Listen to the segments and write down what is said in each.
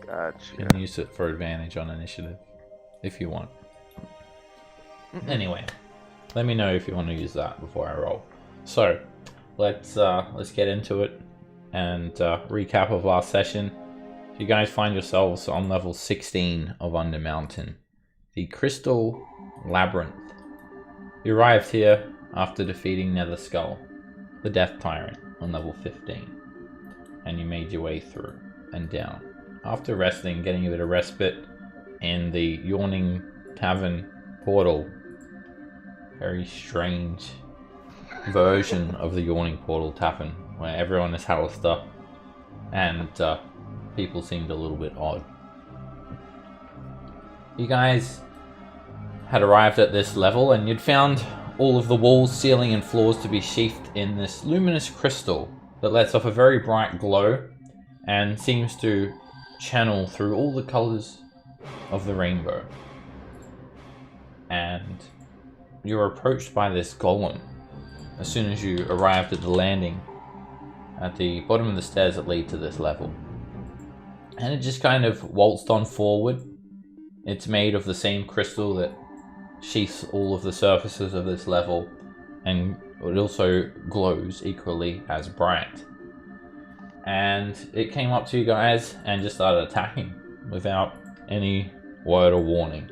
Gotcha. You can use it for advantage on initiative, if you want. Anyway, let me know if you want to use that before I roll. So, let's get into it and recap of last session. You guys find yourselves on level 16 of Undermountain, the Crystal Labyrinth. You arrived here after defeating Nether Skull, the Death Tyrant, on level 15, and you made your way through and down. After resting, getting a bit of respite in the Yawning Tavern portal, very strange version of the Yawning Portal Tavern, where everyone is housed up and people seemed a little bit odd. You guys had arrived at this level and you'd found all of the walls, ceiling and floors to be sheathed in this luminous crystal that lets off a very bright glow and seems to channel through all the colors of the rainbow. And you're approached by this golem as soon as you arrived at the landing at the bottom of the stairs that lead to this level. And it just kind of waltzed on forward. It's made of the same crystal that sheaths all of the surfaces of this level, and it also glows equally as bright. And it came up to you guys and just started attacking without any word or warning.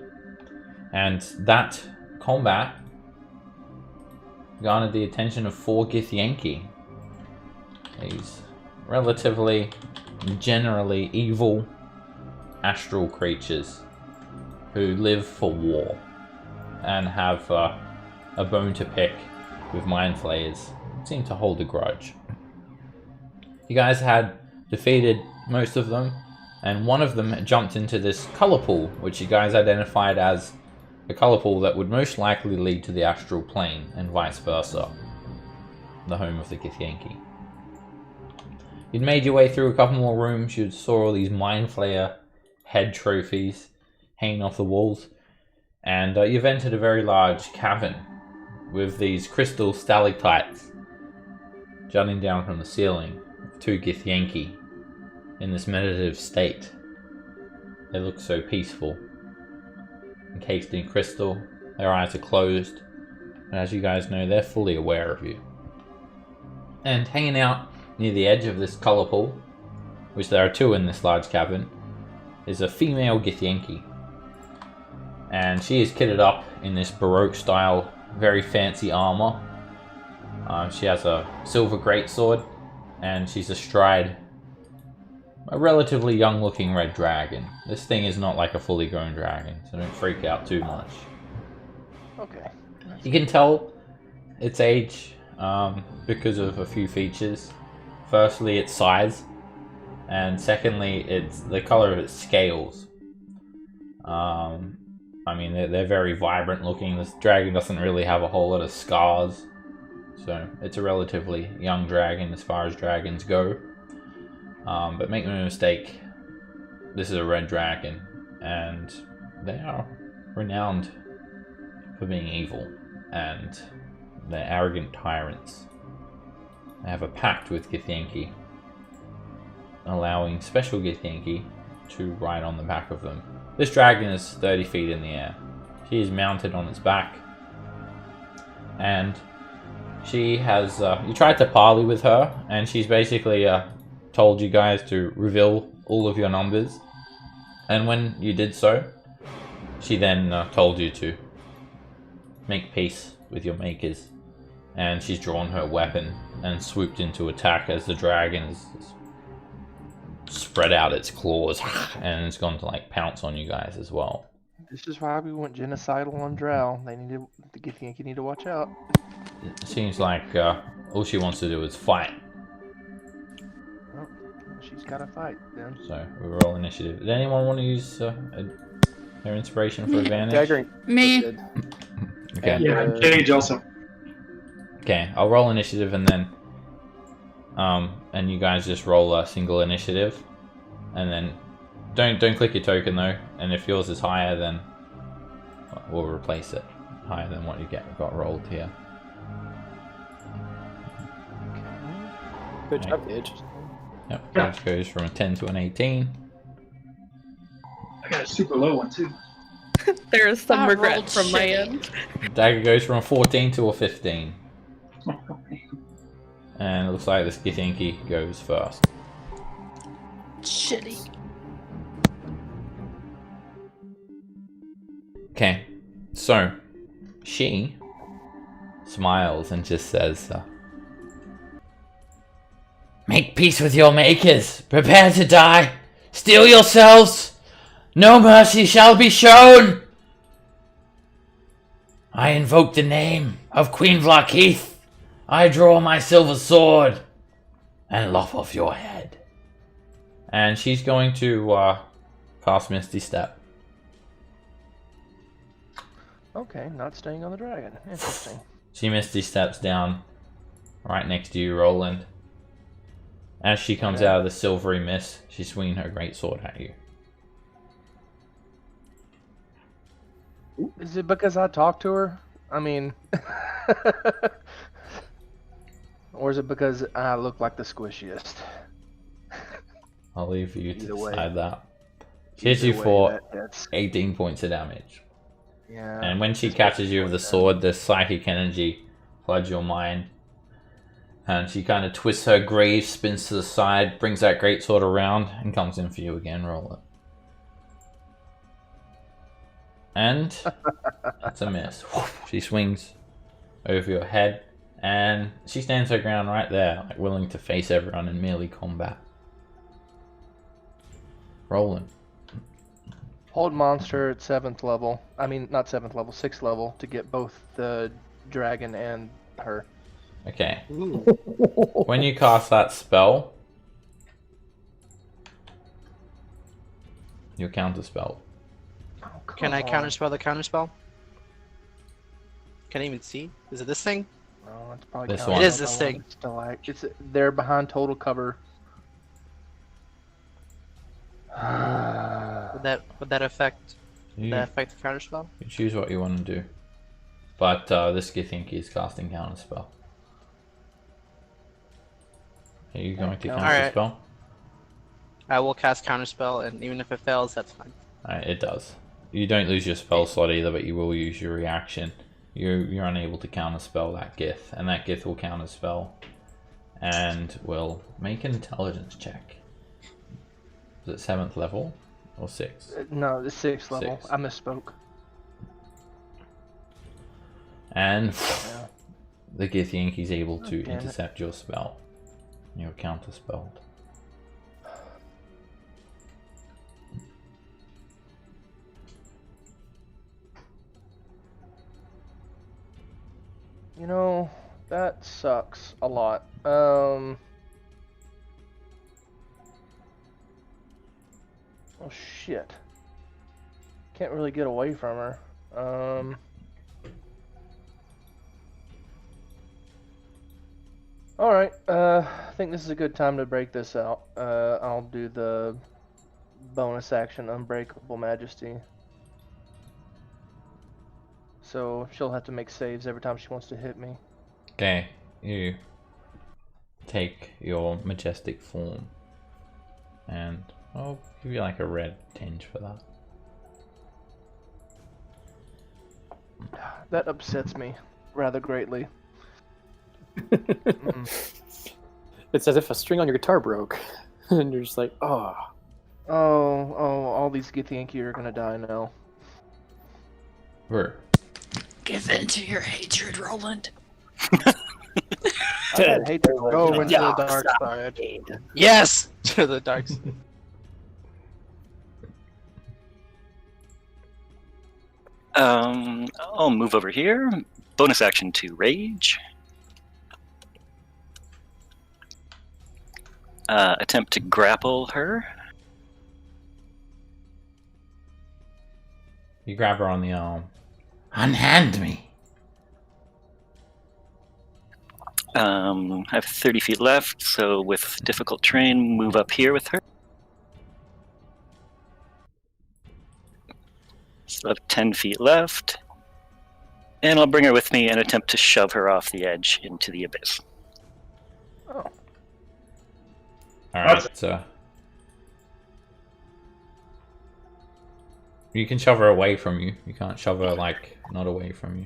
And that combat garnered the attention of 4 Githyanki. These relatively, generally evil astral creatures who live for war and have a bone to pick with mind flayers. Seem to hold a grudge. You guys had defeated most of them, and one of them had jumped into this color pool, which you guys identified as a color pool that would most likely lead to the astral plane and vice versa, the home of the Githyanki. You'd made your way through a couple more rooms. You saw all these mind flayer head trophies hanging off the walls, and you've entered a very large cavern with these crystal stalactites jutting down from the ceiling. 2 Githyanki in this meditative state. They look so peaceful, encased in crystal. Their eyes are closed, and as you guys know, they're fully aware of you. And hanging out near the edge of this color pool, which there are 2 in this large cavern, is a female Githyanki. And she is kitted up in this Baroque style, very fancy armor. She has a silver greatsword, and she's astride a relatively young looking red dragon. This thing is not like a fully grown dragon, so don't freak out too much. Okay. You can tell its age because of a few features. Firstly, its size, and secondly, it's the color of its scales. I mean, they're very vibrant looking. This dragon doesn't really have a whole lot of scars, so it's a relatively young dragon as far as dragons go. But make no mistake, this is a red dragon, and they are renowned for being evil, and they're arrogant tyrants. They have a pact with Githyanki, allowing special Githyanki to ride on the back of them. This dragon is 30 feet in the air. She is mounted on its back, and she has, you tried to parley with her, and she's basically told you guys to reveal all of your numbers, and when you did so, she then told you to make peace with your makers, and she's drawn her weapon and swooped into attack as the dragon is spread out its claws and it's gone to like pounce on you guys as well. This is why we went genocidal on Drow. The Githyanki need to watch out. It seems like all she wants to do is fight. Well, she's got to fight then. So we roll initiative. Did anyone want to use their inspiration for advantage? Daggering. Me. Okay. Yeah, Cage also. Okay, I'll roll initiative and then and you guys just roll a single initiative, and then don't click your token though. And if yours is higher, then we'll replace it higher than what you got rolled here. Good job, Gage. Yep, Gage goes from a 10 to an 18. a super low one too. There is some I regret rolled from my shitty. end. Dagger goes from a 14 to a 15. And it looks like this Githinki goes first. Shitty. Okay, so she smiles and just says, "Make peace with your makers. Prepare to die. Steel yourselves. No mercy shall be shown. I invoke the name of Queen Vlakeith. I draw my silver sword and lop off your head." And she's going to cast Misty Step. Okay, not staying on the dragon. Interesting. She Misty Steps down right next to you, Roland. As she comes out of the silvery mist, she's swinging her greatsword at you. Is it because I talked to her? I mean, or is it because I look like the squishiest? I'll leave you to Either way. decide that. She hits you Either way, for that's 18 points of damage. yeah. And when she catches you with the sword, the psychic energy floods your mind. And she kind of twists her greave, spins to the side, brings that greatsword around, and comes in for you again. Roll it. And it's a miss. She swings over your head, and she stands her ground right there, like willing to face everyone in melee combat. Rolling. Hold monster at 7th level. I mean, not 7th level, 6th level to get both the dragon and her. Okay. When you cast that spell, you counterspell. Oh, Can I come on. counterspell the counterspell? Can't even see. Is it this thing? No, it's probably This counted one. It is on this my thing. one. It's still like they're behind total cover. Would that affect You, the counterspell? you choose what you want to do. But this Githinki is casting counterspell. Are you going to Alright. counterspell? I will cast counterspell, and even if it fails, that's fine. Alright, it does. You don't lose your spell slot either, but you will use your reaction. You're unable to counterspell that Gith, and that Gith will counterspell and will make an intelligence check. Is it 7th level or 6th? No, the 6th level. 6th. I misspoke. And Yeah. the Githyanki is able to damn it. intercept your spell. You're counterspelled. You know, that sucks a lot. Oh shit. Can't really get away from her. Alright, I think this is a good time to break this out. I'll do the bonus action, Unbreakable Majesty. So she'll have to make saves every time she wants to hit me. Okay, you take your majestic form, and I'll give you like a red tinge for that. That upsets me rather greatly. It's as if a string on your guitar broke, and you're just like, oh. Oh, all these Githyanki are gonna die now. Where? Give in to your hatred, Roland. I had hatred go into the dark side. Yes! To the dark side. I'll move over here. Bonus action to rage. Attempt to grapple her. You grab her on the arm. Unhand me. I have 30 feet left, so with difficult terrain, move up here with her. So I have 10 feet left. And I'll bring her with me and attempt to shove her off the edge into the abyss. Oh, Alright, so You can shove her away from you. You can't shove her, like, not away from you.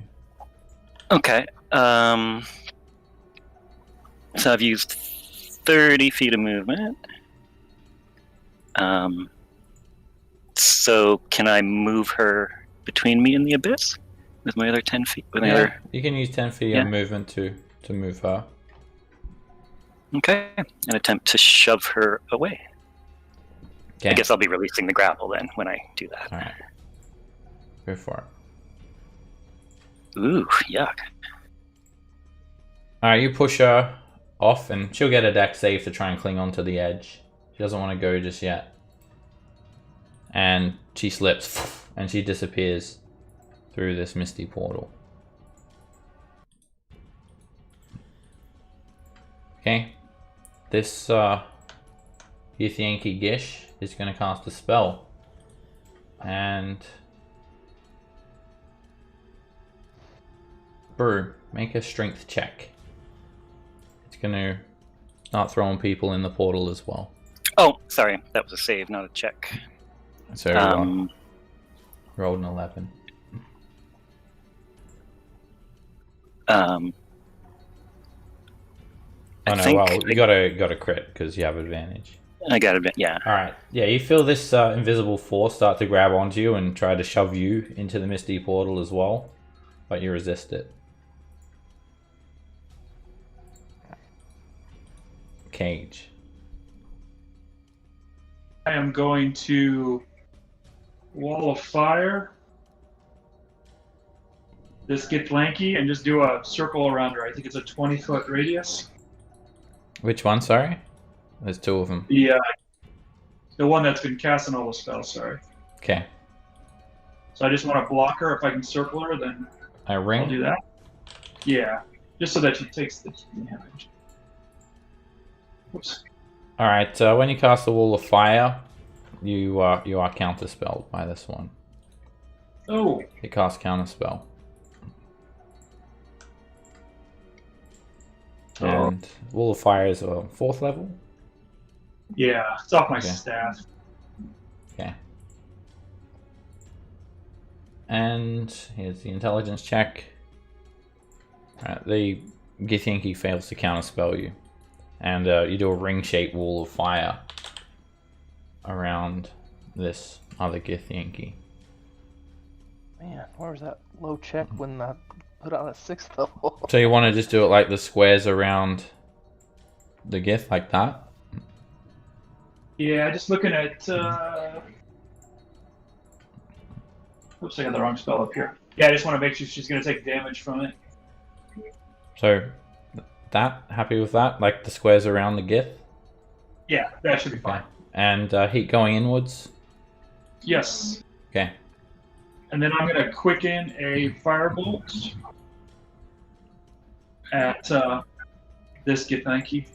Okay. So I've used 30 feet of movement. So can I move her between me and the abyss with my other 10 feet? With my other... You can use 10 feet Yeah. of movement to move her. Okay. And attempt to shove her away. Okay. I guess I'll be releasing the grapple then when I do that. Alright. Go for it. Ooh, yuck. Alright, you push her off and she'll get a dex save to try and cling onto the edge. She doesn't want to go just yet. And she slips and she disappears through this misty portal. Okay. This Githyanki Gish is going to cast a spell. And Brew, make a strength check. It's going to start throwing people in the portal as well. Oh, sorry. That was a save, not a check. So rolled an 11. I Oh no, think well, you got a crit because you have advantage. I got a bit, yeah. Alright, yeah, you feel this invisible force start to grab onto you and try to shove you into the misty portal as well, but you resist it. Cage. I am going to wall of fire this Githyanki and just do a circle around her. I think it's a 20-foot radius. Which one, sorry? There's two of them. The one that's been casting all the spells, sorry. Okay. So I just want to block her. If I can circle her, then A I'll ring? do that. Yeah, just so that she takes the damage. Whoops. Alright, when you cast the wall of fire, you are counterspelled by this one. Oh, You cast counterspell. And wall of fire is a 4th level? yeah, it's off my Okay. staff. Okay. And here's the intelligence check. Alright, the Githyanki fails to counterspell you. And you do a ring-shaped wall of fire around this other Githyanki. Man, where was that low check when I put on a 6th level? So you want to just do it like the squares around the Gith, like that? Yeah, just looking at. Oops, I got the wrong spell up here. Yeah, I just want to make sure she's going to take damage from it. So, that, happy with that? Like the squares around the Gith? Yeah, that should be fine. And heat going inwards? Yes. Okay. And then I'm going to quicken a firebolt at this Githyanki.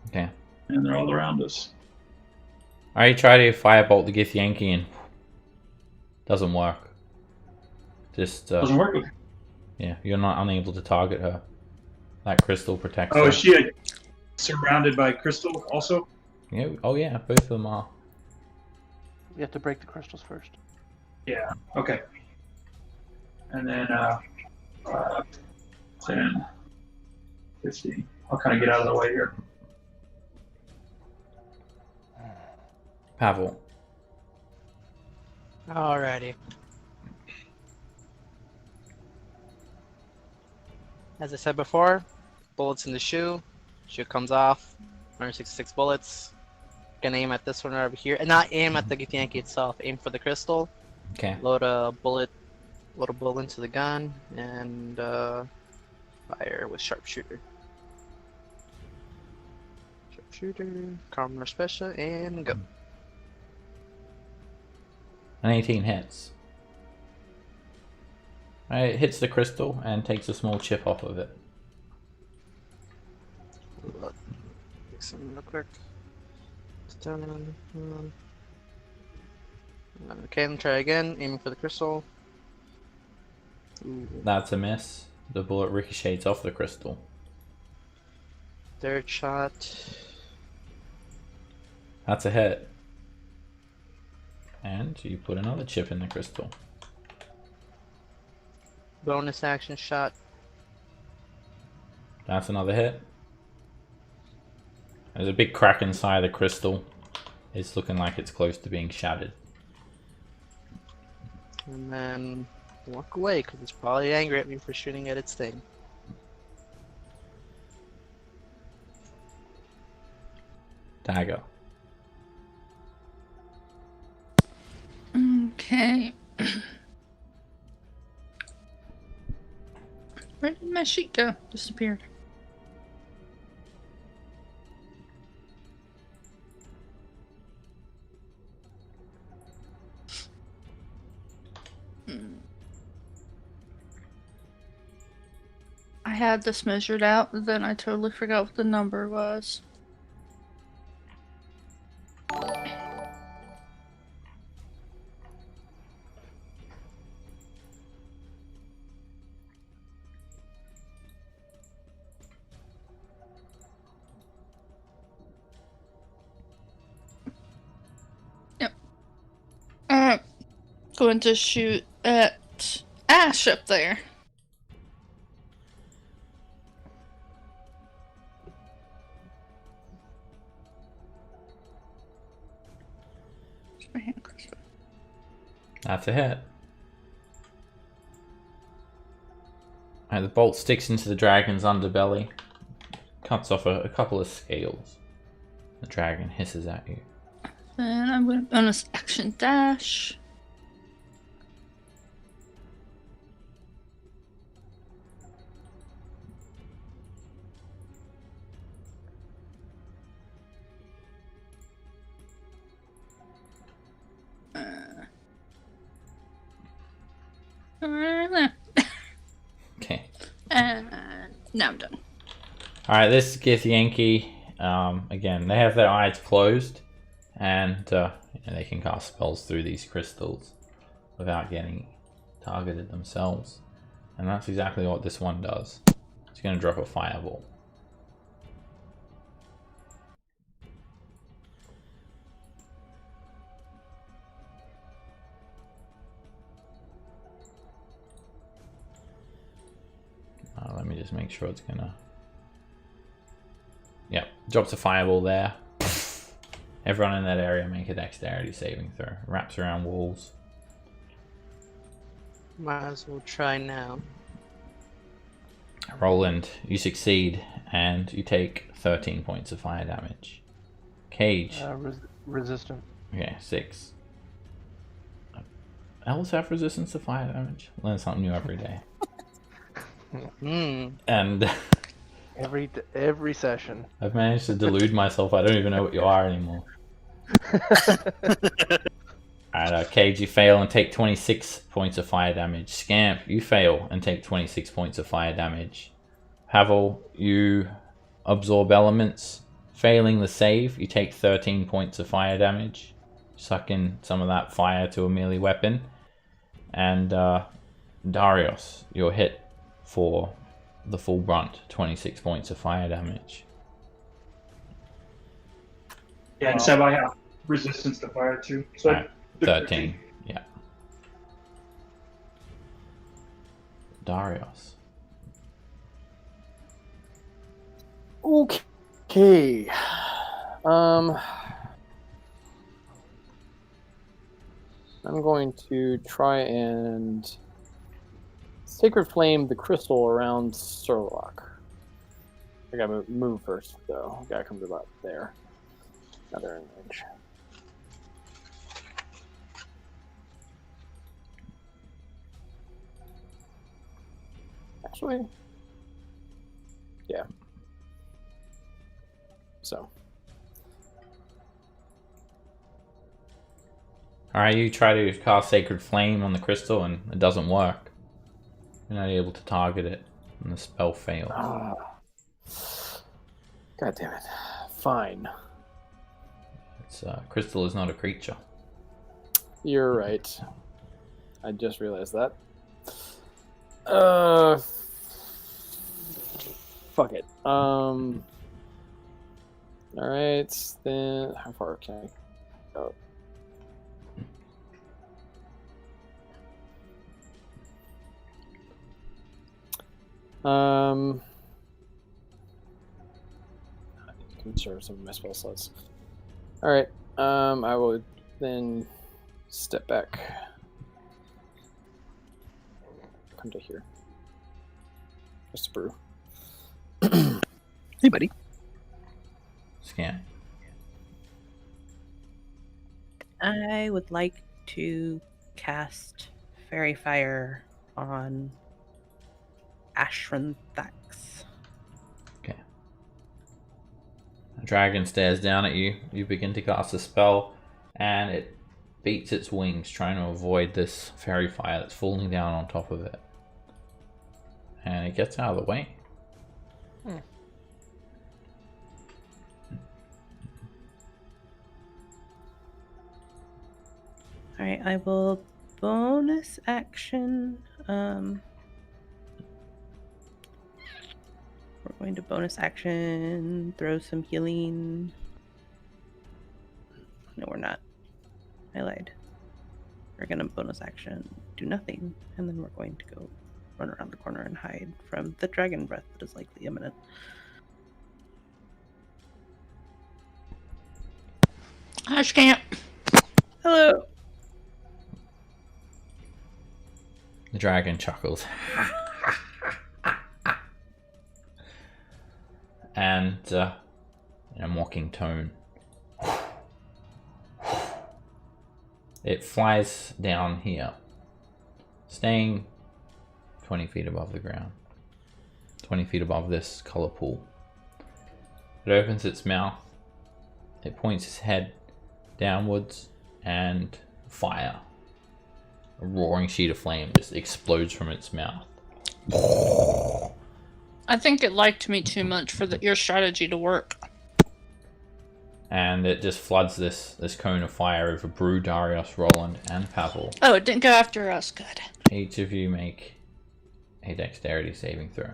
Okay. And they're all around us. Alright, try to firebolt the Githyanki and doesn't work. Just Doesn't work with. yeah, you're not unable to target her. That crystal protects Oh, her. is she surrounded by crystal also? Yeah, oh yeah, both of them are. You have to break the crystals first. Yeah. Okay. And then 10, 15. I'll kind of get out of the way here. Pavel. Alrighty. As I said before, bullets in the shoe. Shoe comes off. 166 bullets. Gonna aim at this one right over here, and not aim at the Githyanki itself. Aim for the crystal. Okay. Load a bullet into the gun, and fire with sharpshooter. Sharpshooter, Karma Special, and go. An 18 hits. It hits the crystal and takes a small chip off of it. Fix them real quick. Done. Okay, and try again. Aiming for the crystal. Ooh. That's a miss. The bullet ricochets off the crystal. Third shot. That's a hit. And you put another chip in the crystal. Bonus action shot. That's another hit. There's a big crack inside the crystal. It's looking like it's close to being shattered. And then walk away because it's probably angry at me for shooting at its thing. Dagger. Okay. Where did my sheet go? Disappeared. I had this measured out, and then I totally forgot what the number was. Going to shoot at Ash up there. That's a hit. The bolt sticks into the dragon's underbelly, cuts off a couple of scales. The dragon hisses at you. Then I'm going to bonus action dash. Okay. Now I'm done. Alright, this Gith Yankee, again, they have their eyes closed, and they can cast spells through these crystals without getting targeted themselves. And that's exactly what this one does. It's going to drop a fireball. Let me just make sure it's gonna... Yep, drops a fireball there. Everyone in that area make a dexterity saving throw. Wraps around walls. Might as well try now. Roland, you succeed, and you take 13 points of fire damage. Cage. Resistant. Okay, 6. Elves have resistance to fire damage? Learn something new every day. And every session. I've managed to delude myself. I don't even know what you are anymore. Alright, Cage, you fail and take 26 points of fire damage. Scamp, you fail and take 26 points of fire damage. Havel, you absorb elements. Failing the save, you take 13 points of fire damage. Suck in some of that fire to a melee weapon. And Darius, you're hit for the full brunt, 26 points of fire damage. Yeah, and Seb, I have resistance to fire too. So Right, 13, yeah. Darius. Okay. I'm going to try and Sacred Flame the crystal around Surlock. I gotta move first, though. I gotta come to about there. Another range. Actually, yeah. So. Alright, you try to cast Sacred Flame on the crystal and it doesn't work. You're not able to target it, and the spell fails. God damn it. Fine. It's crystal is not a creature. You're right. I just realized that. Fuck it. Alright, then how far can I go? Conserve some of my spell slots. All right. I will then step back. Come to here. Just a brew. Hey, buddy. Scan. I would like to cast Fairy Fire on Ashran Thax. Okay. The dragon stares down at you. You begin to cast a spell, and it beats its wings, trying to avoid this fairy fire that's falling down on top of it. And it gets out of the way. Alright, I will bonus action. We're going to bonus action, throw some healing. No, we're not. I lied. We're going to bonus action, do nothing, and then we're going to go run around the corner and hide from the dragon breath that is likely imminent. Hi, Scamp. Hello. The dragon chuckles. And in a mocking tone, it flies down here, staying 20 feet above the ground, 20 feet above this color pool. It opens its mouth, it points its head downwards, and fire, a roaring sheet of flame, just explodes from its mouth. I think it liked me too much for your strategy to work. And it just floods this cone of fire over Brew, Darius, Roland, and Pavel. Oh, it didn't go after us. Good. Each of you make a dexterity saving throw.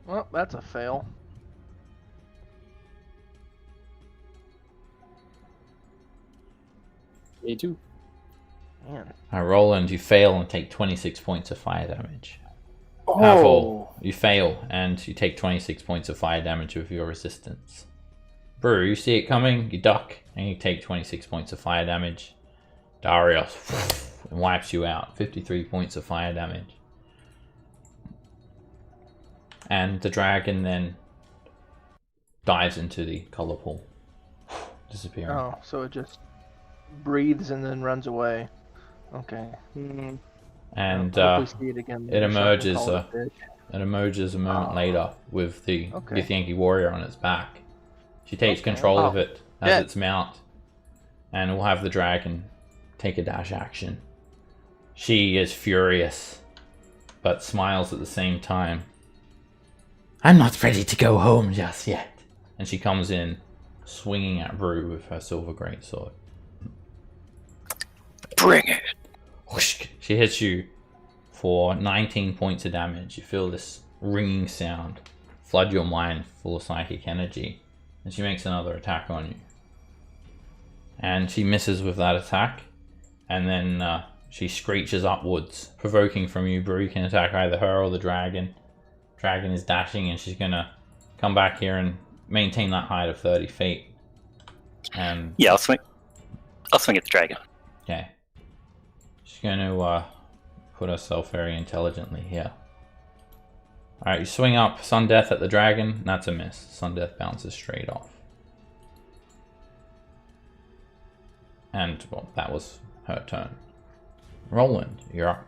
Well, that's a fail. A2. Man. Roland, you fail and take 26 points of fire damage. Oh. Pavel, you fail and you take 26 points of fire damage with your resistance. Brew, you see it coming, you duck, and you take 26 points of fire damage. Darius wipes you out, 53 points of fire damage. And the dragon then dives into the color pool, disappearing. Oh, so it just breathes and then runs away. Okay. And Hope we see it again it later, so I can emerges. call it a bitch. It emerges a moment later with the Githyanki warrior on its back. She takes control of it as its mount, and we'll have the dragon take a dash action. She is furious, but smiles at the same time. I'm not ready to go home just yet. And she comes in, swinging at Brew with her silver greatsword. Bring it. Whoosh! She hits you for 19 points of damage. You feel this ringing sound flood your mind full of psychic energy, and she makes another attack on you. And she misses with that attack, and then she screeches upwards, provoking from you. Brew, you can attack either her or the dragon. Dragon is dashing, and she's gonna come back here and maintain that height of 30 feet. And yeah, I'll swing at the dragon. Okay. She's going to put herself very intelligently here. Alright, you swing up Sun Death at the dragon, and that's a miss. Sun Death bounces straight off. And, well, that was her turn. Roland, you're up.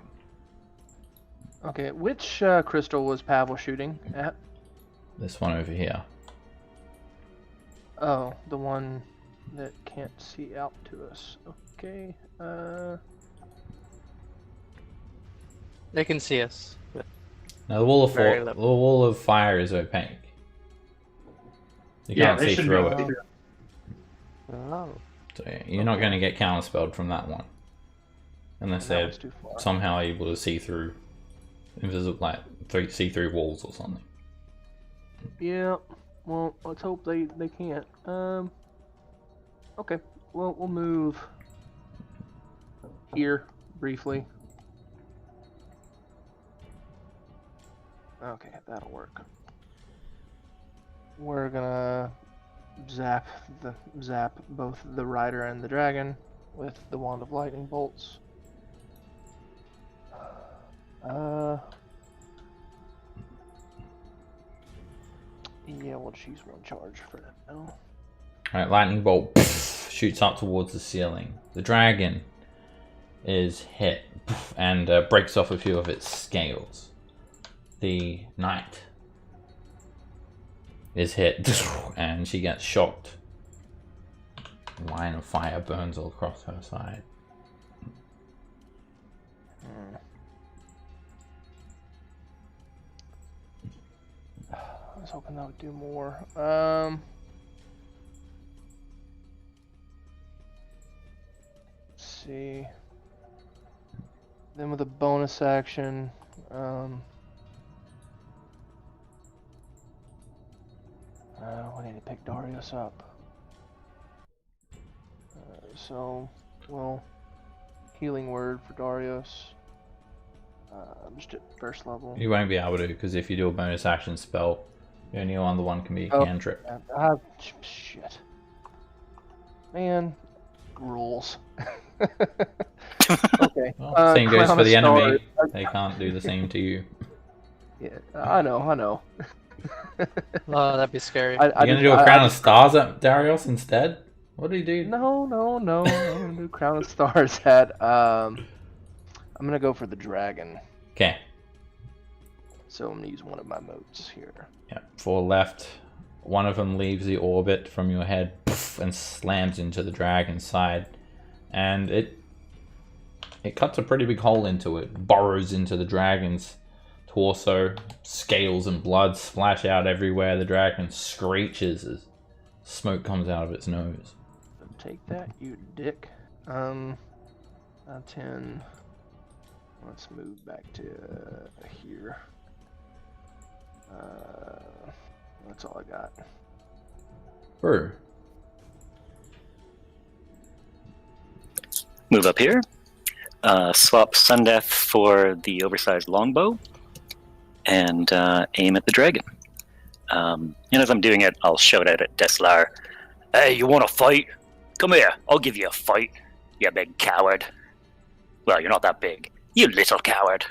Okay, which crystal was Pavel shooting at? This one over here. Oh, the one that can't see out to us. Okay, They can see us. Now the wall of fire is opaque. You can't see through it. Oh. So you're not going to get counterspelled from that one. Unless that they're was too far. somehow able to see through invisible, like see through walls or something. Yeah, well, let's hope they can't. Okay, well, we'll move here briefly. Okay, that'll work. We're gonna zap both the rider and the dragon with the wand of lightning bolts. Yeah, we'll just use one charge for that now. Alright, lightning bolt shoots up towards the ceiling. The dragon is hit and breaks off a few of its scales. The knight is hit and she gets shocked. A line of fire burns all across her side. I was hoping that would do more. Let's see. Then with a bonus action, we need to pick Darius up. So, well, healing word for Darius. Just at first level. You won't be able to, because if you do a bonus action spell, the only other one can be a cantrip. Shit. Man, rules. Okay. Well, same goes Crown for of the enemy. Stars. They can't do the same to you. Yeah, I know. Oh, that'd be scary. You're gonna do a Crown of Stars at Darius instead? What did he do? No. I'm gonna do Crown of Stars at I'm gonna go for the dragon. Okay. So I'm gonna use one of my motes here. Yeah, 4 left. One of them leaves the orbit from your head and slams into the dragon's side. And it cuts a pretty big hole into it. Burrows into the dragon's torso. Scales and blood splash out everywhere. The dragon screeches as smoke comes out of its nose. Take that, you dick. 10. Let's move back to here. That's all I got. Brew. Move up here. Swap Sundeath for the oversized longbow. And aim at the dragon. And as I'm doing it, I'll shout out at Deslar, "Hey, you want to fight? Come here, I'll give you a fight, you big coward." Well, you're not that big. You little coward.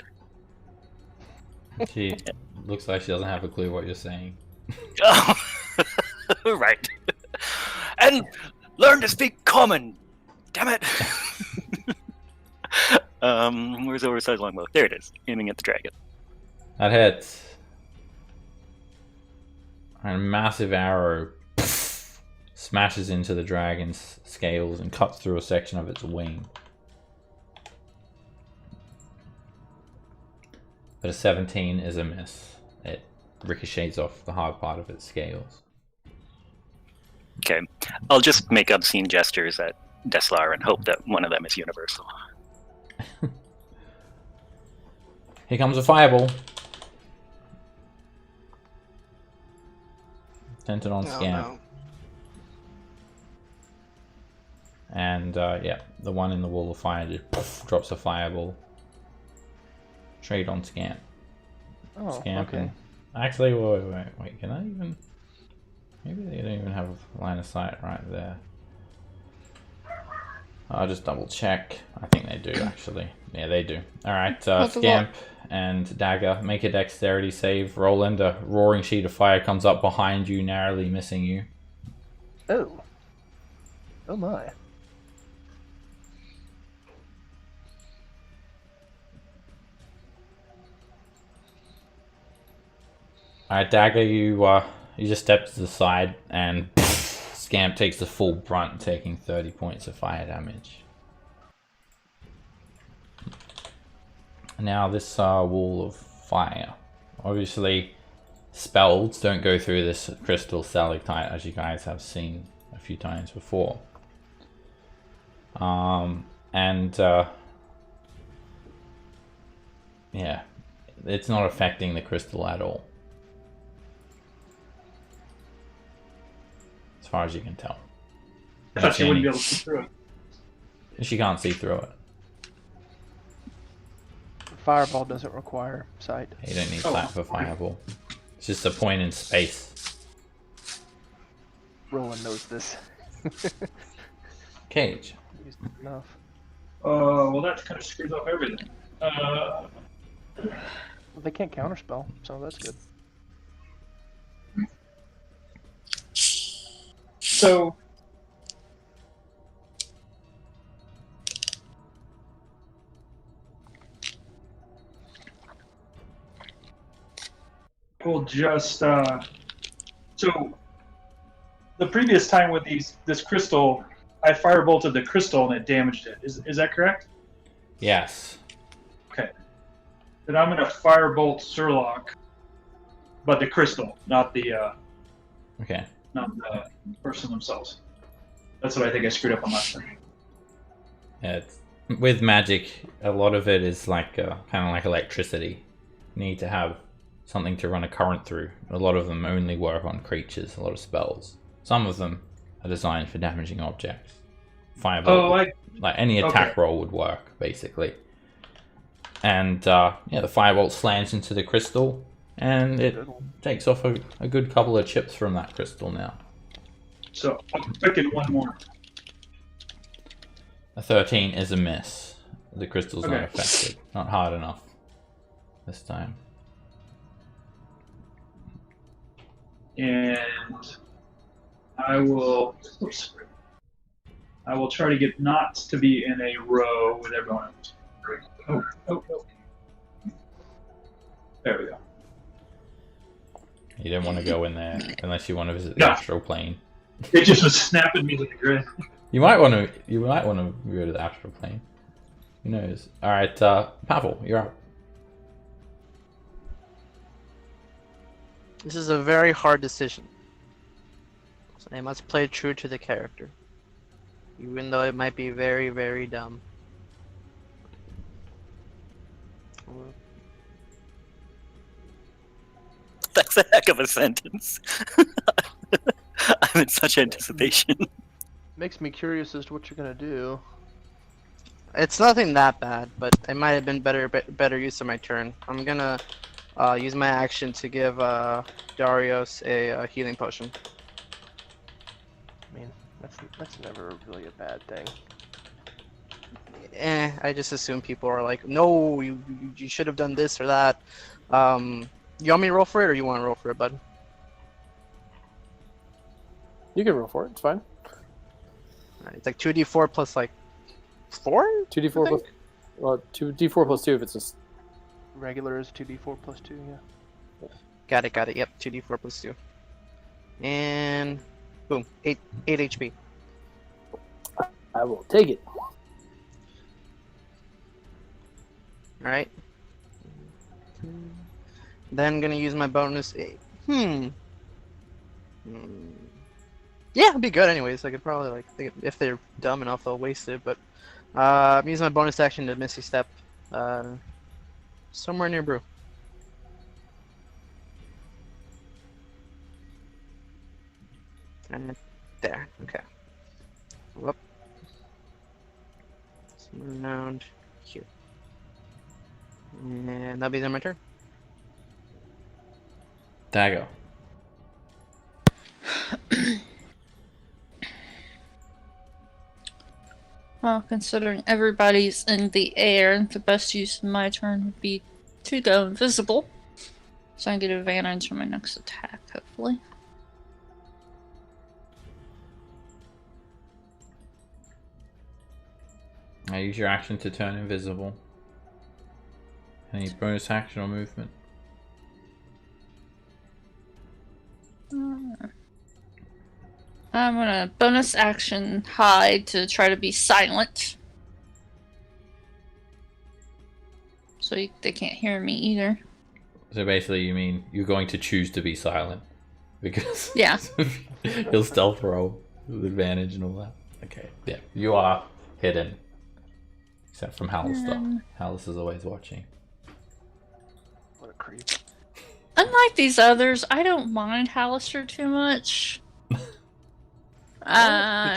She looks like she doesn't have a clue what you're saying. Oh, right. And learn to speak common. Damn it. Where's the oversized longbow? There it is, aiming at the dragon. That hits. And a massive arrow smashes into the dragon's scales and cuts through a section of its wing. But a 17 is a miss. It ricochets off the hard part of its scales. Okay, I'll just make obscene gestures at Deslar and hope that one of them is universal. Here comes a fireball. Centered on Scamp. no. And yeah, the one in the wall of fire just drops a fireball. Straight on Scamp. Oh, Scamp okay. and... Actually, wait, can I even... Maybe they don't even have a line of sight right there. I'll just double check. I think they do, actually. Yeah, they do. Alright, Scamp and Dagger, make a dexterity save. Roll in. The roaring sheet of fire comes up behind you, narrowly missing you. Oh. Oh my. Alright, Dagger, you just step to the side and Scamp takes the full brunt, taking 30 points of fire damage. Now this wall of fire. Obviously, spells don't go through this crystal stalactite, as you guys have seen a few times before. Yeah, it's not affecting the crystal at all. As far as you can tell. I thought she wouldn't be able to see through it. She can't see through it. fireball doesn't require sight. You don't need Oh. sight for fireball. It's just a point in space. Roland knows this. Cage. Used enough. Well, that kind of screws up everything. Well, they can't counterspell, so that's good. So. We'll just, so the previous time with this crystal, I firebolted the crystal and it damaged it. Is that correct? Yes. Okay. Then I'm gonna firebolt Surlock, but the crystal, not the Okay. person themselves. That's what I think I screwed up on last time. Yeah, with magic, a lot of it is like kind of like electricity. You need to have something to run a current through. A lot of them only work on creatures, a lot of spells. Some of them are designed for damaging objects. Fireball, like any attack roll would work, basically. And yeah, the firebolt slams into the crystal, and it takes off a good couple of chips from that crystal now. So I'm picking one more. A 13 is a miss. The crystal's not Okay. affected. Not hard enough this time. And I will try to get not to be in a row with everyone else. Oh. There we go. You don't want to go in there unless you want to visit the No. astral plane. It just was snapping me with the grid. You might want to. You might want to go to the astral plane. Who knows? All right, Pavel, you're up. This is a very hard decision. So I must play true to the character. Even though it might be very, very dumb. That's a heck of a sentence. I'm in such anticipation. Makes me curious as to what you're gonna do. It's nothing that bad, but it might have been better use of my turn. I'm gonna use my action to give Darius a healing potion. I mean, that's never really a bad thing. I just assume people are like, no, you should have done this or that. You want me to roll for it, or you want to roll for it, bud? You can roll for it. It's fine. Alright, it's like 2d4 plus like 4? 2d4 plus. Well, 2d4 plus 2 if it's just. Regular is 2d4 plus 2, yeah. Got it. Yep, 2d4 plus 2. And boom, 8 HP. I will take it. Alright. Then I'm gonna use my bonus. Yeah, it'd be good anyways. I could probably like, if they're dumb enough, they'll waste it. But I'm using my bonus action to Misty Step somewhere near Brew. And there. Okay. Whoop. Somewhere around here. And that'll be then my turn. Dago. Well, considering everybody's in the air, the best use of my turn would be to go invisible. So I get advantage on my next attack, hopefully. I use your action to turn invisible. Any bonus action or movement? I'm gonna bonus action hide to try to be silent. So they can't hear me either. So basically, you mean you're going to choose to be silent because Yeah. you'll stealth roll with advantage and all that. Okay, yeah, you are hidden, except from Halister. Halister's always watching. What a creep. Unlike these others, I don't mind Halister too much.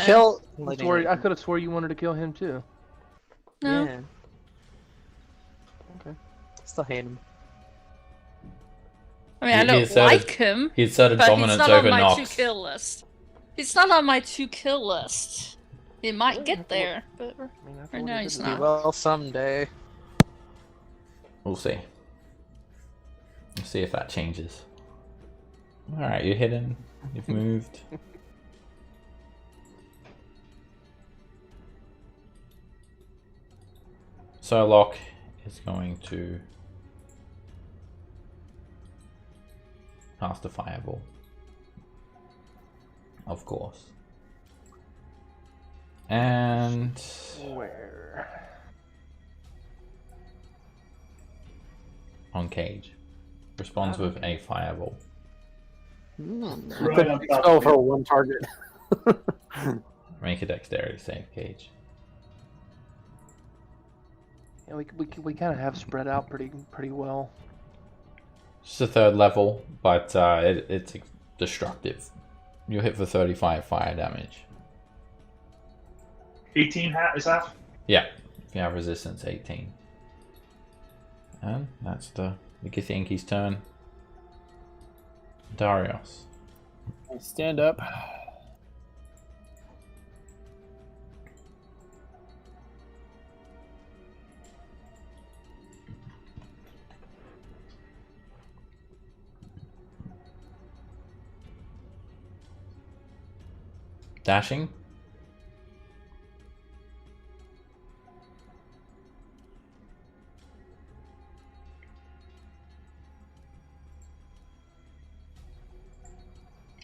Kill. I could have swore you wanted to kill him too. No. Yeah. Okay. Still hate him. I mean, I He don't asserted- like him, He asserted but he's dominance not on over my Nox. 2-kill list. He's not on my 2-kill list. He might get there, but I mean, after right what now he he's did He to not. me. will someday. We'll see. We'll see if that changes. Alright, you're hidden. You've moved. Surlock is going to cast a fireball. Of course. And Where? on Cage. Responds with a fireball. Right on top Spell of for me. one target. Make a dexterity save, Cage. Yeah, we kind of have spread out pretty well. Just a 3rd level, but it's destructive. You'll hit for 35 fire damage. 18 is half. Yeah, if you have resistance 18. And that's the Githyanki's turn. Darius. I stand up. Dashing.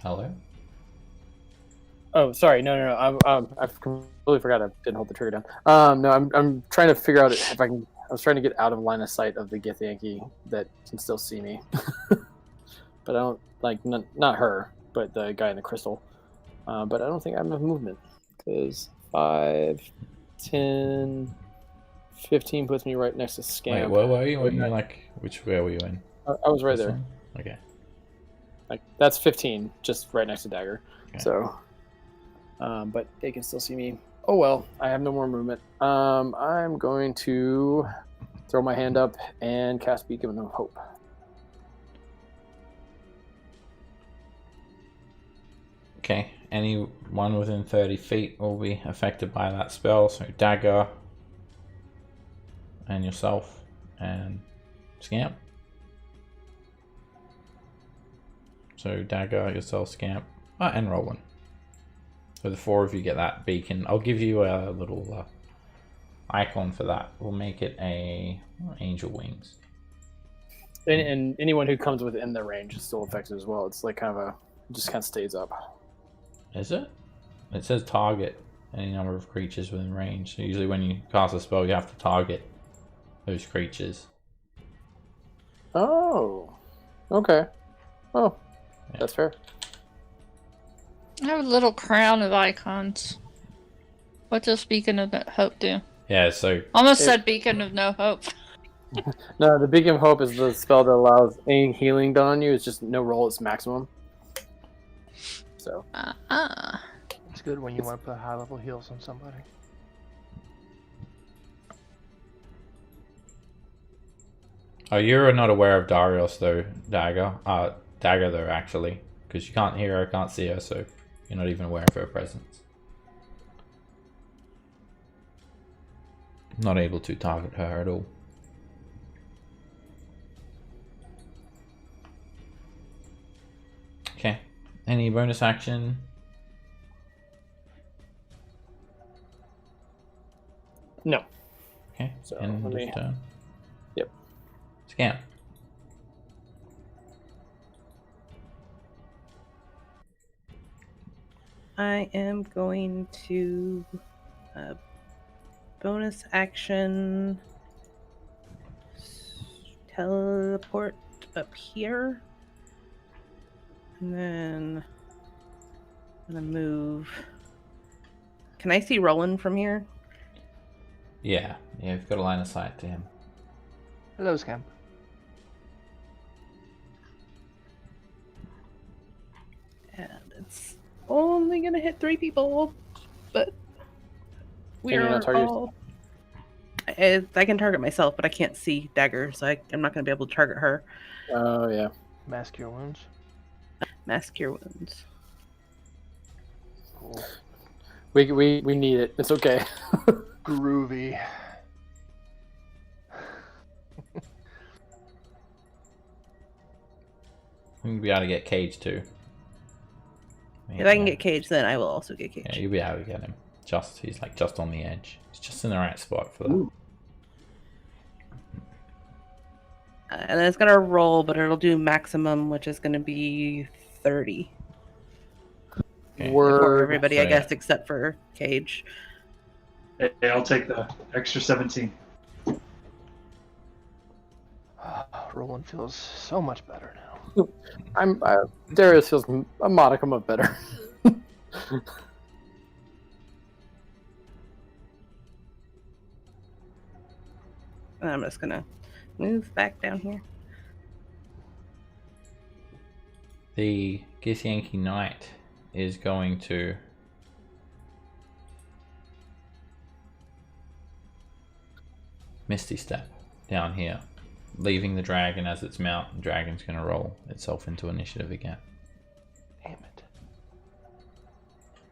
Hello? Oh, sorry. No. I've completely forgot. I didn't hold the trigger down. No, I'm trying to figure out if I can. I was trying to get out of line of sight of the Githyanki that can still see me, but I don't like not her, but the guy in the crystal. But I don't think I have enough movement because 5, 10, 15 puts me right next to Scamp. Wait, where were you? Were you like, where were you in? I was right This there. one? Okay. Like that's 15, just right next to Dagger. Okay. So, but they can still see me. Oh well, I have no more movement. I'm going to throw my hand up and cast Beacon of Hope. Okay, anyone within 30 feet will be affected by that spell. So Dagger and yourself and Scamp. So Dagger, yourself, Scamp, and Rowan. So the 4 of you get that beacon. I'll give you a little icon for that. We'll make it a angel wings. And anyone who comes within the range is still affected as well. It's like kind of just kind of stays up. Is it? It says target any number of creatures within range. So usually when you cast a spell, you have to target those creatures. Oh, okay. Oh, Yeah. that's fair. I have a little crown of icons. What does Beacon of Hope do? Yeah, so Almost said Beacon of No Hope. No, the Beacon of Hope is the spell that allows any healing done on you. It's just no roll; it's maximum. So It's good when you want to put high level heals on somebody. oh, you're not aware of Darius though, Dagger. Dagger though, actually, because you can't hear her, can't see her, so you're not even aware of her presence. Not able to target her at all. Okay. Any bonus action? no. Okay. So, End let of me- turn. Yep. Scamp. I am going to bonus action teleport up here. And then I'm gonna move. Can I see Roland from here? Yeah, you've got a line of sight to him. Hello, Scamp. And it's only gonna hit 3 people, but Can you not we're target all. I can target myself, but I can't see dagger, so I'm not going to be able to target her. Oh yeah. Mask your wounds. Mask Cure Wounds. Cool. We need it. It's okay. Groovy. You'll be able to get Cage too. If I can get Cage, then I will also get Cage. Yeah, you'll be able to get him. He's like just on the edge. He's just in the right spot for that. Ooh. And then it's going to roll, but it'll do maximum, which is going to be 30. Okay. For Word. everybody, So, I guess, except for Cage. Hey, I'll take the extra 17. Roland feels so much better now. Darius feels a modicum of better. And I'm just going to move back down here. The Githyanki Knight is going to Misty Step down here, leaving the dragon as its mount. The dragon's going to roll itself into initiative again. Damn it.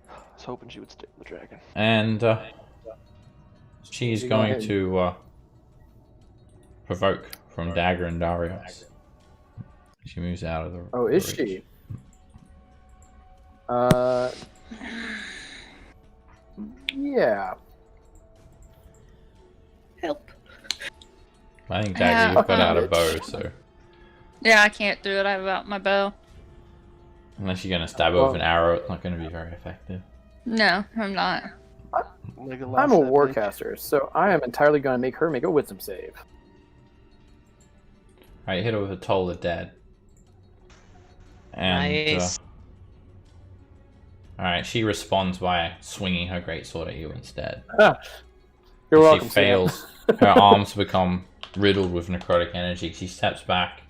I was hoping she would stick with the dragon. And she's Go going ahead. to provoke from Dagger and Darius. She moves out of the. Oh, is reach. she? Yeah. Help. I think Dagger, you've got out a bow, so Yeah, I can't do it. I have out my bow. unless you're going to stab her with an arrow, it's not going to be very effective. No, I'm not. Legolas I'm a that bitch. warcaster, so I am entirely going to make her make a wisdom save. Alright, hit her with a Toll of Dead. And, Nice. alright, she responds by swinging her greatsword at you instead. You're If welcome. she fails, her arms become riddled with necrotic energy. She steps back,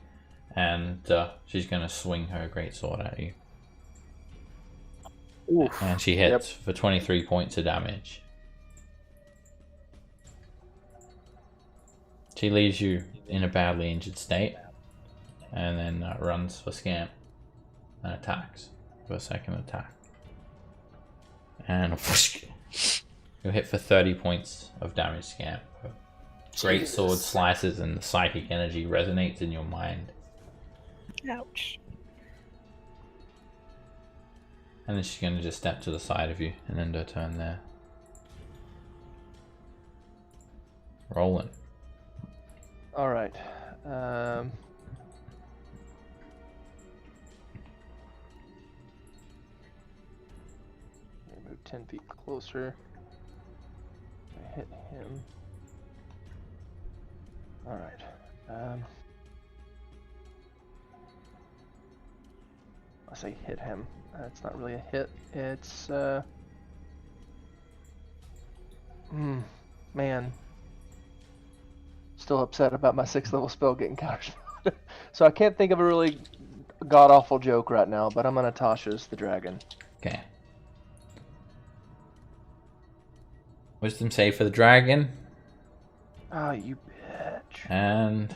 and she's going to swing her greatsword at you. Sam. Oof. And she hits for 23 points of damage. She leaves you in a badly injured state, and then runs for Scamp and attacks for a second attack. And you'll hit for 30 points of damage, Scamp. Great sword slices and the psychic energy resonates in your mind. Ouch. And then she's going to just step to the side of you and end her turn there. Rolling. Alright. Move 10 feet closer. I hit him. Alright. I say hit him. It's not really a hit. It's man. Still upset about my 6th level spell getting counterspelled. So I can't think of a really god awful joke right now, but I'm gonna Tasha's the dragon. Okay. Wisdom save for the dragon. Ah, you bitch. And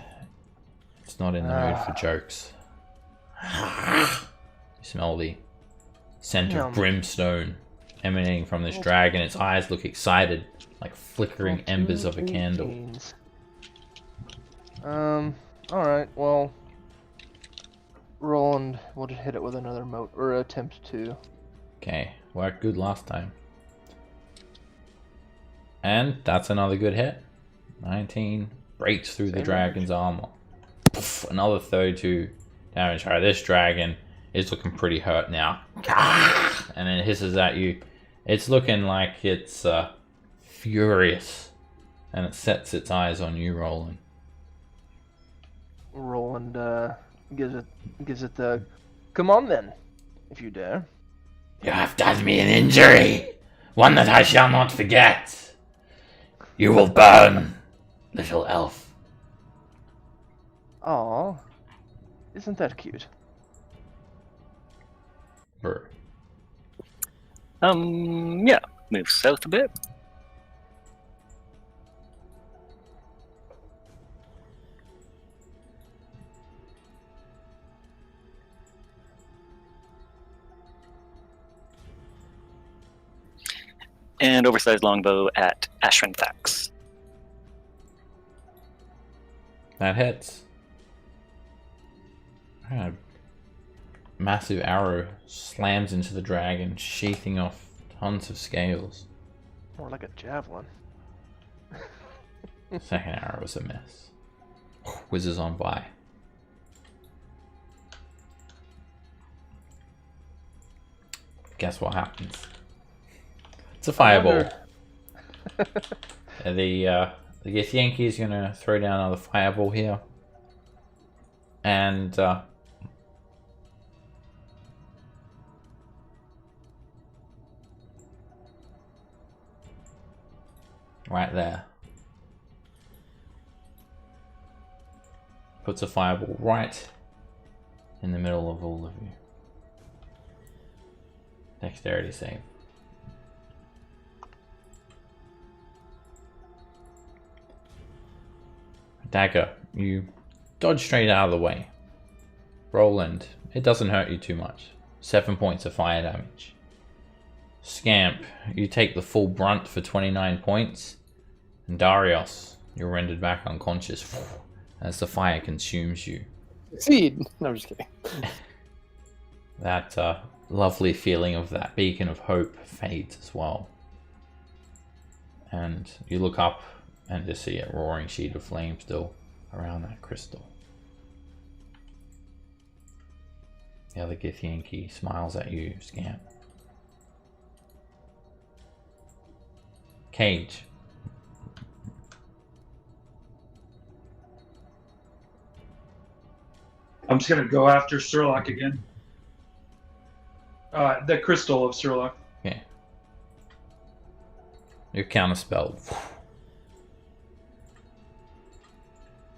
it's not in the mood for jokes. You smell the scent of Yum. brimstone emanating from this dragon. Its eyes look excited, like flickering embers of a candle. 18s. Alright, well. Roland, we'll just hit it with another moat, or attempt to. Okay, worked good last time. And that's another good hit. 19 breaks through the Same dragon's armor. Poof, another 32 damage. Alright, this dragon is looking pretty hurt now. And then it hisses at you. It's looking like it's furious. And it sets its eyes on you, Roland. Roland gives it the come on then, if you dare. You have done me an injury, one that I shall not forget. You will burn, little elf. Aw, isn't that cute? Brr. Yeah. Move south a bit. and oversized longbow at Ashran-Thax. That hits. A massive arrow slams into the dragon, sheathing off tons of scales. More like a javelin. Second arrow was a miss. Whizzes on by. Guess what happens? It's a fireball. The Gith Yankee is going to throw down another fireball here. And right there. Puts a fireball right in the middle of all of you. Dexterity save. Dagger, you dodge straight out of the way. Roland, it doesn't hurt you too much. 7 points of fire damage. Scamp, you take the full brunt for 29 points. And Darius, you're rendered back unconscious as the fire consumes you. Succeed! No, I'm just kidding. That lovely feeling of that beacon of hope fades as well. And you look up and just see a roaring sheet of flame still around that crystal. The other Gith Yankee smiles at you, Scamp. Cage. I'm just gonna go after Surlock again. The crystal of Surlock. Okay. You're counterspelled.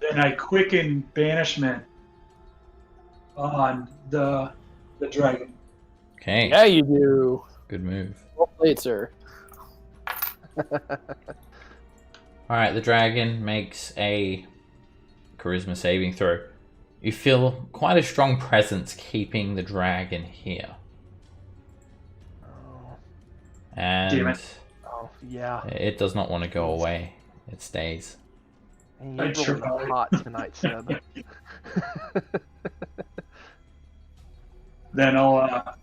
Then I quicken banishment on the dragon. Okay. Yeah, you do. Good move. Well played, sir. Alright, the dragon makes a charisma saving throw. You feel quite a strong presence keeping the dragon here. Oh, And Damn it. oh yeah. it does not want to go away. It stays. And I you're sure rolling are. hot tonight, Seb. Then I'll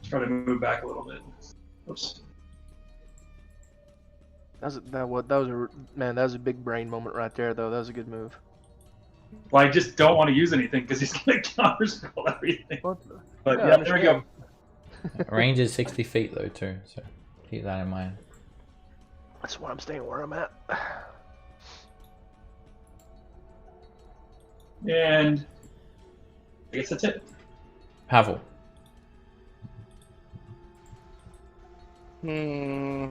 try to move back a little bit. Oops. That was a big brain moment right there, though. That was a good move. Well, I just don't want to use anything because he's gonna counterspell everything. But Yeah, yeah, there we go. Range is 60 feet though too, so keep that in mind. That's why I'm staying where I'm at. And I guess that's it. Pavel. Hmm.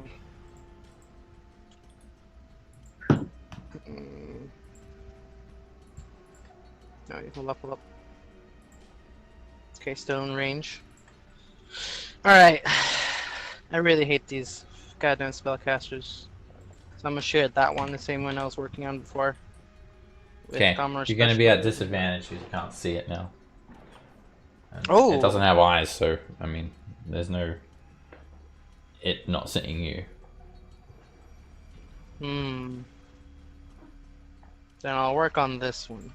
No, you hold up. Okay, stone range. Alright. I really hate these goddamn spellcasters. So I'm gonna share that one, the same one I was working on before. With Okay, commerce you're going to be at specialist. disadvantage because you can't see it now. And Oh. It doesn't have eyes, so, I mean, there's no... it not seeing you. Hmm. Then I'll work on this one.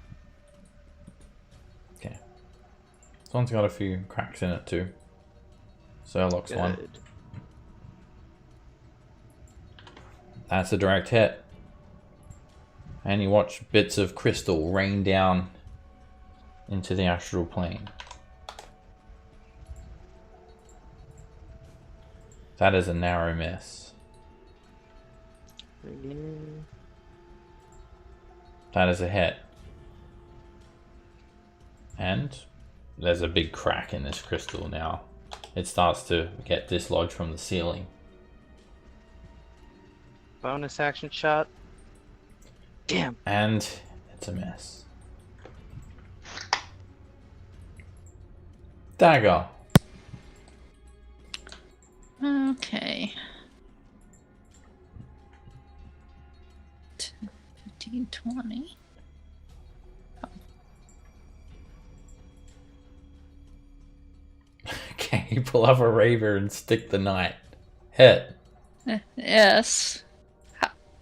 Okay. This one's got a few cracks in it too. Surlock's one. Good. That's a direct hit. And you watch bits of crystal rain down into the astral plane. That is a narrow miss. That is a hit. And there's a big crack in this crystal now. It starts to get dislodged from the ceiling. Bonus action shot. Damn. And it's a miss. Dagger. Okay. 15, 20. Okay, you pull up a raver and stick the knight Hit. Yes.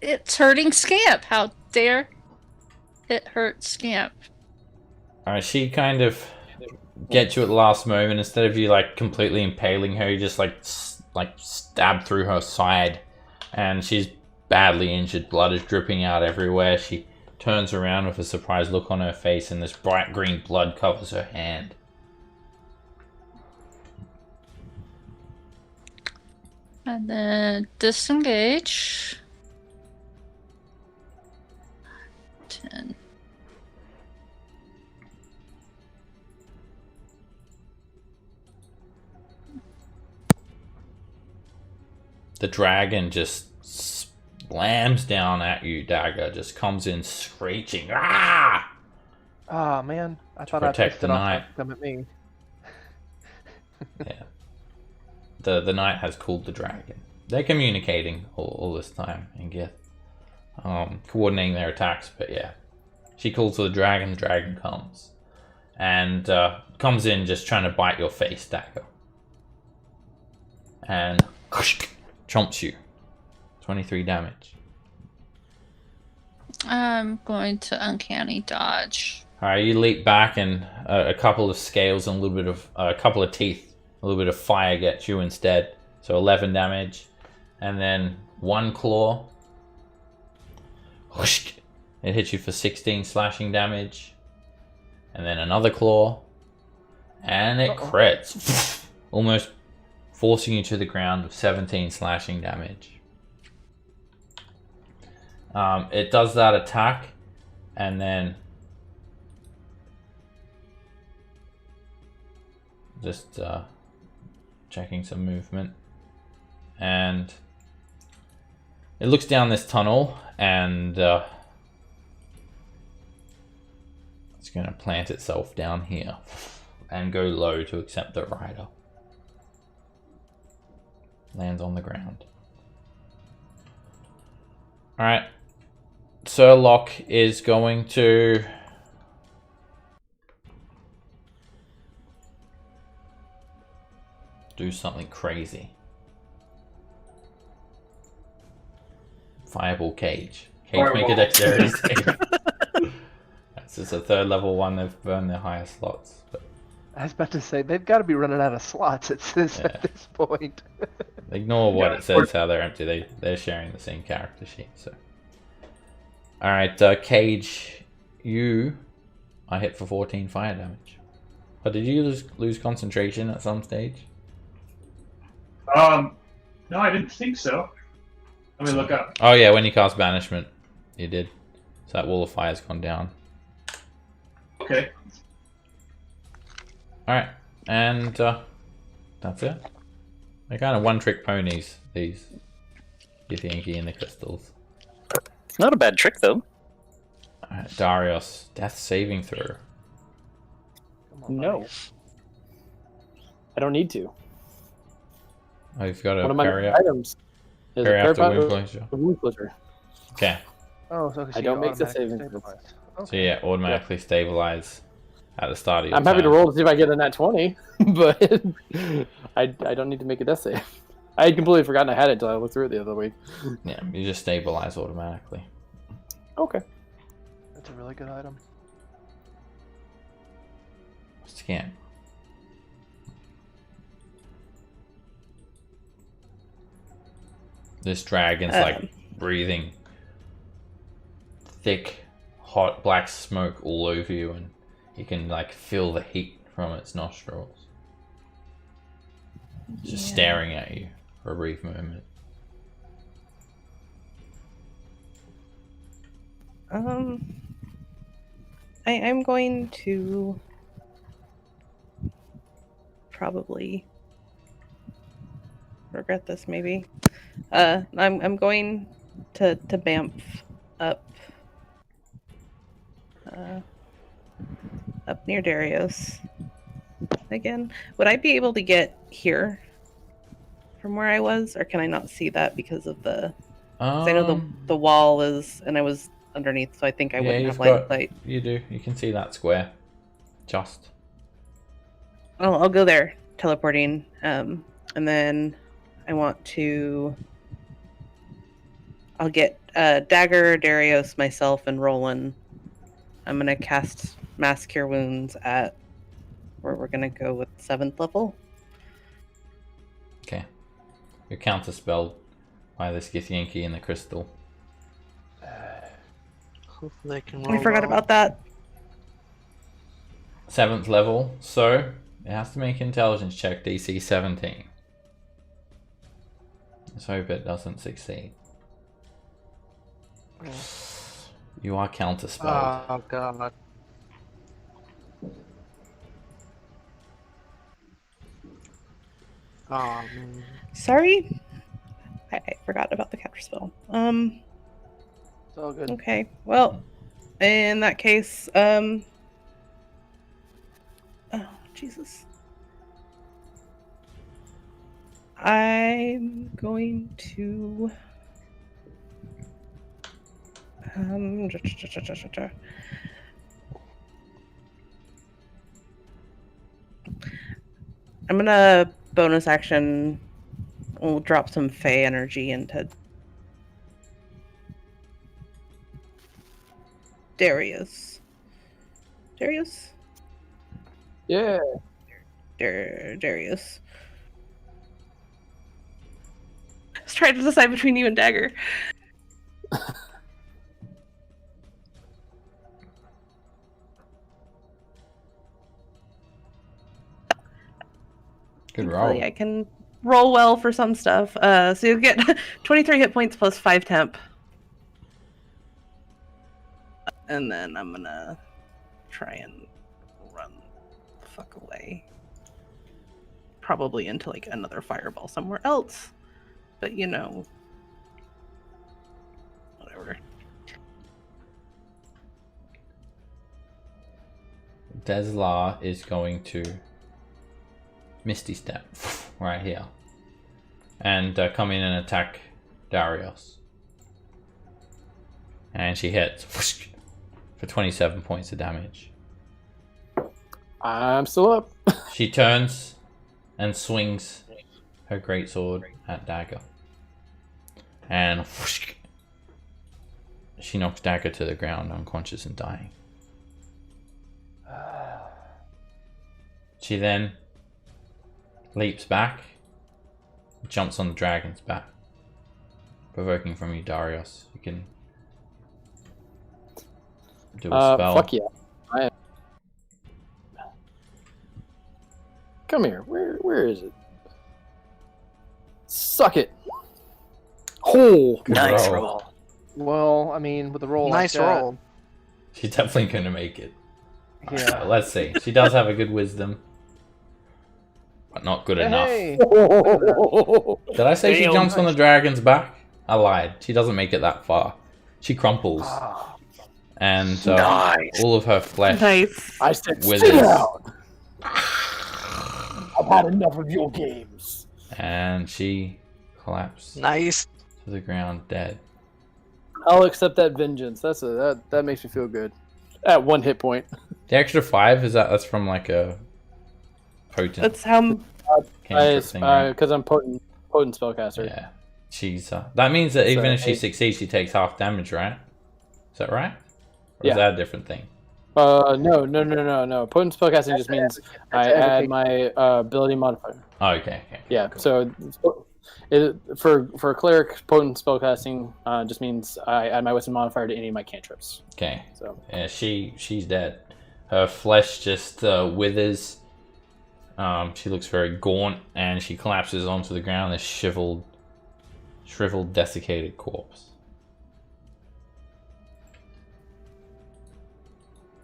It's hurting Scamp. How dare it hurt Scamp? Alright, she kind of gets you at the last moment. Instead of you like completely impaling her, you just like stab through her side, and she's badly injured. Blood is dripping out everywhere. She turns around with a surprised look on her face, and this bright green blood covers her hand. And then disengage. 10. The dragon just slams down at you, Dagger. Just comes in screeching. Ah! Ah, man. I thought I protect pissed the it off knight. not to come at me. Yeah. The knight has called the dragon. They're communicating all this time in Gith. Coordinating their attacks, but yeah. She calls to the dragon comes. And comes in just trying to bite your face, Dagger. And chomps you. 23 damage. I'm going to uncanny dodge. Alright, you leap back, and a couple of scales and a couple of teeth, a little bit of fire gets you instead. So 11 damage. And then one claw. It hits you for 16 slashing damage. And then another claw. And it crits. Almost forcing you to the ground with 17 slashing damage. It does that attack, and then just checking some movement, and it looks down this tunnel, and it's going to plant itself down here and go low to accept the rider. Lands on the ground. Alright. Sherlock is going to do something crazy. Fireball Cage. Make a dexterity save. This is a 3rd level one. They've burned their highest slots. But I was about to say, they've got to be running out of slots at this point. ignore what it says, how they're empty. They're sharing the same character sheet. So, alright, Cage, I hit for 14 fire damage. But did you lose concentration at some stage? No, I didn't think so. Let me look up. Oh yeah, when you cast Banishment, you did. So that Wall of Fire's gone down. Okay. Alright, and that's it. They're kind of one-trick ponies, these Githyanki and the crystals. It's not a bad trick, though. Alright, Darius, death saving throw. Come on, No. buddy. I don't need to. Oh, you've got a One of my parry up. items is Parry a after parry wound after closure. wound closure. Okay, Oh, so I don't make the saving throws. so yeah, automatically stabilize at the start of your I'm happy to turn. roll to see if I get a nat 20, but I don't need to make a death save. I had completely forgotten I had it until I looked through it the other week. Yeah, you just stabilize automatically. Okay. That's a really good item. Scan. This dragon's like breathing thick, hot black smoke all over you, and you can like feel the heat from its nostrils. Just staring at you for a brief moment. I'm going to probably regret this maybe. I'm going to Bamf up up near Darius again. Would I be able to get here from where I was, or can I not see that because of the? 'Cause I know the wall is, and I was underneath, so I think I wouldn't have line of sight. You do. You can see that square. I'll I'll go there, teleporting, and then I want to. I'll get Dagger, Darius, myself, and Roland. I'm gonna cast Mass Cure Wounds at where we're gonna go with 7th level. Okay. You're counterspelled by this Githyanki and the crystal. Hopefully I can We roll forgot well. about that. 7th level, so it has to make intelligence check DC 17. Let's hope it doesn't succeed. You are counterspelled. Oh god. Oh man. Sorry, I forgot about the counterspell. It's all good. Okay. Well, in that case, oh Jesus. I'm going to I'm gonna bonus action. We'll drop some Fey energy into Darius. Darius? Yeah. Darius. I was trying to decide between you and Dagger. Good Thankfully, roll. I can roll well for some stuff. So you get 23 hit points plus 5 temp. And then I'm gonna try and run the fuck away. Probably into like another fireball somewhere else. But you know. Whatever. Desla is going to Misty Step right here and come in and attack Darius. And she hits for 27 points of damage. I'm still up. She turns and swings her greatsword at Dagger. And she knocks Dagger to the ground, unconscious and dying. She then leaps back, jumps on the dragon's back, provoking from you, Darius. You can do a spell. Fuck yeah. I am. Come here. Where is it? Suck it. Oh, Nice roll. roll. Well, I mean, with the roll Nice like that, roll. She's definitely going to make it. Yeah. Let's see. She does have a good wisdom, but not good enough. Hey, Did I say she Damn. jumps on the dragon's back? I lied. She doesn't make it that far. She crumples, Ah, and Nice. all of her flesh Nice. I said withers, sit down. I've had enough of your games. and she collapses Nice. to the ground dead. I'll accept that vengeance. That makes me feel good. At 1 hit point. The extra 5 that's from like a potent That's how cantrip thing, right? Because I'm potent spellcaster. Yeah, she's that means that even So, if she hey. succeeds, she takes half damage, right? Is that right? Or Yeah. is that a different thing? No. Potent spellcasting just means I add my ability modifier. Oh, okay. Yeah. Cool. So for cleric, potent spellcasting just means I add my wisdom modifier to any of my cantrips. Okay. So Yeah, she's dead. Her flesh just withers. She looks very gaunt, and she collapses onto the ground, a shriveled, desiccated corpse.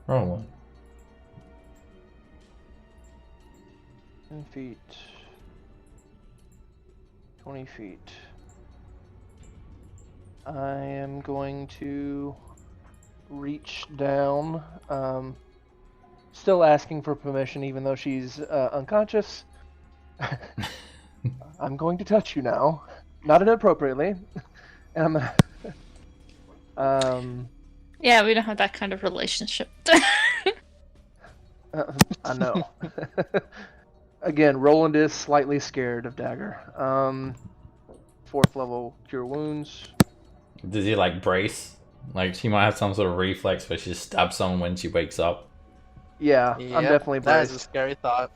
Roll one. 10 feet. 20 feet. I am going to reach down, still asking for permission even though she's unconscious. I'm going to touch you now, not inappropriately, and I'm gonna Yeah, we don't have that kind of relationship. I know. Again, Roland is slightly scared of Dagger. 4th level Cure Wounds. Does he like brace? Like she might have some sort of reflex where she just stabs someone when she wakes up. Yeah, I'm Yep, definitely that is a braced. scary thought.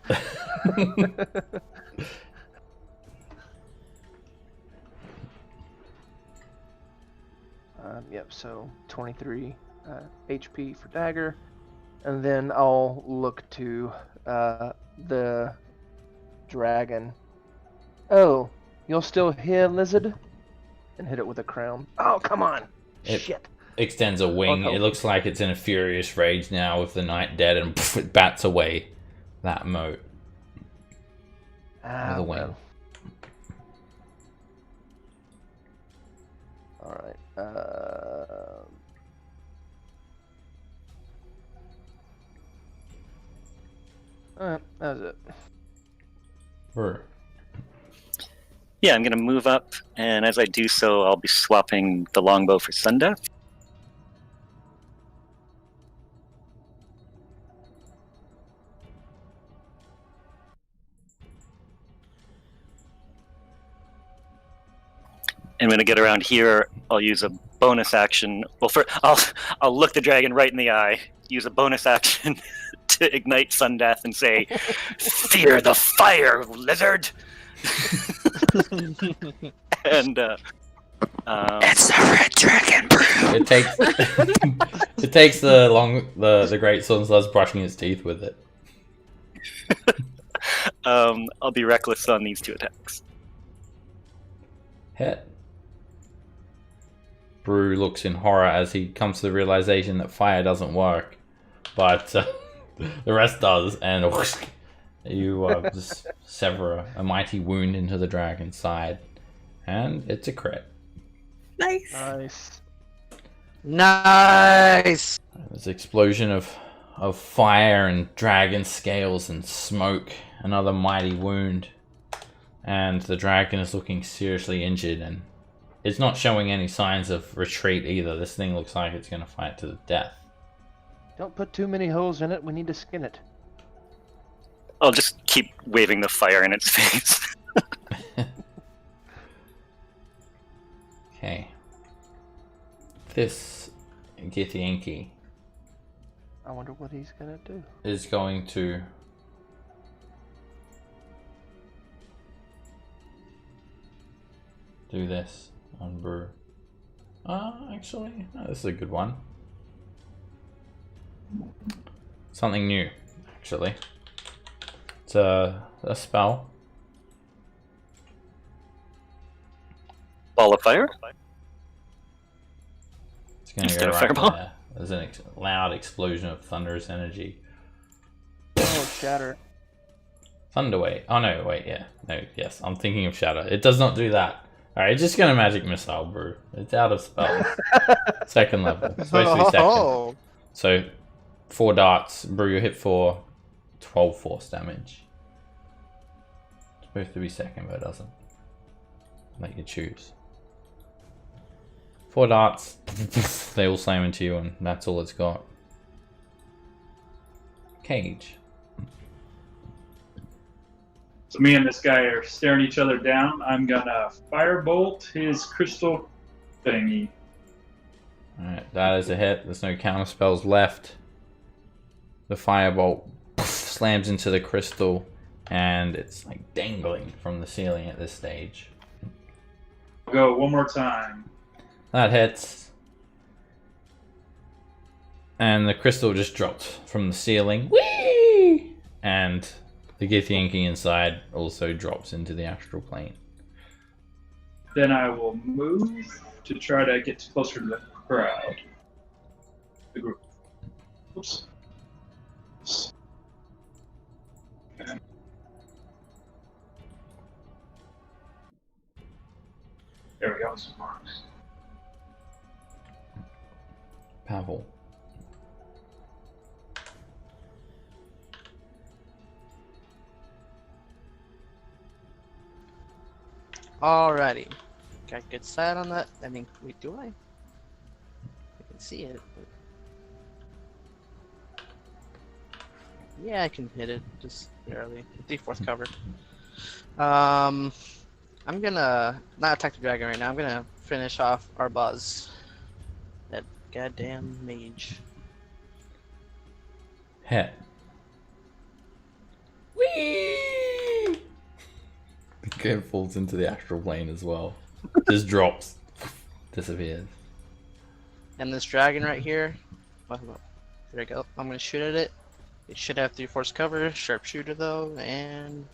Yep, so 23 HP for dagger. And then I'll look to the dragon. Oh, you're still here, lizard? And hit it with a crown. Oh, come on! It Shit. extends a wing. Oh, no. It looks like it's in a furious rage now with the knight dead, and poof, it bats away that moat with a wing. Well. Alright. Alright, that was it. Brr. Yeah, I'm going to move up, and as I do so, I'll be swapping the longbow for Sundeath. And when I get around here, I'll use a bonus action. Well, I'll look the dragon right in the eye, use a bonus action to ignite Sundeath and say, "Fear the fire, lizard!" And It's the red dragon brew. It takes it takes the great sword and starts brushing its teeth with it. I'll be reckless on these 2 attacks. Hit. Brew looks in horror as he comes to the realization that fire doesn't work, but the rest does, and you just sever a mighty wound into the dragon's side, and it's a crit. Nice. Nice. Nice! There's an explosion of fire and dragon scales and smoke, another mighty wound, and the dragon is looking seriously injured, and it's not showing any signs of retreat either. This thing looks like it's going to fight to the death. Don't put too many holes in it. We need to skin it. I'll just keep waving the fire in its face. Okay. This Githyanki I wonder what he's gonna do. is going to do this on Brew. Actually, no, this is a good one. Something new, actually. It's a spell. Ball of fire? It's going to Instead go of right fireball? there. There's a loud explosion of thunderous energy. Oh, shatter. Thunderwave. Oh no, wait, yeah. No, yes, I'm thinking of Shatter. It does not do that. Alright, just gonna magic missile, Brew. It's out of spells. Second level. It's supposed to be second. Oh, So, 4 darts. Brew, you hit for 12 force damage. It's supposed to be second, but it doesn't. Let you choose. 4 darts. They all slam into you, and that's all it's got. Cage. So me and this guy are staring each other down. I'm gonna firebolt his crystal thingy. Alright, that is a hit. There's no counter spells left. The firebolt slams into the crystal, and it's like dangling from the ceiling at this stage. Go one more time. That hits. And the crystal just dropped from the ceiling. Whee! And the Githyanki inside also drops into the astral plane. Then I will move to try to get closer to the crowd. The group. Oops. There we go. Pavel. alrighty. Got good sight on that. I mean, wait, do I? I can see it. But... yeah, I can hit it just barely. D4's cover. I'm gonna not attack the dragon right now. I'm gonna finish off our boss. That goddamn mage. Hit. Whee! The kid falls into the astral plane as well. Just drops. Disappears. And this dragon right here. There we go. I'm gonna shoot at it. It should have 3/4 cover. Sharpshooter though, and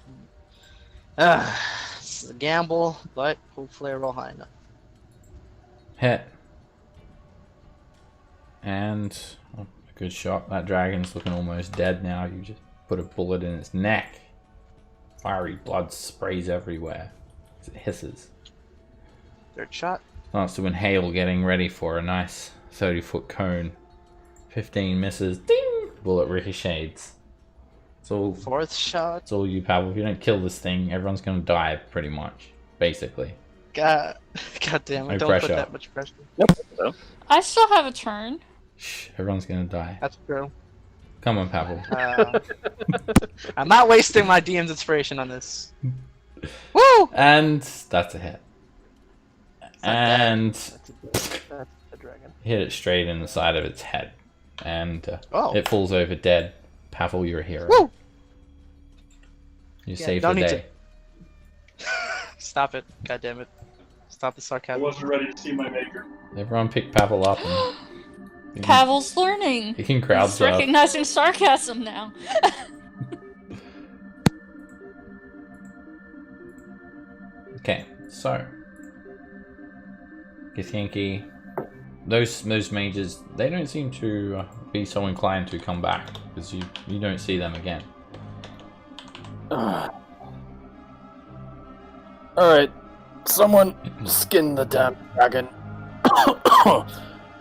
this is a gamble, but hopefully I roll high enough. Hit. And a good shot. That dragon's looking almost dead now. You just put a bullet in its neck. Fiery blood sprays everywhere as it hisses. Third shot. Starts to inhale, getting ready for a nice 30-foot cone. 15 misses. Ding! Bullet ricochets. It's all, Fourth shot. it's all you, Pavel. If you don't kill this thing, everyone's gonna die, pretty much. Basically. God damn it! No Don't pressure. put that much pressure. I still have a turn. Shh, everyone's gonna die. That's true. Come on, Pavel. I'm not wasting my DM's inspiration on this. Woo! And that's a hit. And That's the dragon. hit it straight in the side of its head. And Oh. it falls over dead. Pavel, you're a hero. Woo! You Yeah, saved the don't need day. Stop it! God damn it! Stop the I sarcasm. wasn't ready to see my maker. Everyone pick Pavel up. And you can, Pavel's learning. you can crowd He's surf. recognizing sarcasm now. Okay, so Githyanki, those mages, they don't seem to be so inclined to come back because you don't see them again. Alright, someone skin the damn dragon.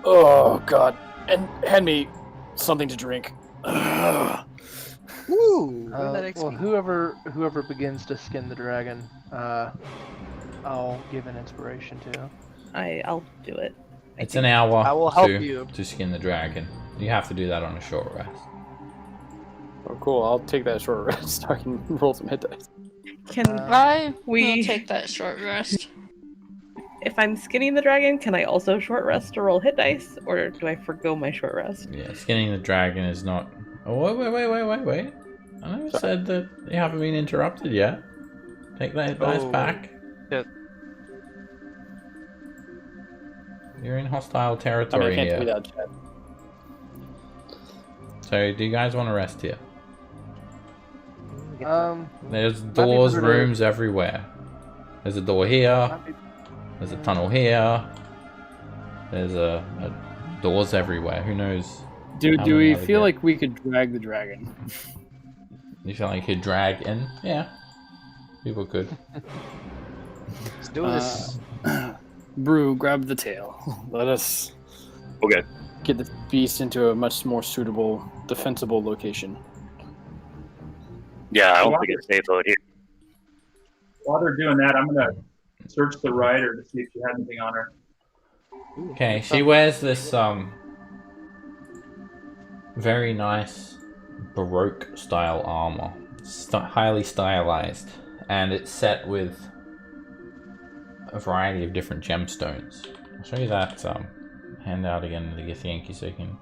Oh god. And hand me something to drink. Woo! Well, whoever begins to skin the dragon, I'll give an inspiration to. I'll do it. It's an hour I will help you. to skin the dragon. You have to do that on a short rest. Oh cool, I'll take that short rest so I can roll some hit dice. Can I We- will take that short rest. if I'm skinning the dragon, can I also short rest to roll hit dice, or do I forgo my short rest? Yeah, skinning the dragon is not... Oh, wait. I never said that you haven't been interrupted yet. Take that hit dice Oh. back. Yeah. You're in hostile I mean, I territory can't do here. that yet. So, do you guys want to rest here? There's be doors, better to- rooms everywhere. There's a door here. There's a tunnel here. There's doors everywhere. Who knows? Do How do many we are feel there? like we could drag the dragon? You feel like you could drag in? Yeah. People could. Let's do this. Brew, grab the tail. Let us Okay. get this beast into a much more suitable, defensible location. Yeah, I don't think it's safe out here. While they're doing that, I'm gonna search the rider to see if she had anything on her. Okay, she wears this very nice Baroque style armor. Highly stylized, and it's set with a variety of different gemstones. I'll show you that handout again in the Githyanki so you can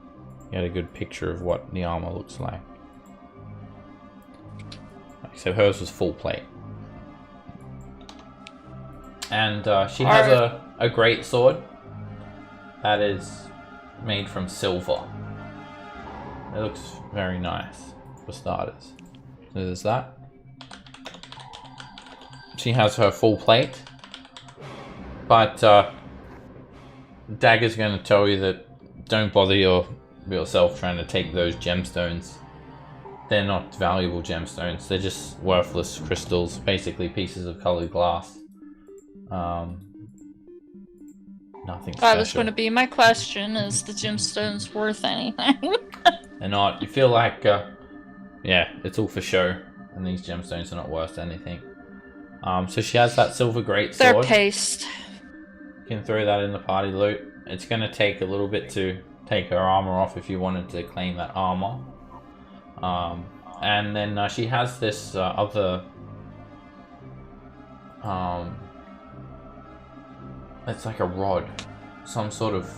get a good picture of what the armor looks like. So hers was full plate. And she has a great sword that is made from silver. It looks very nice, for starters. So there's that. She has her full plate. But Dagger's going to tell you that don't bother yourself trying to take those gemstones. They're not valuable gemstones. They're just worthless crystals, basically pieces of colored glass. Nothing special. That was going to be my question: is the gemstones worth anything? They're not. You feel like, yeah, it's all for show, and these gemstones are not worth anything. So she has that silver great They're sword. paste. You can throw that in the party loot. It's going to take a little bit to take her armor off if you wanted to claim that armor. And then she has this other It's like a rod. Some sort of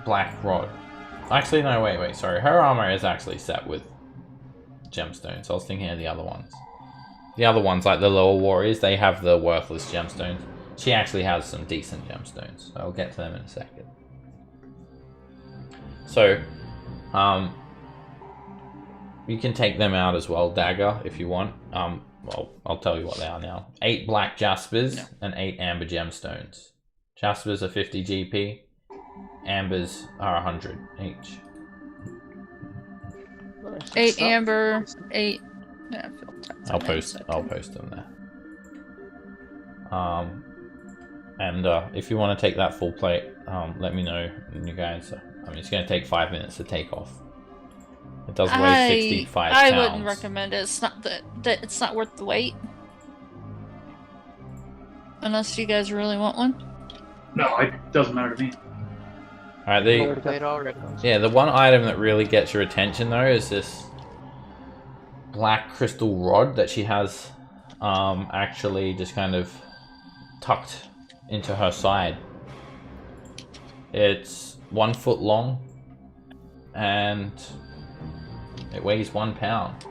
black rod. Actually, no, wait, sorry. Her armor is actually set with gemstones. I was thinking of the other ones. The other ones, like the lower warriors, they have the worthless gemstones. She actually has some decent gemstones. I'll get to them in a second. So, you can take them out as well, Dagger, if you want. Well, I'll tell you what they are now. 8 black jaspers and 8 amber gemstones. Jaspers are 50 GP. Ambers are 100 each. 8 amber, 8. Yeah, I'll post them there. And if you want to take that full plate, let me know, you guys. I mean, it's going to take 5 minutes to take off. It does weigh 65 pounds. I wouldn't recommend it. It's not that it's not worth the weight. Unless you guys really want one. No, it doesn't matter to me. Alright, the one item that really gets your attention though is this black crystal rod that she has actually just kind of tucked into her side. It's 1 foot long and it weighs 1 pound.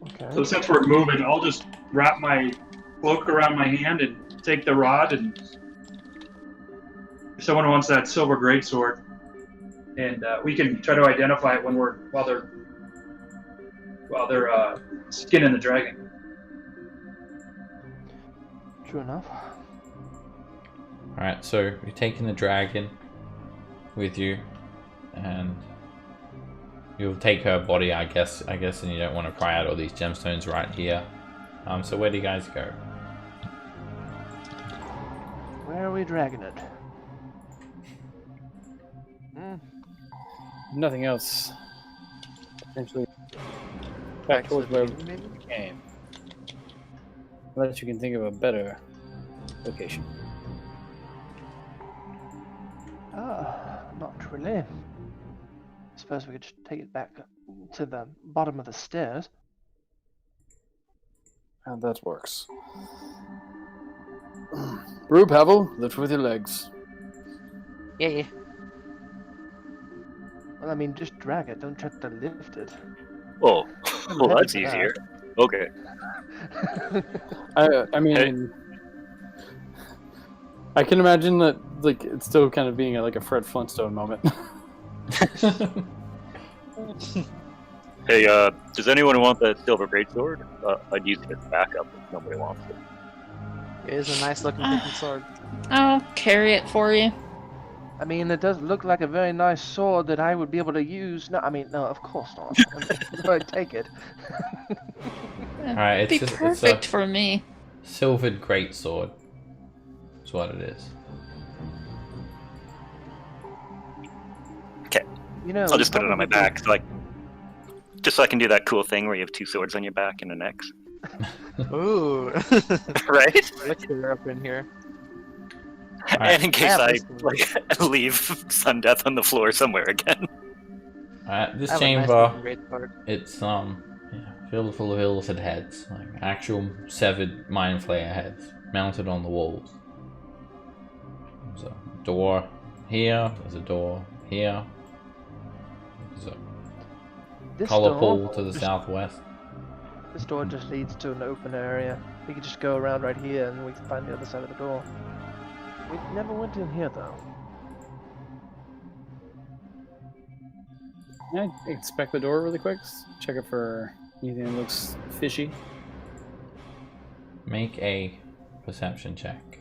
Okay. So since we're moving, I'll just wrap my cloak around my hand and take the rod. And if someone wants that silver greatsword, and we can try to identify it when while they're skinning the dragon. True enough. Alright, so you're taking the dragon with you, and you'll take her body, I guess, and you don't want to pry out all these gemstones right here. So where do you guys go? Where are we dragging it? Nothing else. Essentially, back towards where we came. Unless you can think of a better location. Not really. I suppose we could just take it back to the bottom of the stairs. How that works. Brew, Pavel, lift with your legs. Yeah. Well, I mean, just drag it. Don't try to lift it. Oh, well, that's easier. Okay. I mean, I can imagine that, like, it's still kind of being like a Fred Flintstone moment. Hey, does anyone want that silver greatsword? I'd use it as backup if nobody wants it. It is a nice looking picking sword. I'll carry it for you. I mean, it does look like a very nice sword that I would be able to use. No, I mean, no, of course not. I'd take it. Alright, It'd be perfect for me. Silvered greatsword. That's what it is. Okay. You know, I'll just put it on my back, just so I can do that cool thing where you have 2 swords on your back and an X. Ooh. Right? Look up in here. And in case I leave Sundeath on the floor somewhere again. This chamber, it's filled full of illicit heads, like actual severed mind flayer heads, mounted on the walls. There's a door here. There's a door here. There's a color pool to the southwest. This door just leads to an open area. We could just go around right here, and we can find the other side of the door. We never went in here, though. Can I inspect the door really quick? Check it for anything that looks fishy. Make a perception check.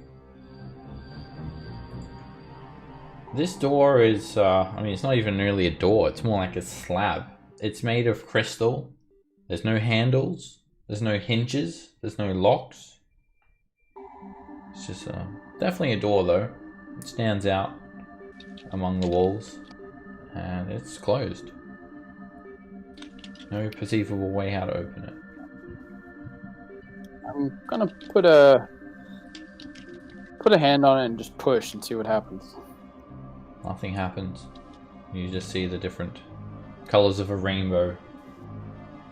This door is, I mean, it's not even really a door. It's more like a slab. It's made of crystal. There's no handles. There's no hinges. There's no locks. It's just definitely a door, though. It stands out among the walls. And it's closed. No perceivable way how to open it. I'm gonna put a hand on it and just push and see what happens. Nothing happens. You just see the different colors of a rainbow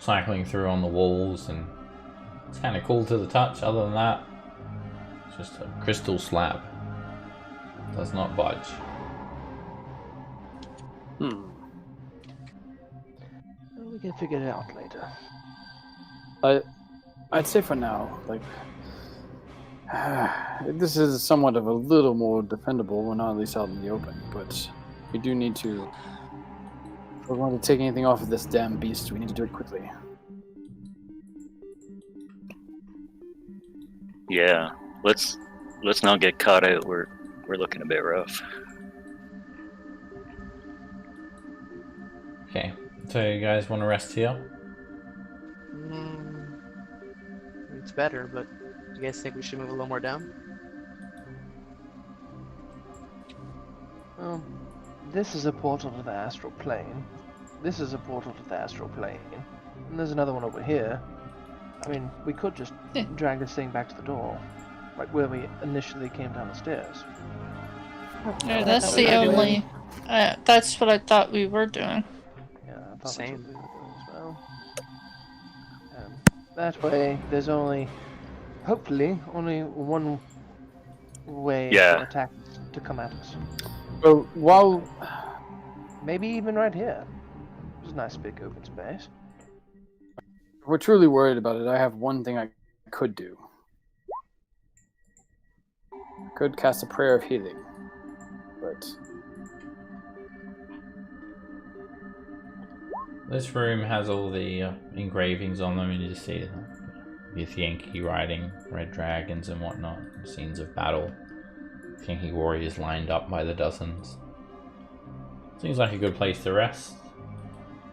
cycling through on the walls, and it's kind of cool to the touch. Other than that, it's just a crystal slab. Does not budge. We can figure it out later. I'd say for now, like, this is somewhat of a little more defendable. We're not at least out in the open, but we do need to. If we're going to take anything off of this damn beast, we need to do it quickly. Yeah, let's not get caught out. We're looking a bit rough. Okay, so you guys want to rest here? It's better, but do you guys think we should move a little more down? This is a portal to the astral plane. This is a portal to the astral plane. And there's another one over here. I mean, we could just drag this thing back to the door. Like where we initially came down the stairs. Yeah, that's the only... that's what I thought we were doing. Yeah, I thought Same. that's what we were doing as well. That way, there's only... Hopefully, only one way for attack to come at us. So while Maybe even right here. There's a nice big open space. we're truly worried about it, I have one thing I could do. I could cast a prayer of healing, but This room has all the engravings on them, and you just see Gith riding red dragons and whatnot, scenes of battle, Yankee warriors lined up by the dozens. Seems like a good place to rest.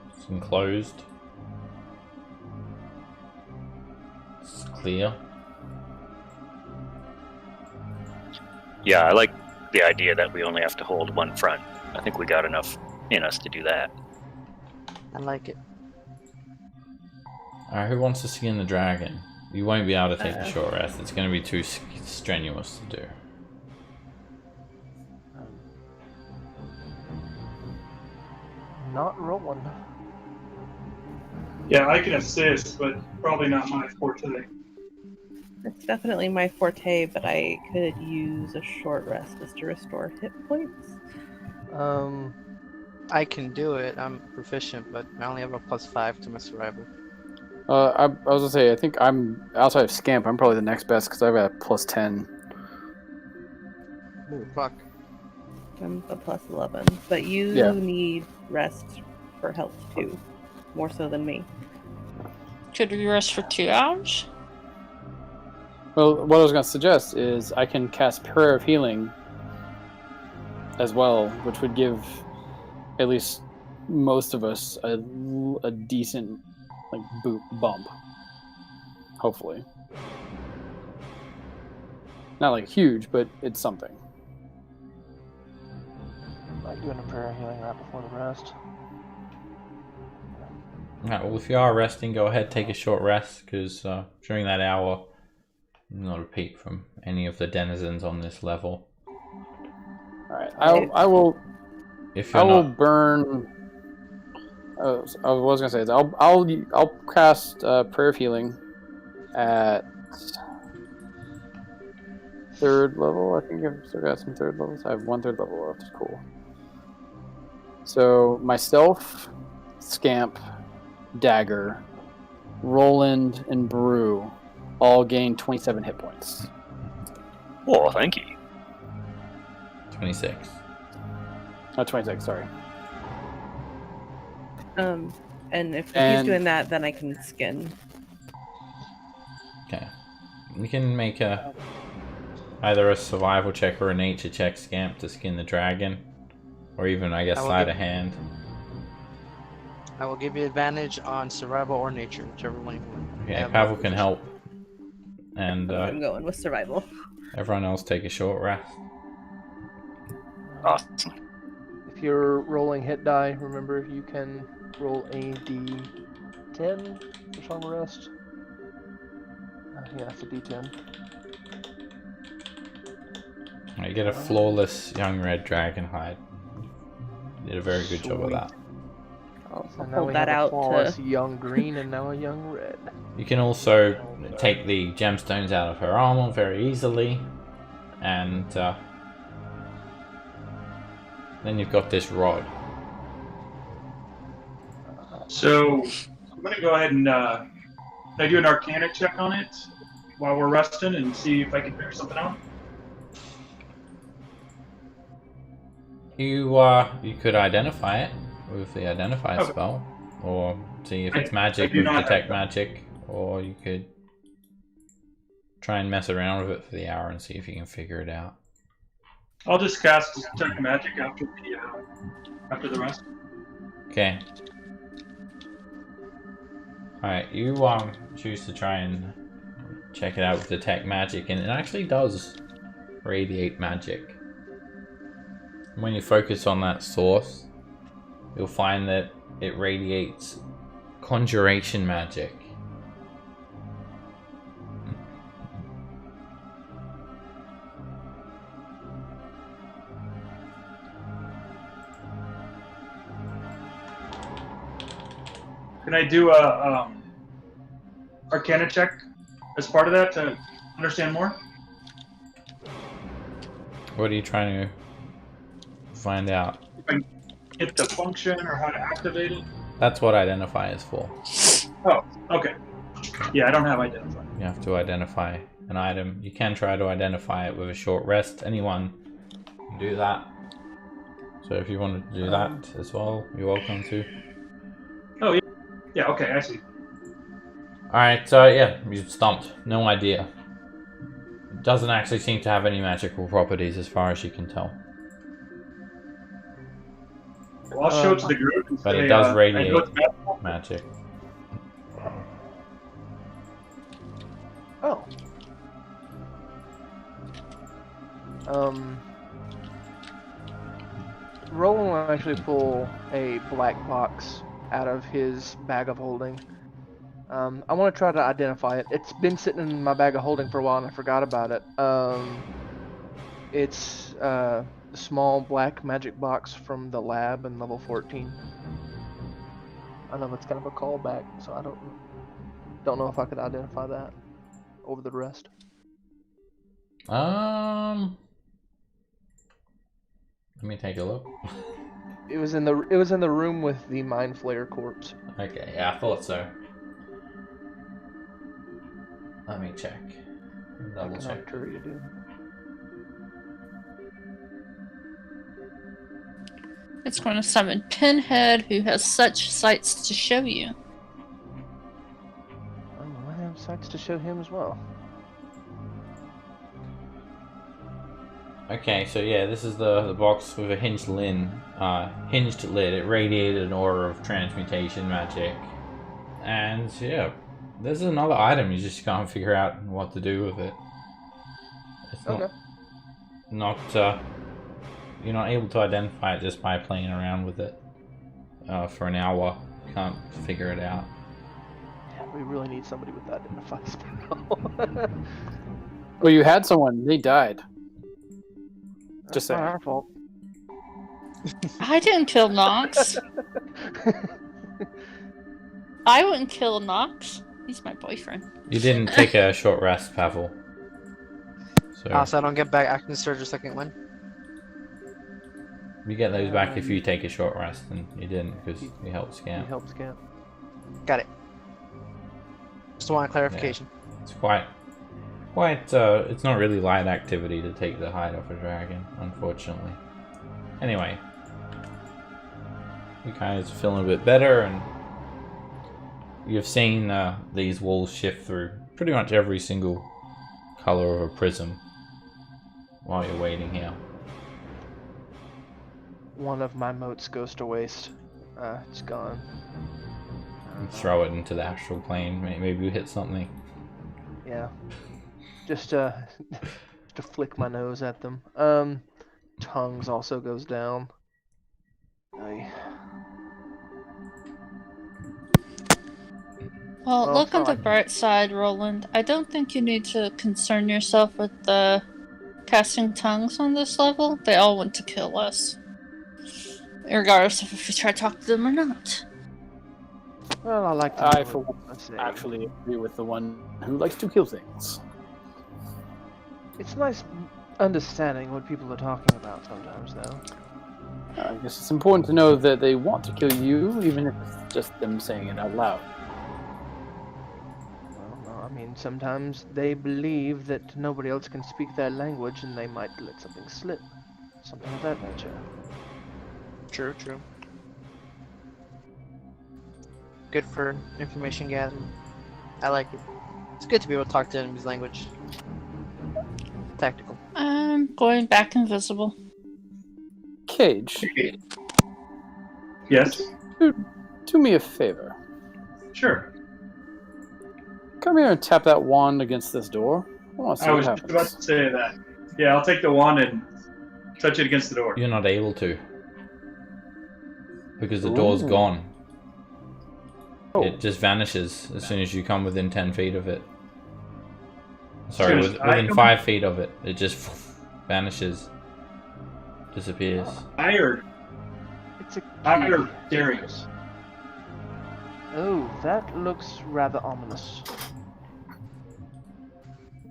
It's enclosed. It's clear. Yeah, I like the idea that we only have to hold one front. I think we got enough in us to do that. I like it. Alright, who wants to skin the dragon? You won't be able to take a short rest. It's going to be too strenuous to do. Not rolling. Yeah, I can assist, but probably not my forte. It's definitely my forte, but I could use a short rest just to restore hit points. I can do it. I'm proficient, but I only have a +5 to my survival. I was gonna say, I think I'm outside of Scamp. I'm probably the next best because I've got a +10. Oh, fuck. I'm a +11, but you need rest for health too, more so than me. Could we rest for 2 hours? Well, what I was gonna suggest is I can cast Prayer of Healing as well, which would give at least most of us a decent bump. Hopefully. Not like huge, but it's something. Like doing a prayer healing right before the rest. Alright, well, if you are resting, go ahead, take a short rest, because during that hour, not a peep from any of the denizens on this level. Alright, I will. If I you're will not, burn. I was gonna say is I'll cast Prayer of Healing at 3rd level. I think I've still got some 3rd levels. I have 1/3 level left. Cool. So myself, Scamp, Dagger, Roland, and Brew all gain 27 hit points. Oh, thank you. 26. Oh, 26, sorry. And if he's doing that, then I can skin. Okay. You can make either a survival check or a nature check, Scamp, to skin the dragon. Or even, I guess, sleight of hand. I will give you advantage on survival or nature, whichever one you want. Okay, Pavel can help. And I'm going with survival. everyone else take a short rest. Awesome. If you're rolling hit die, remember you can roll a d10 for short rest. Yeah, it's a d10. You get a flawless young red dragon hide. You did a very good job of that. So now hold we that have a out flawless to. young green and now a young red. You can also take the gemstones out of her armor very easily, and then you've got this rod. So I'm gonna go ahead and can I do an Arcana check on it while we're resting and see if I can figure something out. You could identify it with the identify Okay. spell, or see if it's I magic do with not detect have that. magic, or you could try and mess around with it for the hour and see if you can figure it out. I'll just cast Detect Magic after the rest. Okay. Alright, you choose to try and check it out with detect magic, and it actually does radiate magic. When you focus on that source, you'll find that it radiates conjuration magic. Can I do a Arcana check as part of that to understand more? What are you trying to find out? If I can get the function or how to activate it? That's what identify is for. Oh, okay. Yeah, I don't have Identify. You have to identify an item. You can try to identify it with a short rest. Anyone can do that. So if you want to do that as well, you're welcome to. Oh, yeah. Yeah, okay, I see. Alright, so yeah, you stumped. No idea. It doesn't actually seem to have any magical properties as far as you can tell. Well, I'll show it to the group and But say, it does I know radiate it's magical. magic. Oh. Roland will actually pull a black box out of his bag of holding. I want to try to identify it. It's been sitting in my bag of holding for a while and I forgot about it. It's a small black magic box from the lab in level 14. I know that's kind of a callback, so I don't know if I could identify that over the rest. Let me take a look. It was in the room with the Mind Flayer corpse. Okay, yeah, I thought so. Let me check. Double Like an check. Arcturian do. It's going to summon Pinhead, who has such sights to show you. Oh, I have sights to show him as well. Okay, so yeah, this is the box with a hinged lid. It radiated an aura of transmutation magic. And yeah, this is another item, you just can't figure out what to do with it. It's you're not able to identify it just by playing around with it for an hour. You can't figure it out. Yeah, we really need somebody with that identify spell. Well, you had someone. They died. That's Just not saying. our fault. I didn't kill Nox. I wouldn't kill Nox. He's my boyfriend. You didn't take a short rest, Pavel. So I don't get back Acting Surge or second win. you get those back if you take a short rest, and you didn't because you helped He Scamp. helps Camp. Got it. Just want clarification. It's quite. It's not really light activity to take the hide off a dragon, unfortunately. Anyway, you guys feeling a bit better, and you've seen these walls shift through pretty much every single color of a prism while you're waiting here. One of my motes goes to waste. It's gone. You throw it into the astral plane. Maybe you hit something. Yeah. Just to flick my nose at them. Tongues also goes down. Aye. Well, Well, look on the fine. bright side, Roland. I don't think you need to concern yourself with the casting tongues on this level. They all want to kill us. Regardless of if we try to talk to them or not. Well, I like to. I, know for what one, I say. actually agree with the one who likes to kill things. It's nice understanding what people are talking about sometimes, though. I guess it's important to know that they want to kill you, even if it's just them saying it out loud. Well, no, I mean, sometimes they believe that nobody else can speak their language and they might let something slip. Something of that nature. True, true. Good for information gathering. I like it. It's good to be able to talk to enemies' language. Tactical. I'm going back invisible. Cage, Yes. do me a favor. Sure. Come here and tap that wand against this door. I want to see I what was just happens. about to say that. Yeah, I'll take the wand and touch it against the door. You're not able to. Because the door's Ooh. gone. Oh. It just vanishes as soon as you come within 10 feet of it. Sorry, As soon as I within come- 5 feet of it. It just vanishes. Disappears. I heard It's a Dr. Darius. Oh, that looks rather ominous.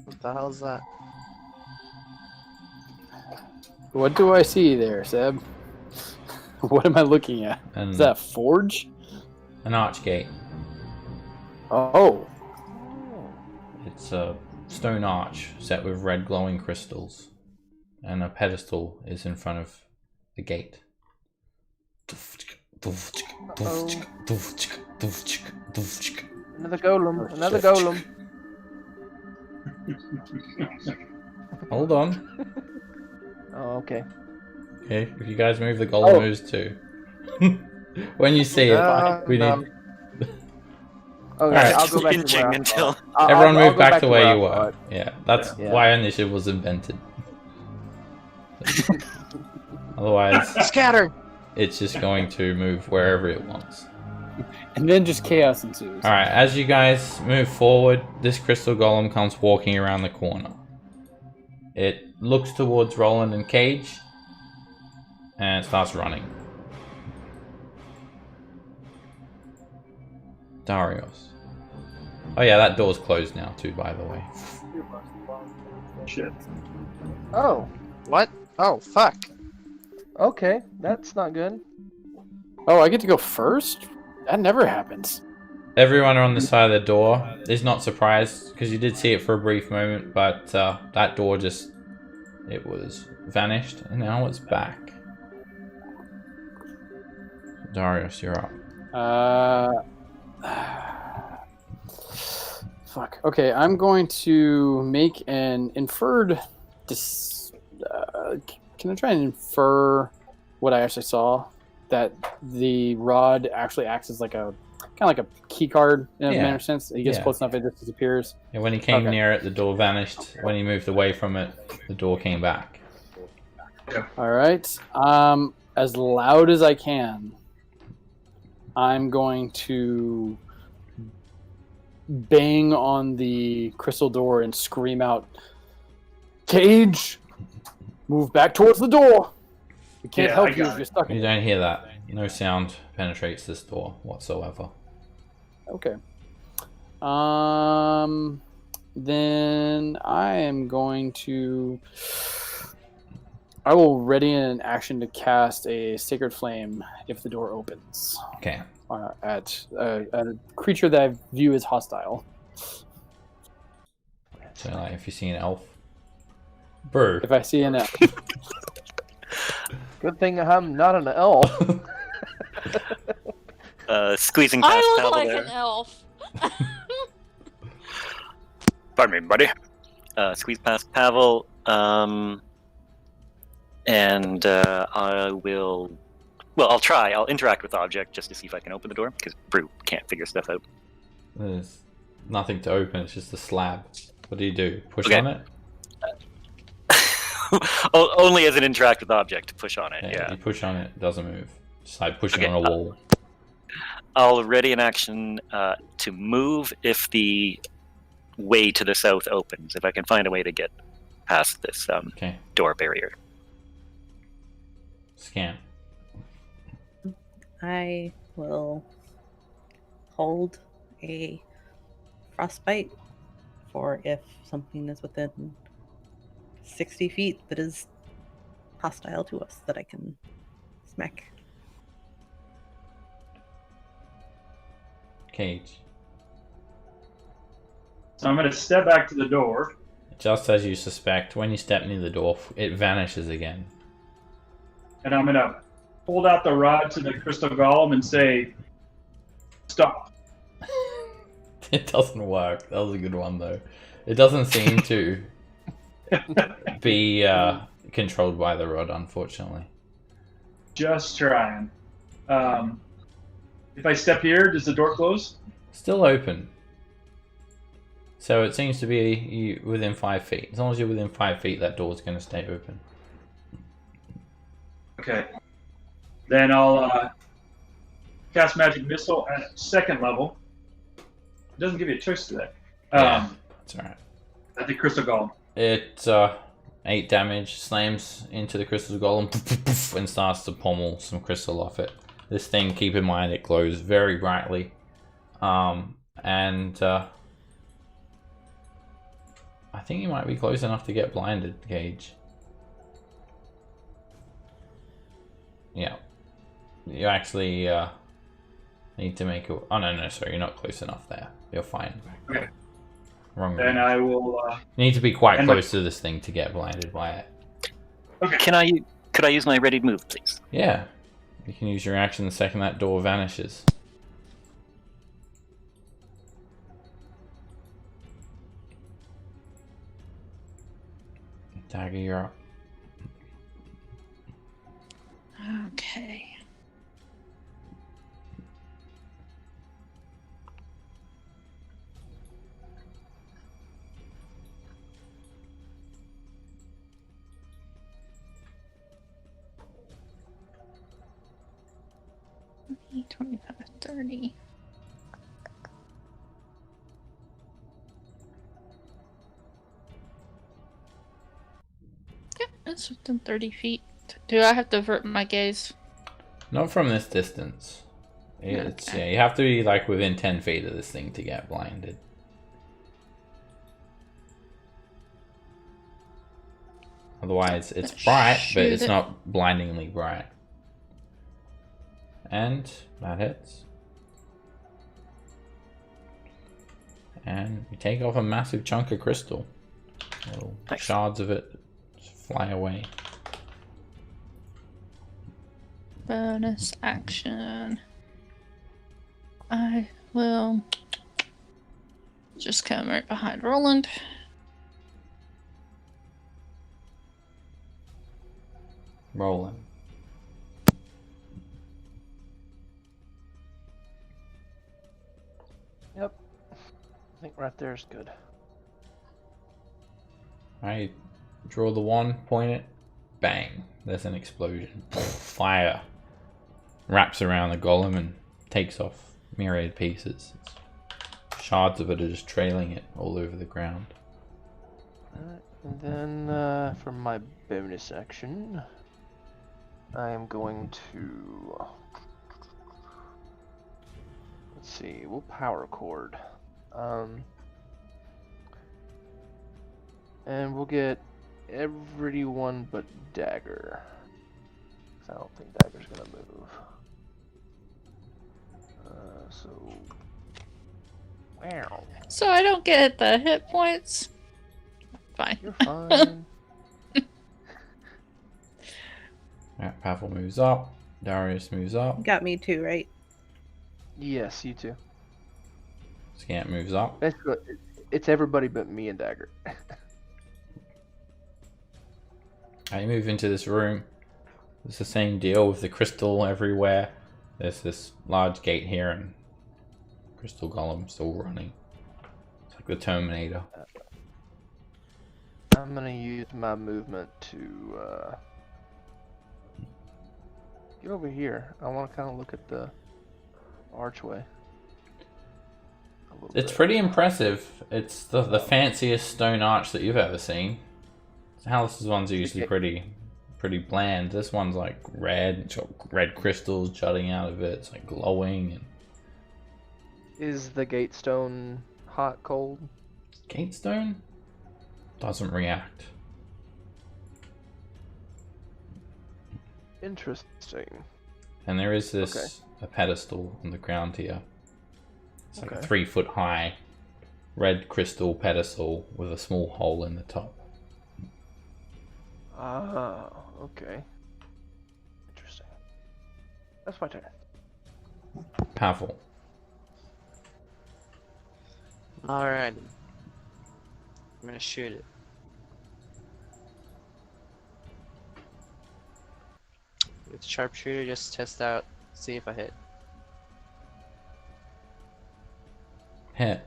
What the hell is that? What do I see there, Seb? What am I looking at? And Is that a forge? an arch gate. Oh. It's a stone arch set with red glowing crystals. And a pedestal is in front of the gate. Another golem. Oh, Another shit. golem. Hold on. Oh, okay. Okay, if you guys move, the golem moves too. When you see it, we no. need... Okay, Alright. I'll go back to Hinging where I until- thought. I'll- Everyone I'll move go back to where you I were. thought. Yeah, that's Yeah. why initiative was invented. Otherwise, Scatter! it's just going to move wherever it wants. And then just chaos ensues. Alright, as you guys move forward, this crystal golem comes walking around the corner. It looks towards Roland and Cage, and starts running. Darius. Oh yeah, that door's closed now too, by the way. Shit. Oh, What? Oh, fuck. okay. That's not good. Oh, I get to go first? That never happens. Everyone on the side of the door is not surprised, because you did see it for a brief moment, but that door just... it was vanished, and now it's back. Darius, you're up. Fuck. Okay, I'm going to make an inferred. Can I try and infer what I actually saw? That the rod actually acts as like a kind of like a key card in a Yeah. manner sense. He gets Yeah. close enough, it just disappears. And when he came Okay. near it, the door vanished. When he moved away from it, the door came back. All right. As loud as I can, I'm going to bang on the crystal door and scream out, "Cage, move back towards the door. We can't Yeah, help I you got if it. you're stuck in You it." don't hear that. No sound penetrates this door whatsoever. Okay. Then I am going to. I will ready an action to cast a Sacred Flame if the door opens Okay. at a creature that I view as hostile. So like if you see an elf. Bro. If I see an elf. Good thing I'm not an elf. Squeezing past I look Pavel like there. an elf. Pardon me, buddy. Squeeze past Pavel. And I will. Well, I'll try. I'll interact with the object just to see if I can open the door, because Brew can't figure stuff out. There's nothing to open, it's just a slab. What do? Push Okay. on it? Only as an interact with object, push on it. Yeah. You push on it, it doesn't move. It's like pushing Okay, on a wall. I'll ready an action to move if the way to the south opens. If I can find a way to get past this Okay. door barrier. Scan. I will hold a frostbite for if something is within 60 feet that is hostile to us that I can smack. Cage. So I'm going to step back to the door. Just as you suspect, when you step near the door, it vanishes again. And I'm going to hold out the rod to the crystal golem and say, stop. It doesn't work. That was a good one, though. It doesn't seem to be controlled by the rod, unfortunately. Just trying. If I step here, does the door close? Still open. So it seems to be within 5 feet. As long as you're within 5 feet, that door's going to stay open. Okay. Then I'll cast Magic Missile at 2nd level. It doesn't give you a choice to that. Yeah, that's alright. At the Crystal Golem. It 8 damage, slams into the crystal golem and starts to pommel some crystal off it. This thing, keep in mind, it glows very brightly. I think you might be close enough to get blinded, Gage. Yeah. You actually need to make a... Oh, no, sorry, you're not close enough there. You're fine. Okay. Wrong. Then I will... You need to be quite close to this thing to get blinded by it. Okay. Could I use my ready move, please? Yeah. You can use your action the second that door vanishes. Dagger, you're up. Okay. $25, $30. Yeah, it's within 30 feet. Do I have to avert my gaze? Not from this distance. It's yeah, you have to be like within 10 feet of this thing to get blinded. Otherwise, it's bright, but it's not blindingly bright. And that hits. And you take off a massive chunk of crystal. Little shards of it just fly away. Bonus action. I will just come right behind Roland. Rolling. Yep. I think right there is good. Alright, draw the wand, point it, bang. There's an explosion. Fire wraps around the golem and takes off myriad pieces. Shards of it are just trailing it all over the ground. Alright, and then for my bonus action, I am going to... Let's see, we'll power chord. And we'll get everyone but Dagger. I don't think Dagger's gonna move. So... Wow. So I don't get the hit points? Fine. You're fine. Alright, Pavel moves up. Darius moves up. Got me too, right? Yes, you too. Scant moves up. Basically, it's everybody but me and Dagger. You move into this room. It's the same deal with the crystal everywhere. There's this large gate here and crystal golem still running. It's like the Terminator. I'm gonna use my movement to get over here. I want to kind of look at the archway. It's pretty impressive. It's the fanciest stone arch that you've ever seen. House's ones are usually pretty bland. This one's like red. It's got red crystals jutting out of it. It's like glowing. And Is the gate stone hot, cold? Gate stone doesn't react. Interesting. And there is this a pedestal on the ground here. It's like a 3 foot high red crystal pedestal with a small hole in the top. Ah, okay. Interesting. That's my turn. Pavel. Alright. I'm gonna shoot it. With sharpshooter, just test out, see if I hit. Hit.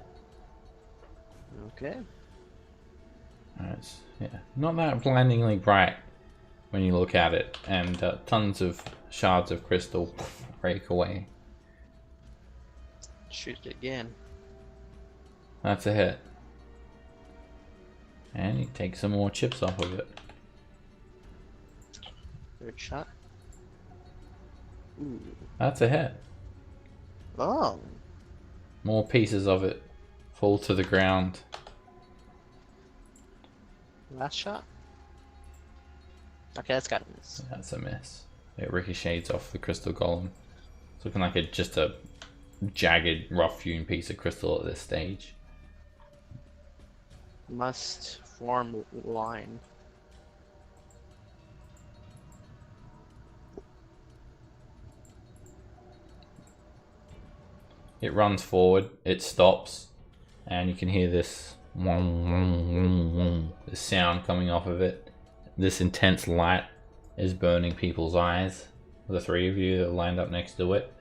Okay. It's, yeah, not that blindingly bright when you look at it, and tons of shards of crystal break away. Shoot it again. That's a hit. And you take some more chips off of it. Third shot. Ooh. That's a hit. Oh. More pieces of it fall to the ground. Last shot. Okay, that's got to miss. That's a miss. It ricochets off the crystal golem. It's looking like just a jagged, rough-hewn piece of crystal at this stage. Must form line. It runs forward, it stops, and you can hear this this sound coming off of it. This intense light is burning people's eyes, the 3 of you that are lined up next to it.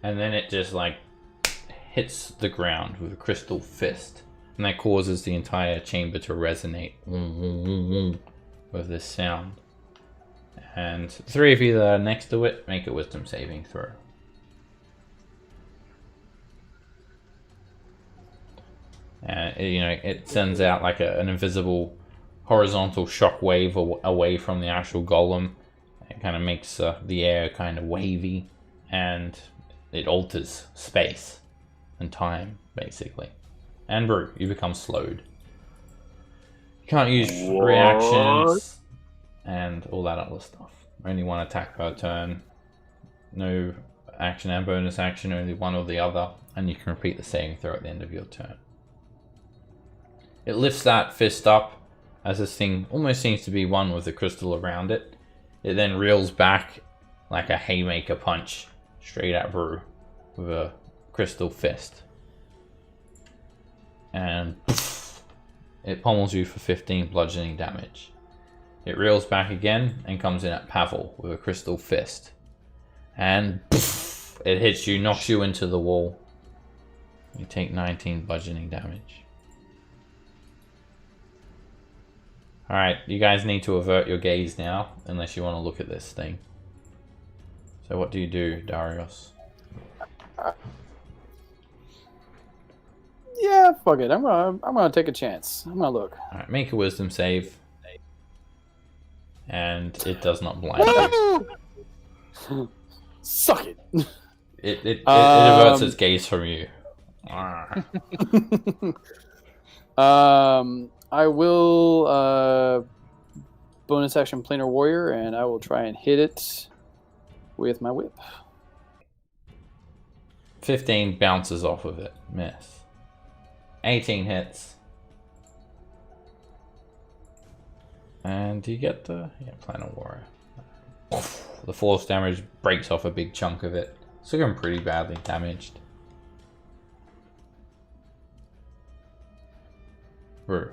And then it just like hits the ground with a crystal fist, and that causes the entire chamber to resonate with this sound. And the 3 of you that are next to it, make a wisdom saving throw. It sends out like an invisible horizontal shockwave away from the actual golem. It kind of makes the air kind of wavy, and it alters space and time, basically. And Brew, you become slowed. You can't use reactions and all that other stuff. Only 1 attack per turn. No action and bonus action, only one or the other. And you can repeat the saving throw at the end of your turn. It lifts that fist up as this thing almost seems to be one with the crystal around it. It then reels back like a haymaker punch straight at Brew with a crystal fist. And poof, it pummels you for 15 bludgeoning damage. It reels back again and comes in at Pavel with a crystal fist. And poof, it hits you, knocks you into the wall. You take 19 bludgeoning damage. Alright, you guys need to avert your gaze now, unless you want to look at this thing. So what do you do, Darius? Yeah, fuck it. I'm gonna take a chance. I'm gonna look. Alright, make a wisdom save. And it does not blind you. Suck it. It averts its gaze from you. I will bonus action planar warrior, and I will try and hit it with my whip. 15 bounces off of it. Miss. 18 hits. And you get the planar warrior. The force damage breaks off a big chunk of it. It's looking pretty badly damaged. Brew.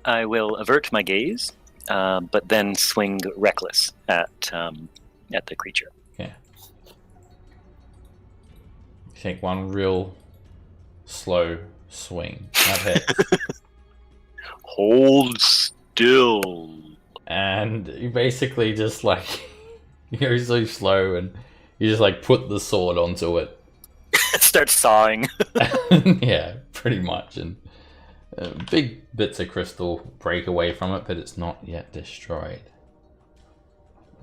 I will avert my gaze, but then swing reckless at the creature. Okay. Take one real slow swing. That hits. Hold still. And you basically just like you're so slow, and you just like put the sword onto it. Start sawing. Yeah, pretty much, and big bits of crystal break away from it, but it's not yet destroyed.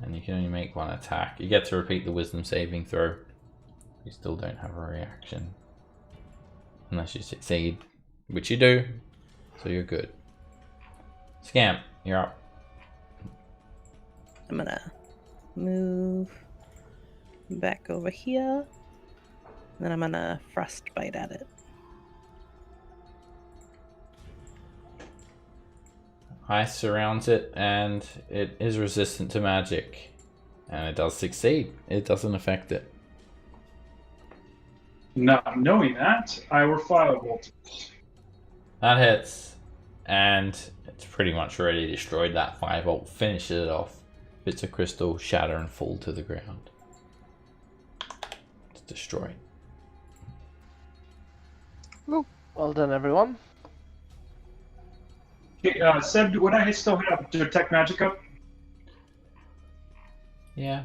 And you can only make 1 attack. You get to repeat the wisdom saving throw. You still don't have a reaction. Unless you succeed, which you do, so you're good. Scamp, you're up. I'm gonna move back over here. Then I'm gonna frostbite at it. Ice surrounds it, and it is resistant to magic. And it does succeed. It doesn't affect it. Not knowing that, I were firebolt. That hits, and it's pretty much already destroyed. That firebolt finishes it off. Bits of crystal shatter and fall to the ground. It's destroyed. Well done, everyone. Okay, Seb, would I still have detect magic up? Yeah,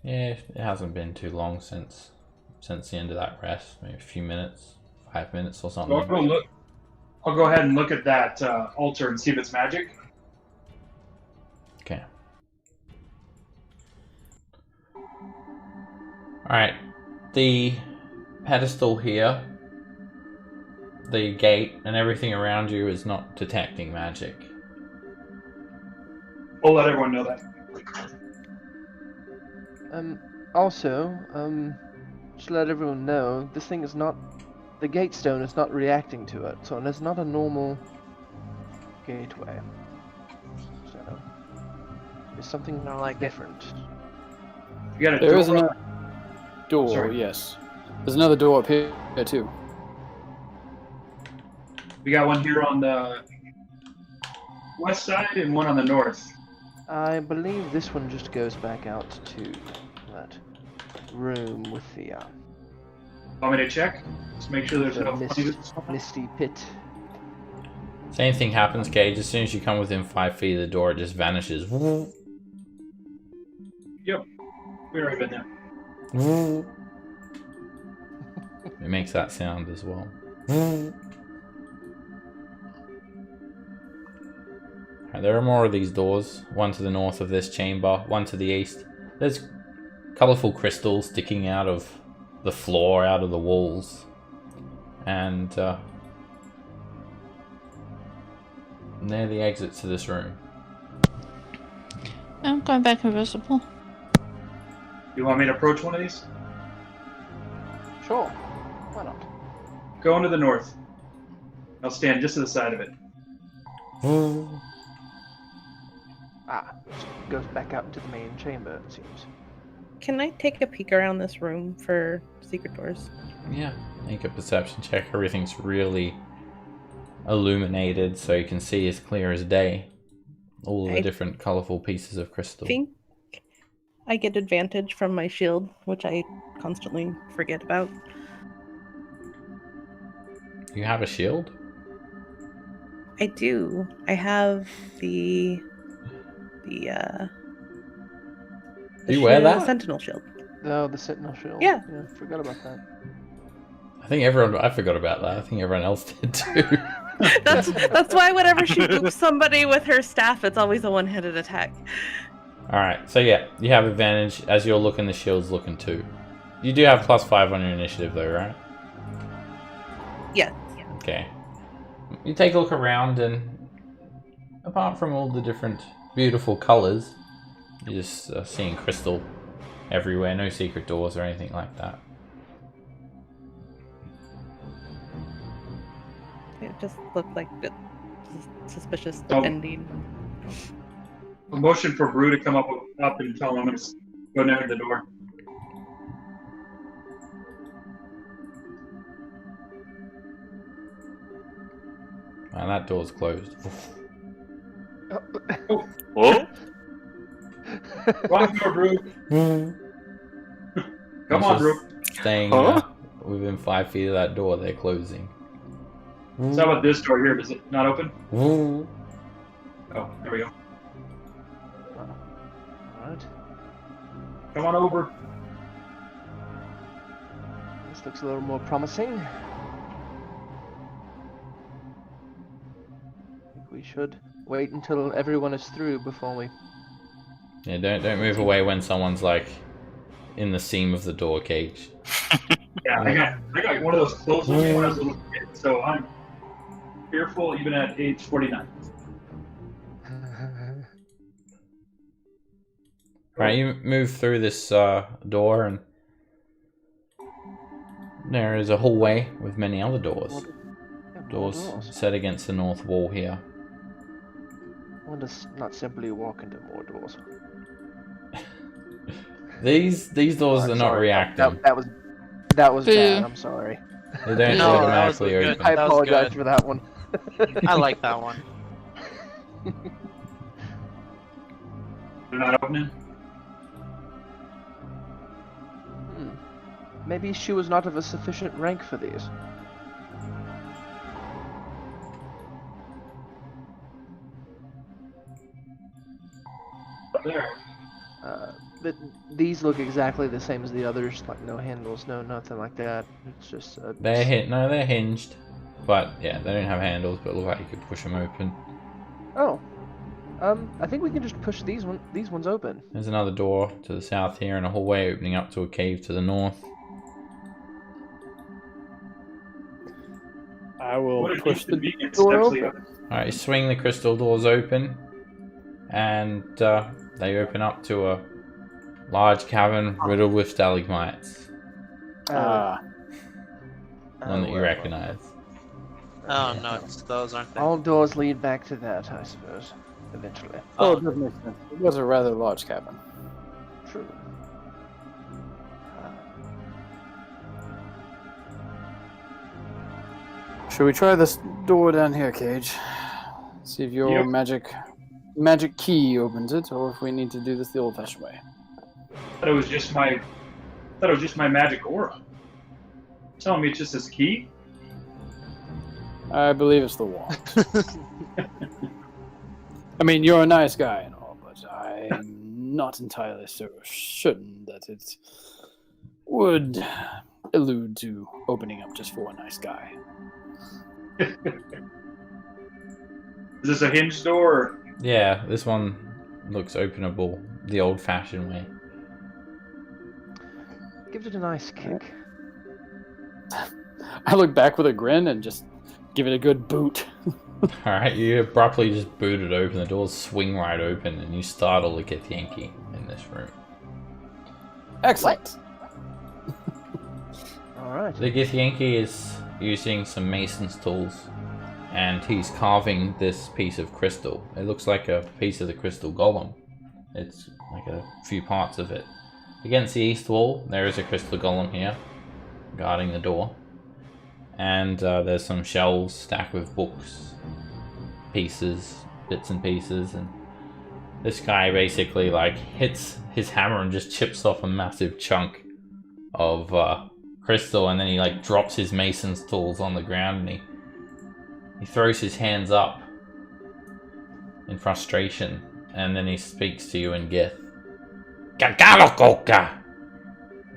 it hasn't been too long since the end of that rest. Maybe a few minutes, 5 minutes or something. I'll go ahead and look at that altar and see if it's magic. Okay. Alright, the pedestal here, the gate, and everything around you is not detecting magic. We'll let everyone know that. Also, just let everyone know, this thing is not, the gate stone is not reacting to it, so it's not a normal gateway. So, it's something different. You got a There door is another door, Sorry. yes. There's another door up here too. We got one here on the west side and one on the north. I believe this one just goes back out to that room with the Want me to check? Just make sure there's no misty pit. Same thing happens, Cage. As soon as you come within 5 feet of the door, it just vanishes. Yep. We've already been there. It makes that sound as well. Right, there are more of these doors. One to the north of this chamber, one to the east. There's colourful crystals sticking out of the floor, out of the walls. And they're the exits to this room. I'm going back invisible. You want me to approach one of these? Sure, why not? Go into the north. I'll stand just to the side of it. It goes back out into the main chamber, it seems. Can I take a peek around this room for secret doors? Yeah, make a perception check. Everything's really illuminated, so you can see as clear as day. All the different colourful pieces of crystal. I think I get advantage from my shield, which I constantly forget about. You have a shield? I do. I have the You wear that? Sentinel shield. No, the Sentinel shield. Yeah. Forgot about that. I forgot about that. I think everyone else did too. That's why whenever she boops somebody with her staff, it's always a one-handed attack. Alright, so yeah, you have advantage as you're looking, the shield's looking too. You do have +5 on your initiative though, right? Yes. Okay. You take a look around, and apart from all the different beautiful colours, you're just seeing crystal everywhere, no secret doors or anything like that. It just looked like a suspicious Oh. ending. A motion for Brew to come up and tell him I'm going to go near the door. Man, that door's closed. Whoa! Walk door, Brew. Come on, Brew. Staying within 5 feet of that door, they're closing. So how about this door here? Does it not open? Ooh. Oh, there we go. Alright. Come on over. This looks a little more promising. I think we should wait until everyone is through before we... Yeah, don't move away when someone's like in the seam of the door, Cage. Yeah, I got one of those clothes on me when I was a little kid, so I'm fearful even at age 49. Right, you move through this door, and there is a hallway with many other doors. Doors set against the north wall here. One does not simply walk into more doors. These doors are not reacting. That was Boo. bad. I'm sorry. They don't No, automatically that was open. good. I That was apologize good. for that one. I like that one. They're not opening? Maybe she was not of a sufficient rank for these. There. But these look exactly the same as the others. Like no handles, no nothing like that. It's just They're hinged, but yeah, they don't have handles. But look like you could push them open. Oh, I think we can just push these ones open. There's another door to the south here, and a hallway opening up to a cave to the north. I will What a push the convenient door steps open. All right, you swing the crystal doors open, and they open up to a large cavern riddled with stalagmites. One that you recognize. Oh no, it's those aren't they? All doors lead back to that, I suppose. Eventually. Oh, it does make sense. It was a rather large cabin. True. Should we try this door down here, Cage? See if your Yep. magic key opens it, or if we need to do this the old-fashioned way. I thought it was just my magic aura. Telling me it's just this key? I believe it's the wall. I mean, you're a nice guy and all, but I'm not entirely so certain that it would allude to opening up just for a nice guy. Is this a hinge door? Or... Yeah, this one looks openable the old-fashioned way. Give it a nice kick. I look back with a grin and just give it a good boot. Alright, you abruptly just boot it open, the doors swing right open, and you startle the Gith Yankee in this room. Excellent. Alright. The Gith Yankee is using some mason's tools, and he's carving this piece of crystal. It looks like a piece of the crystal golem. It's like a few parts of it. Against the east wall, there is a crystal golem here, guarding the door. And there's some shelves stacked with books, bits and pieces, and this guy basically like hits his hammer and just chips off a massive chunk of crystal, and then he like drops his mason's tools on the ground, and he throws his hands up in frustration, and then he speaks to you in Gith. Gagalokoka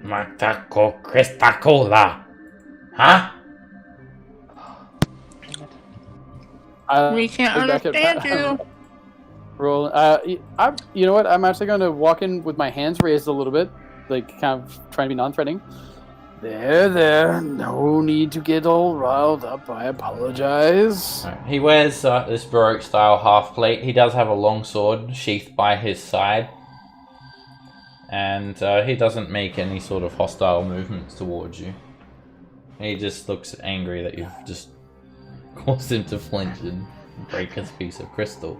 Matako Kristakola. Huh? We can't understand you. Roll. You know what? I'm actually going to walk in with my hands raised a little bit, like kind of trying to be non-threatening. There. No need to get all riled up. I apologize. Right. He wears this Baroque-style half-plate. He does have a long sword sheathed by his side. And he doesn't make any sort of hostile movements towards you. He just looks angry that you've just caused him to flinch and break his piece of crystal.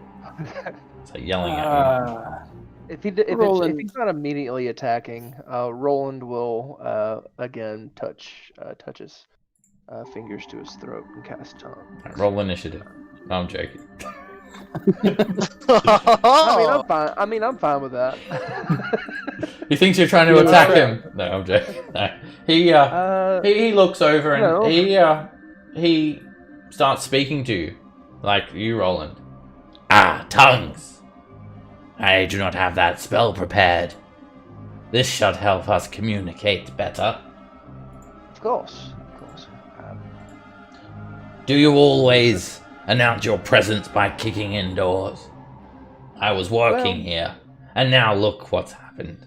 It's like yelling at him. If he's not immediately attacking, Roland will again touch his fingers to his throat and cast taunt. Right, roll initiative. No, I'm joking. I'm fine with that. He thinks you're trying to attack him. No, I'm joking. No. He looks over and he starts speaking to you, like you, Roland. Ah, tongues. I do not have that spell prepared. This should help us communicate better. Of course. Do you always announce your presence by kicking in doors? I was working here, and now look what's happened.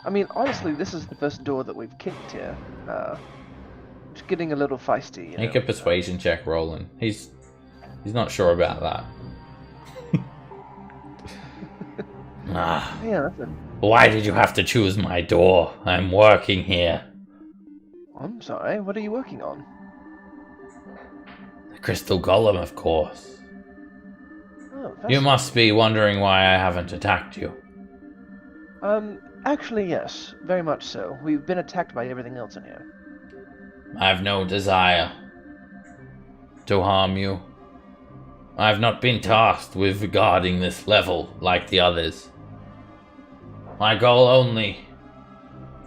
I mean, honestly, this is the first door that we've kicked here. It's getting a little feisty. You Make know? a persuasion check, Roland. He's not sure about that. Yeah, that's Why did you have to choose my door? I'm working here. I'm sorry, what are you working on? The crystal golem, of course. Oh, You must be wondering why I haven't attacked you. Actually, yes, very much so. We've been attacked by everything else in here. I have no desire to harm you. I have not been tasked with guarding this level like the others. My goal only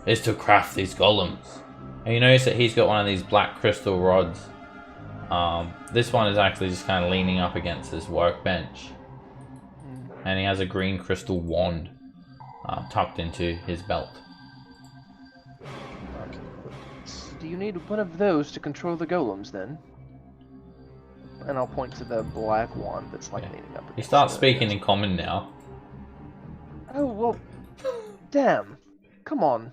is to craft these golems. And you notice that he's got one of these black crystal rods. This one is actually just kind of leaning up against this workbench. And he has a green crystal wand tucked into his belt. Do you need one of those to control the golems, then? And I'll point to the black one that's like leaning up. He starts speaking in common now. Oh, well, damn. Come on.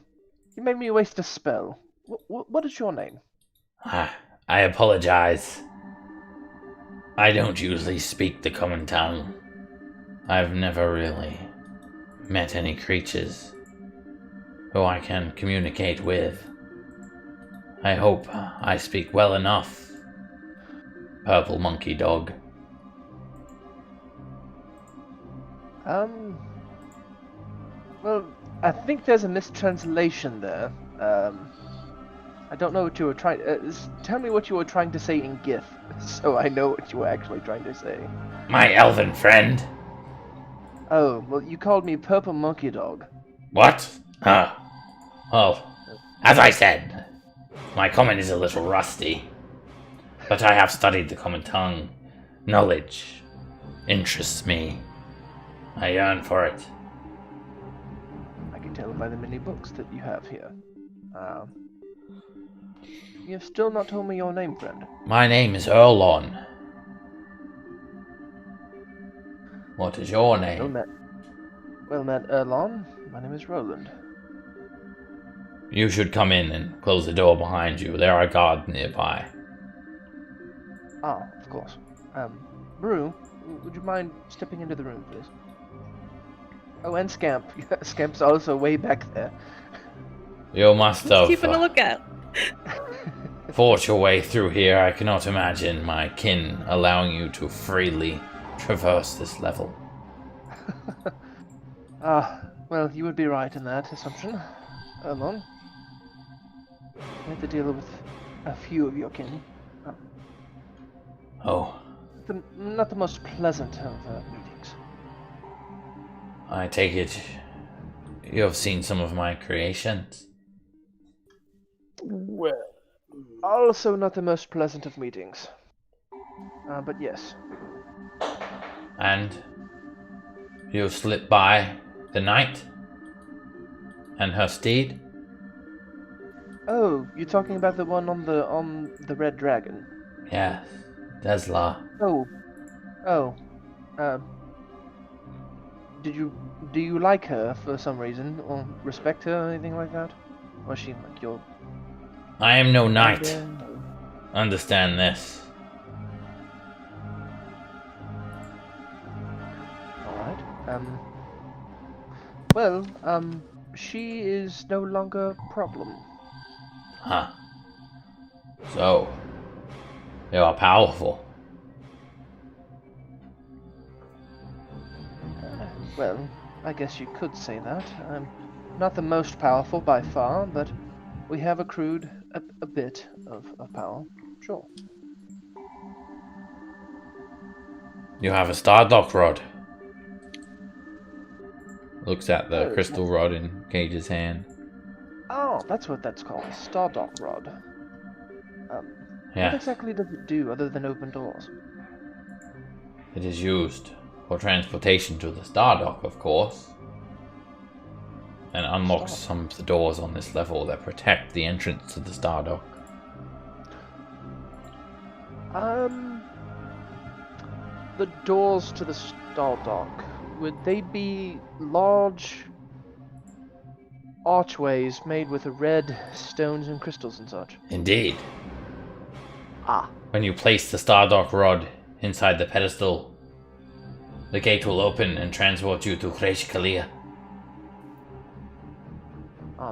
You made me waste a spell. What is your name? I apologize. I don't usually speak the common tongue. I've never really met any creatures who I can communicate with. I hope I speak well enough, purple monkey dog. Well, I think there's a mistranslation there. I don't know what you were trying. Tell me what you were trying to say in Gith, so I know what you were actually trying to say. My elven friend. Oh, well, you called me Purple Monkey Dog. What? Well, as I said, my common is a little rusty, but I have studied the common tongue. Knowledge interests me. I yearn for it. I can tell by the many books that you have here. You have still not told me your name, friend. My name is Erlon. What is your name? Well met, Erlon. My name is Roland. You should come in and close the door behind you. There are guards nearby. Ah, of course. Brew, would you mind stepping into the room, please? Oh, and Scamp. Scamp's also way back there. You must have keeping a lookout. fought your way through here. I cannot imagine my kin allowing you to freely traverse this level. Well, you would be right in that assumption, Erlon. I had to deal with a few of your kin. Oh. Not the most pleasant of meetings. I take it you have seen some of my creations. Well, Also not the most pleasant of meetings. But yes. And you slipped by the knight and her steed? Oh, you're talking about the one on the red dragon? Yes, Desla. Oh. Do you like her for some reason, or respect her, or anything like that? Or is she like your... I am no knight. Understand this. Alright. Well, she is no longer a problem. Huh. So, you are powerful. Well, I guess you could say that. I'm not the most powerful by far, but we have accrued a bit of power. Sure. You have a Stardock rod. Looks at the Oh, crystal rod in Cage's hand. Oh, that's what that's called. Stardock rod. Yeah. What exactly does it do other than open doors? It is used for transportation to the Stardock, of course. And unlocks some of the doors on this level that protect the entrance to the Stardock. The doors to the Stardock, would they be large archways made with red stones and crystals and such. Indeed. Ah, When you place the Stardock rod inside the pedestal, the gate will open and transport you to Kresh Kalia.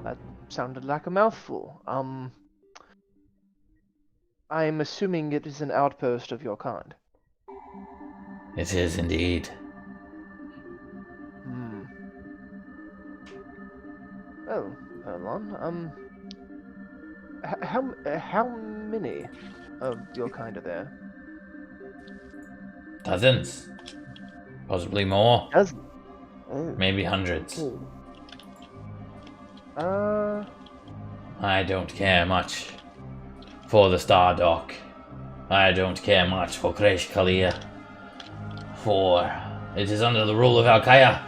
that sounded like a mouthful. I'm assuming it is an outpost of your kind. It is indeed. Hmm. Oh, Erlon, how many of your kind are there? Dozens. Possibly more. Dozen. Oh. Maybe hundreds. Cool. I don't care much for the Stardock. I don't care much for Kresh Kalia. For it is under the rule of Alkaya.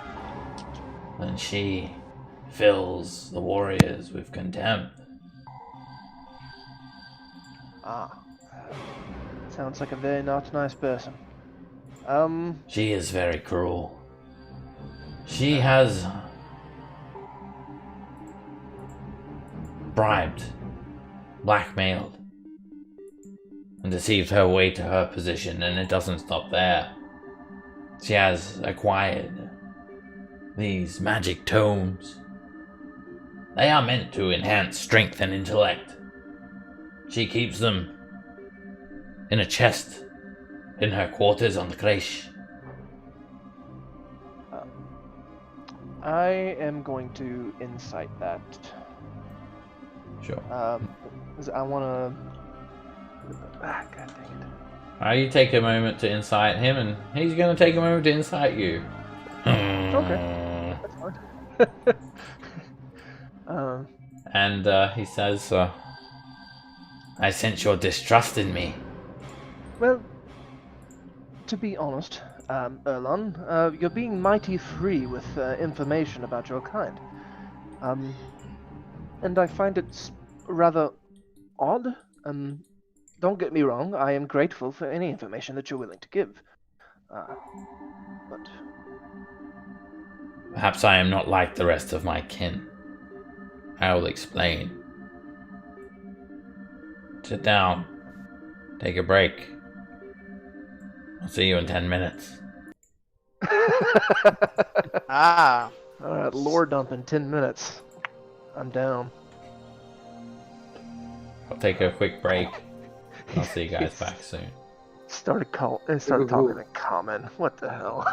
And she fills the warriors with contempt. Sounds like a very not nice person. She is very cruel. She has bribed, blackmailed, and deceived her way to her position, and it doesn't stop there. She has acquired these magic tomes. They are meant to enhance strength and intellect. She keeps them in a chest in her quarters on the Kresh. I am going to incite that. Sure. I want to. God dang it. You take a moment to incite him, and he's going to take a moment to incite you. Okay. That's fine. And he says, I sense your distrust in me. Well, to be honest, Erlon, you're being mighty free with information about your kind. And I find it rather odd. Don't get me wrong, I am grateful for any information that you're willing to give. But Perhaps I am not like the rest of my kin. I will explain. Sit down. Take a break. I'll see you in 10 minutes. Ah. Alright, lore dump in 10 minutes. I'm down. I'll take a quick break. I'll see you guys back soon. Started talking in common. What the hell?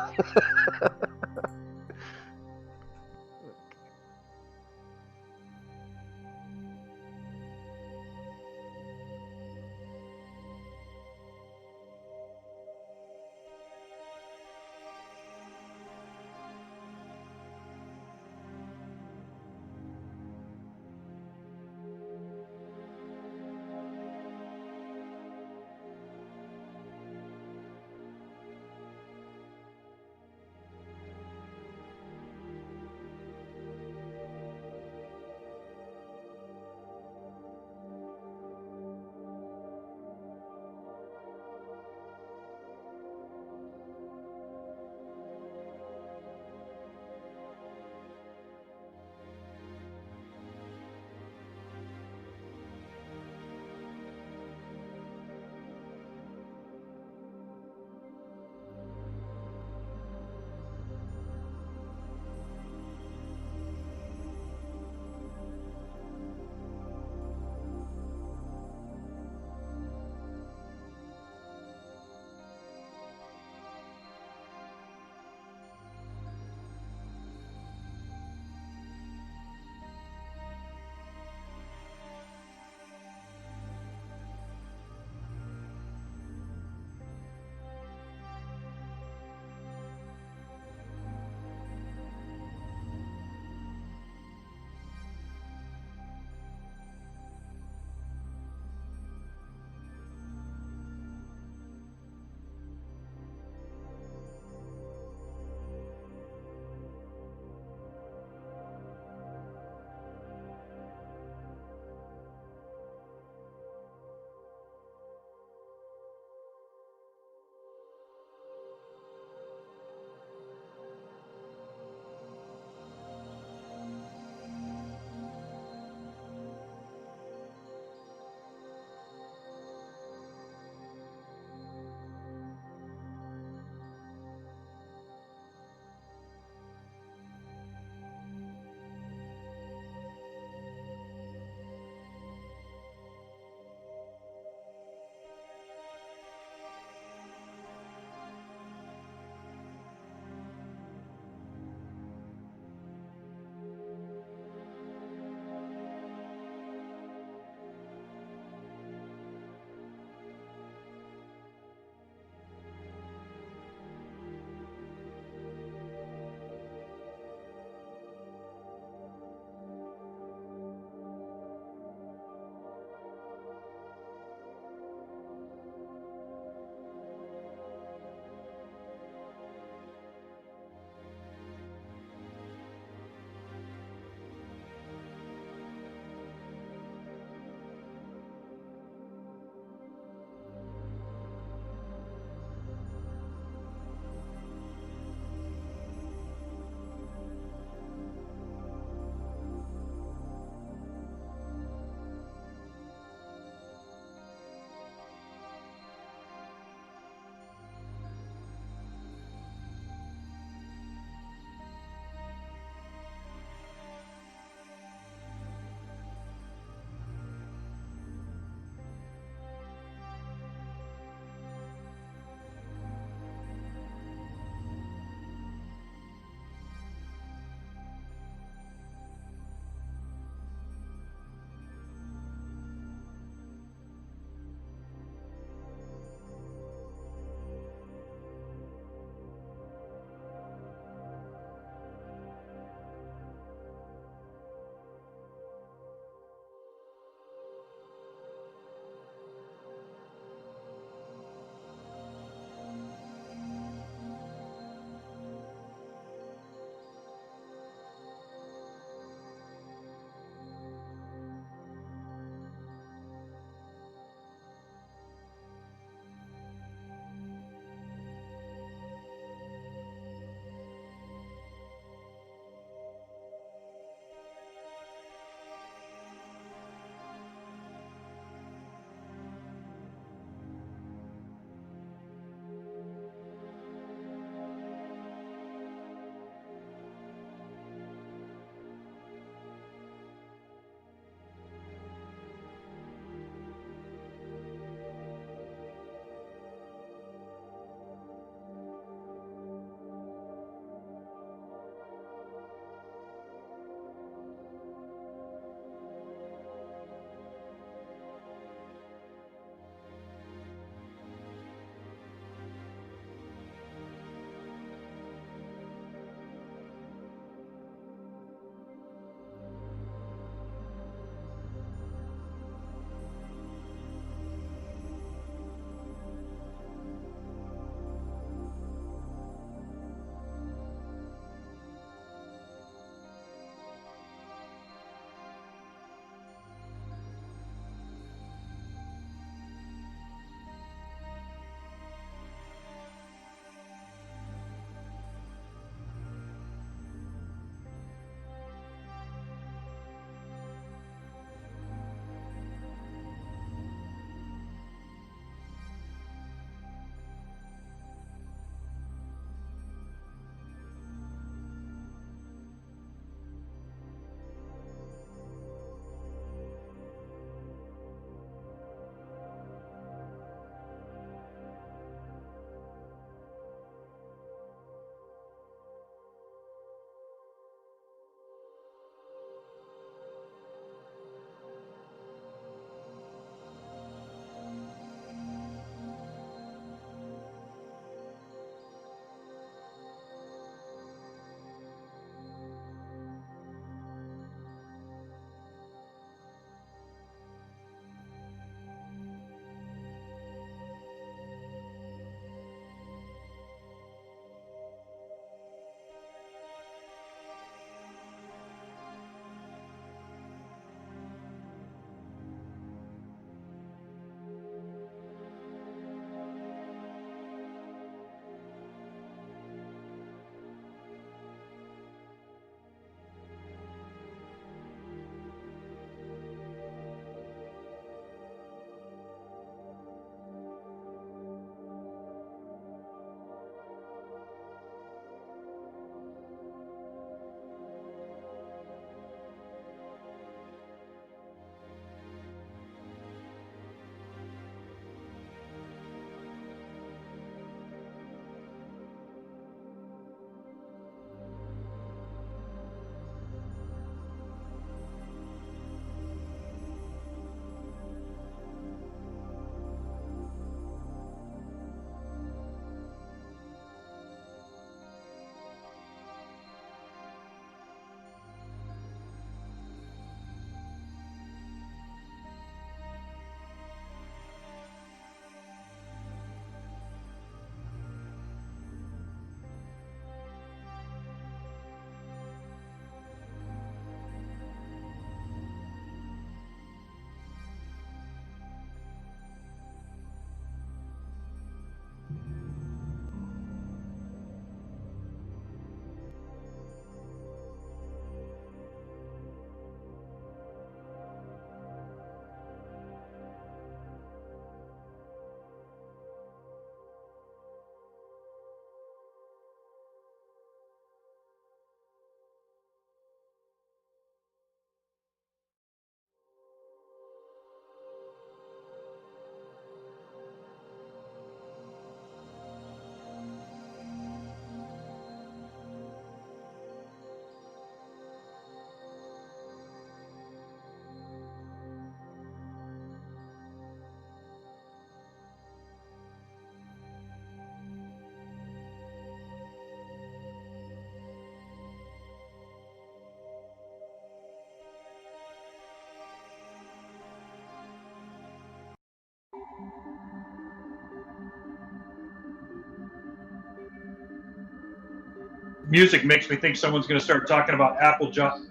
music makes me think someone's going to start talking about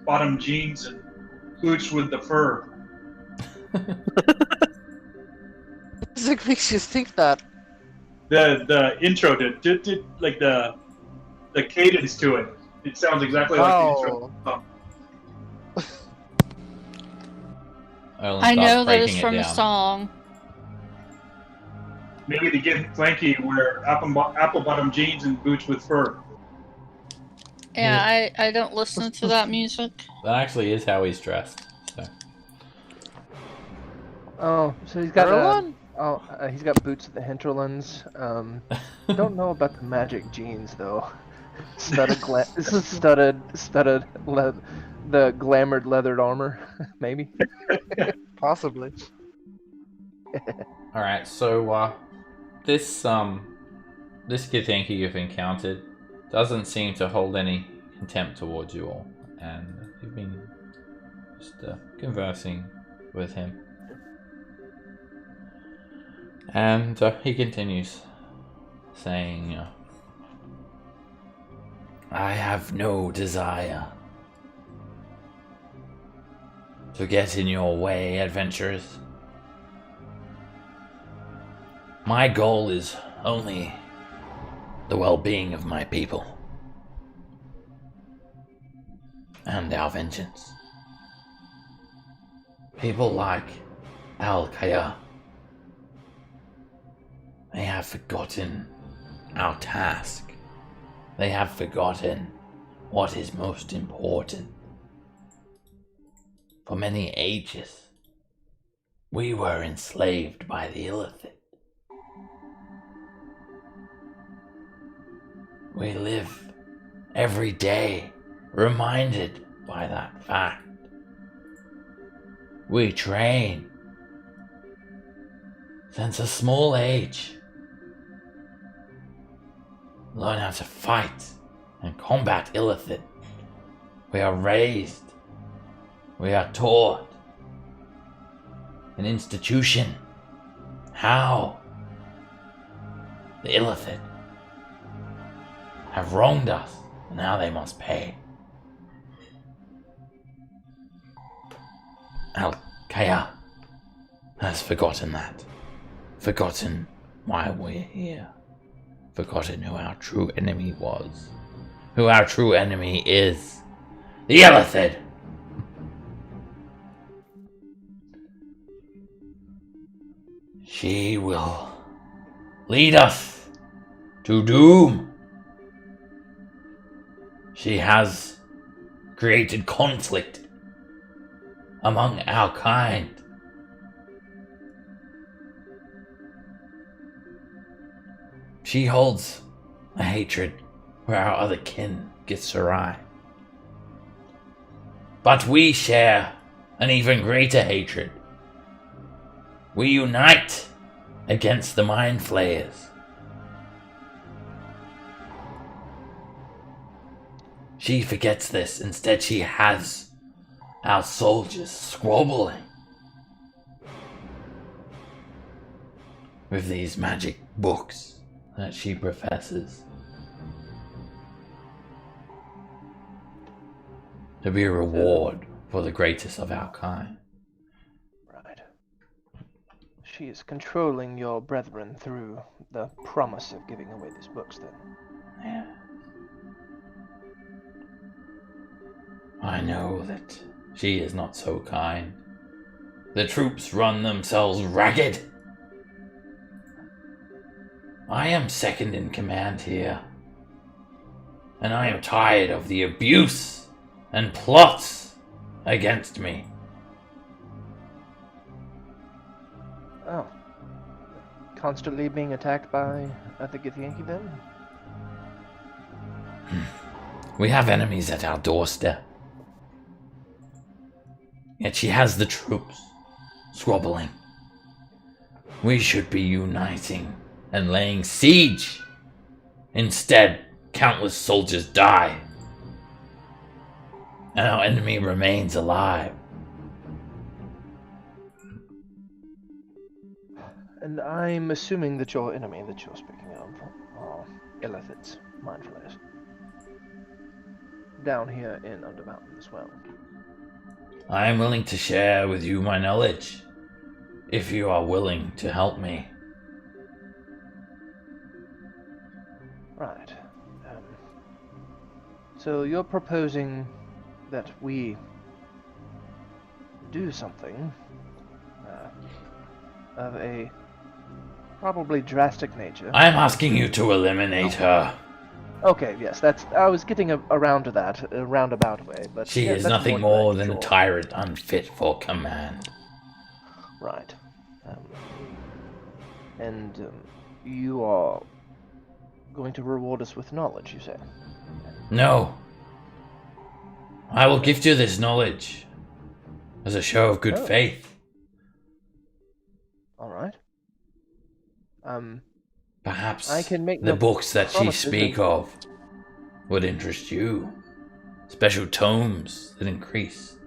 bottom jeans and boots with the fur. Music makes you think that. The intro did like the cadence to it. It sounds exactly like the intro. Oh. I know that it's from a song. Maybe the Gith Flanky wear apple bottom jeans and boots with fur. Yeah, I don't listen to that music. That actually is how he's dressed. So. Oh, so he's got he's got boots at the hinterlands. Don't know about the magic jeans though. Studded the glamored leathered armor, maybe. Possibly. All right, so this Githyanki you've encountered doesn't seem to hold any contempt towards you all, and you've been just conversing with him. And he continues, saying, I have no desire to get in your way, adventurers. My goal is only the well-being of my people and our vengeance. People like Al-Kaya, they have forgotten our task. They have forgotten what is most important. For many ages, we were enslaved by the Illithid. We live every day reminded by that fact. We train since a small age. Learn how to fight and combat Illithid. We are raised. We are taught. An institution. How the Illithid have wronged us, and now they must pay. Al-Kaya has forgotten that. Forgotten why we're here. Forgotten who our true enemy was. Who our true enemy is. The Illithid! She will lead us to doom. She has created conflict among our kind. She holds a hatred for our other kin, Githzerai. But we share an even greater hatred. We unite against the Mind Flayers. She forgets this. Instead, she has our soldiers squabbling with these magic books that she professes to be a reward for the greatest of our kind. Right. She is controlling your brethren through the promise of giving away these books, then. Yeah. I know that she is not so kind. The troops run themselves ragged. I am second in command here, and I am tired of the abuse and plots against me. Oh. Constantly being attacked by the Githyanki, then? We have enemies at our doorstep. Yet she has the troops squabbling. We should be uniting and laying siege. Instead, countless soldiers die, and our enemy remains alive. And I'm assuming that your enemy that you're speaking of are Illithids, Mind Flayers. down here in Undermountain as well. I am willing to share with you my knowledge, if you are willing to help me. Right. So you're proposing that we do something of a probably drastic nature. I am asking you to eliminate her. Okay, yes, I was getting around to that, a roundabout way, but She yeah, is that's nothing more more direct, than a sure. tyrant unfit for command. Right. You are going to reward us with knowledge, you say? No. I will gift you this knowledge as a show of good faith. Alright. Perhaps I can make the no books that she promises speak of would interest you. Special tomes that increase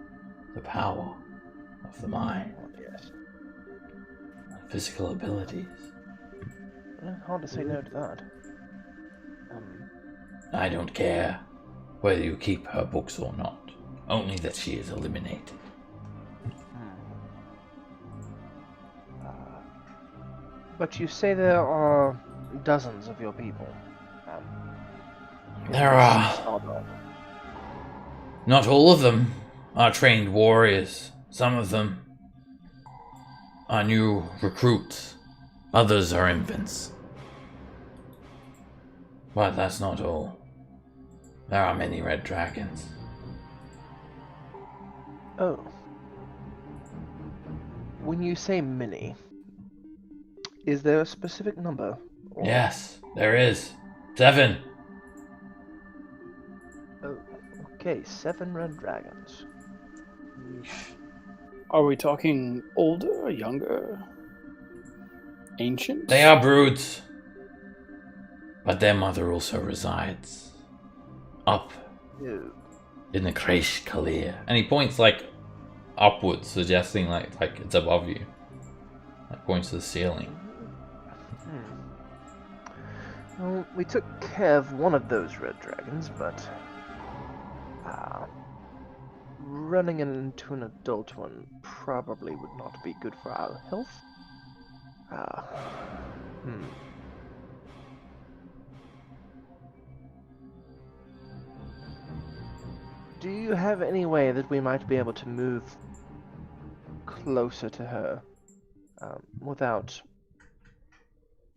the power of the mind. Yes. Physical abilities. Hard to say no to that. I don't care whether you keep her books or not. Only that she is eliminated. But you say there are dozens of your people. There are. Not all of them are trained warriors. Some of them are new recruits. Others are infants. But that's not all. There are many red dragons. Oh. When you say many, is there a specific number? Or... Yes, there is. 7. Oh, okay, 7 red dragons. Are we talking older, younger, ancient? They are broods. But their mother also resides up in the Kresh Kalir. And he points like upwards, suggesting like it's above you. Like points to the ceiling. Well, we took care of one of those red dragons, but running into an adult one probably would not be good for our health. Do you have any way that we might be able to move closer to her without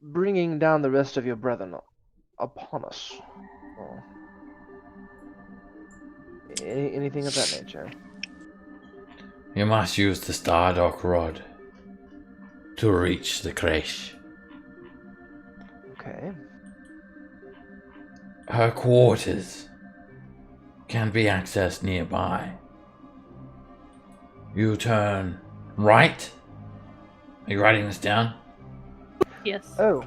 bringing down the rest of your brethren upon us? Or anything of that nature? You must use the Stardock Rod to reach the Kresh. Okay. Her quarters can be accessed nearby. You turn right. Are you writing this down? Yes. Oh,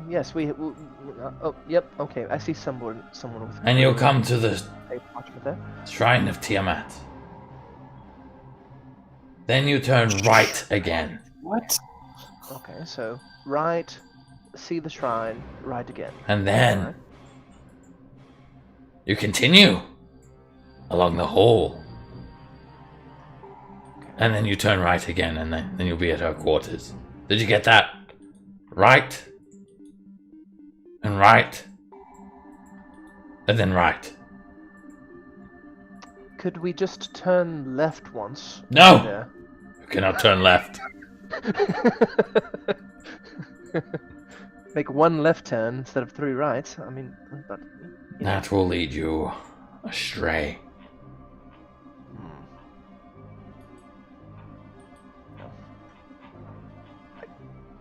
yes, oh, yep, okay, I see someone with... And you'll come to the parchment there. Shrine of Tiamat. Then you turn right again. What? Okay, so right, see the shrine, right again. And then you continue along the hall. And then you turn right again, and then you'll be at her quarters. Did you get that? Right. And right. And then right. Could we just turn left once? No! You cannot turn left. Make one left turn instead of 3 rights. I mean, but... That will lead you astray.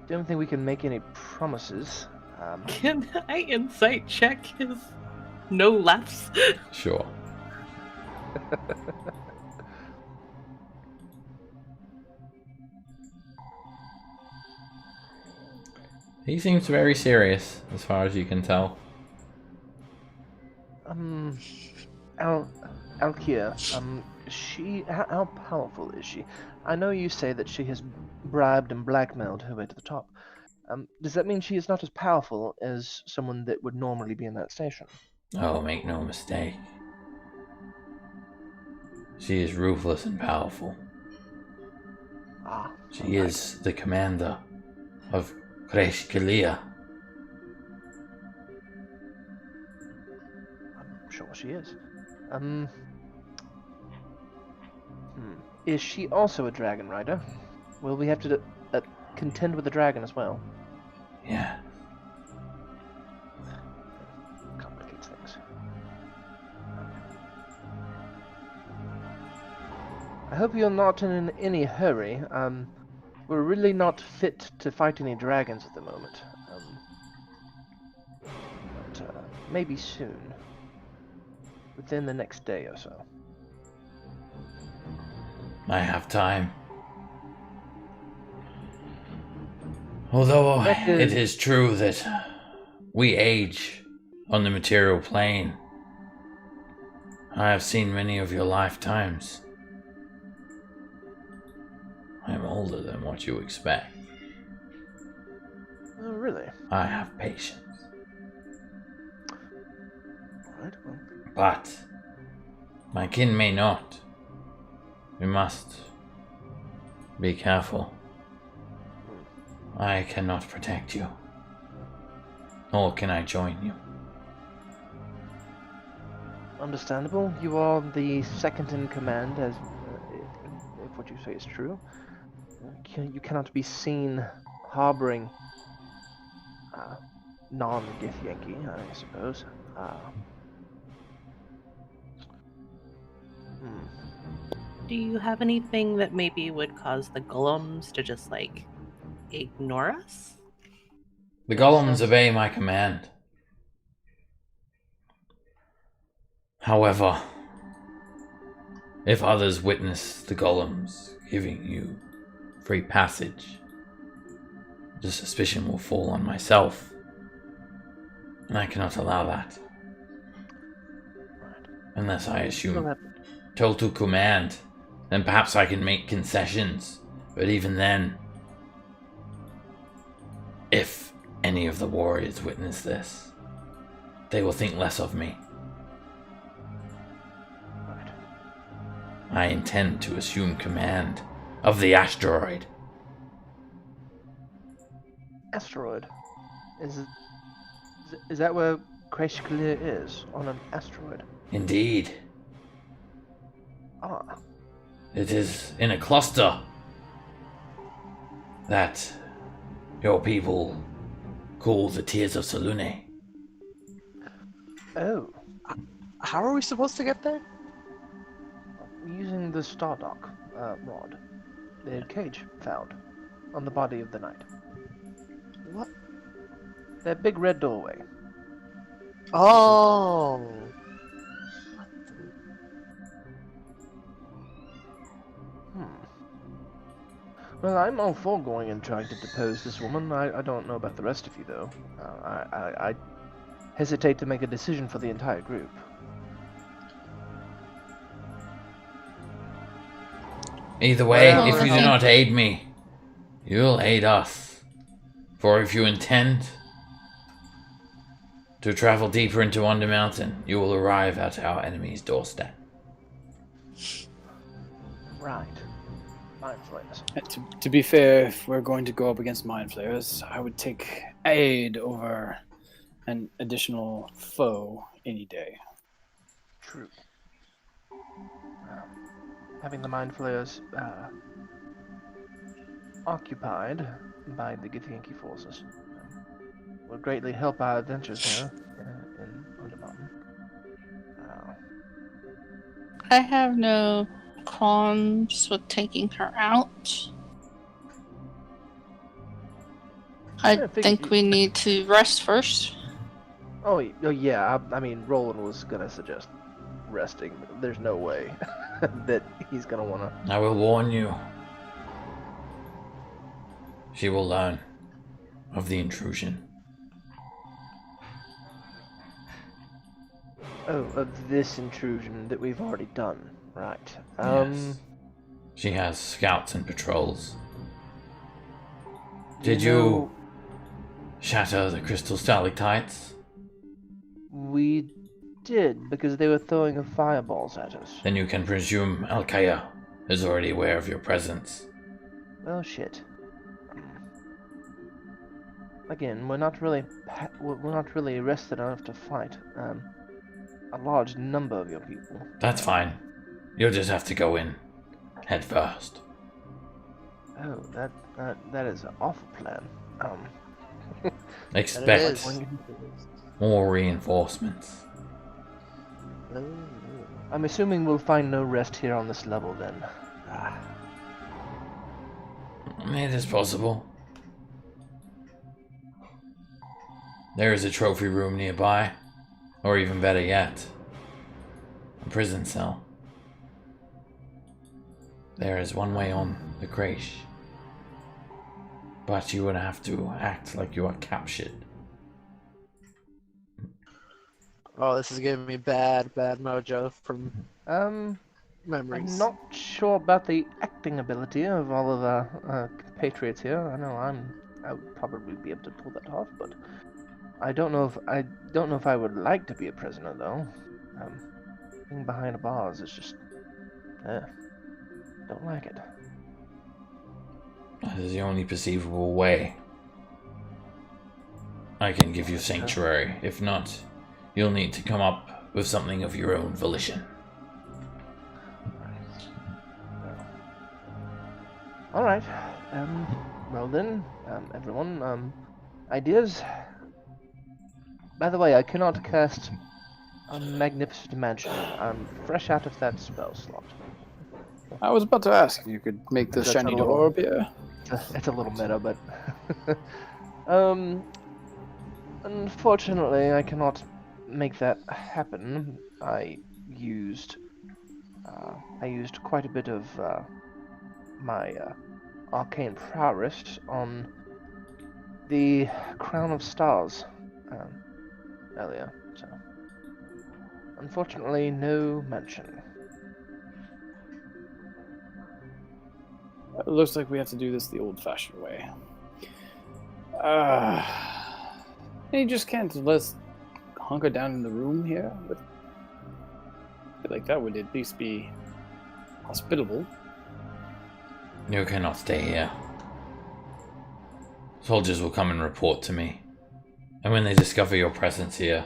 I don't think we can make any promises. Can I insight check his no lefts? Sure. He seems very serious, as far as you can tell. Alkia, how powerful is she? I know you say that she has bribed and blackmailed her way to the top. Does that mean she is not as powerful as someone that would normally be in that station? Oh, make no mistake. She is ruthless and powerful. She is the commander of Kreshkalia. I'm sure she is. Is she also a dragon rider? Will we have to contend with the dragon as well? Yeah. Complicates things. I hope you're not in any hurry. We're really not fit to fight any dragons at the moment. But maybe soon. Within the next day or so. I have time. Although it is true that we age on the material plane, I have seen many of your lifetimes. I am older than what you expect. Oh, really? I have patience. Alright, well. But my kin may not. We must be careful. I cannot protect you. Nor can I join you. Understandable. You are the second in command, as if what you say is true. You cannot be seen harboring non-Gith Yankee, I suppose. Do you have anything that maybe would cause the golems to just, like, ignore us? The golems obey my command. However, if others witness the golems giving you free passage, the suspicion will fall on myself, and I cannot allow that. Unless I assume total command, then perhaps I can make concessions. But even then, if any of the warriors witness this, they will think less of me. I intend to assume command of the asteroid. Asteroid? Is that where Kreshkalia is? On an asteroid? Indeed. Ah. It is in a cluster that your people call the Tears of Selune. Oh. How are we supposed to get there? Using the Stardock rod. The cage found on the body of the knight. What? That big red doorway. Oh. Well, I'm all for going and trying to depose this woman. I don't know about the rest of you, though. I hesitate to make a decision for the entire group. Either way, Well, if you do not aid me, you'll aid us. For if you intend to travel deeper into Undermountain, you will arrive at our enemy's doorstep. Right. Mind flayers. To be fair, if we're going to go up against mind flayers, I would take aid over an additional foe any day. True. Having the mind flayers occupied by the Githyanki forces will greatly help our adventures here in Undermountain. I have no qualms with taking her out. I think we need to rest first. Oh yeah, I mean, Roland was gonna suggest resting. But there's no way that he's gonna wanna. I will warn you. She will learn of the intrusion. Oh, of this intrusion that we've already done, right? Yes. She has scouts and patrols. Did you shatter the crystal stalactites? We did, because they were throwing fireballs at us. Then you can presume Al-Kaya is already aware of your presence. Well, shit. Again, we're not really rested enough to fight a large number of your people. That's fine. You'll just have to go in head first. Oh, that is an awful plan. Expect more reinforcements. I'm assuming we'll find no rest here on this level then. It is possible. There is a trophy room nearby, or even better yet, a prison cell. There is one way on the creche, but you would have to act like you are captured. Oh, this is giving me bad mojo from memories. I'm not sure about the acting ability of all of our compatriots here. I know I would probably be able to pull that off, but I don't know if I would like to be a prisoner though. Being behind bars is just, don't like it. That is the only perceivable way. I can give you sanctuary. If not, you'll need to come up with something of your own volition. All right. Well then, everyone, ideas? By the way, I cannot cast a Magnificent Mansion. I'm fresh out of that spell slot. I was about to ask if you could make this That's shiny a little- door appear. It's a little meta, but unfortunately, I cannot make that happen. I used quite a bit of my arcane prowess on the Crown of Stars earlier, so unfortunately, no mention. It looks like we have to do this the old-fashioned way. You just can't let us hunker down in the room here. But I feel like that would at least be hospitable. You cannot stay here. Soldiers will come and report to me. And when they discover your presence here,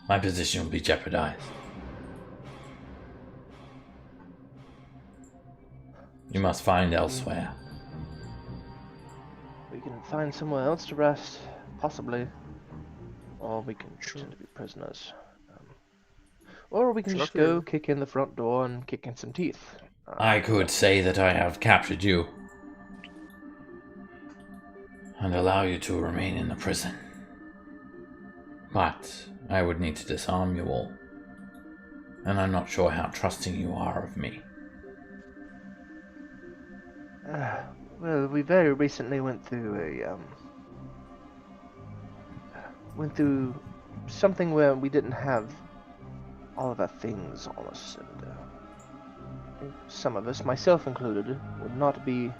my position will be jeopardized. You must find elsewhere. We can find somewhere else to rest, possibly, or we can pretend to be prisoners. Or we can just go kick in the front door and kick in some teeth. I could say that I have captured you and allow you to remain in the prison. But I would need to disarm you all, and I'm not sure how trusting you are of me. Well, we very recently went through something where we didn't have all of our things on us, and I think some of us, myself included, would not be,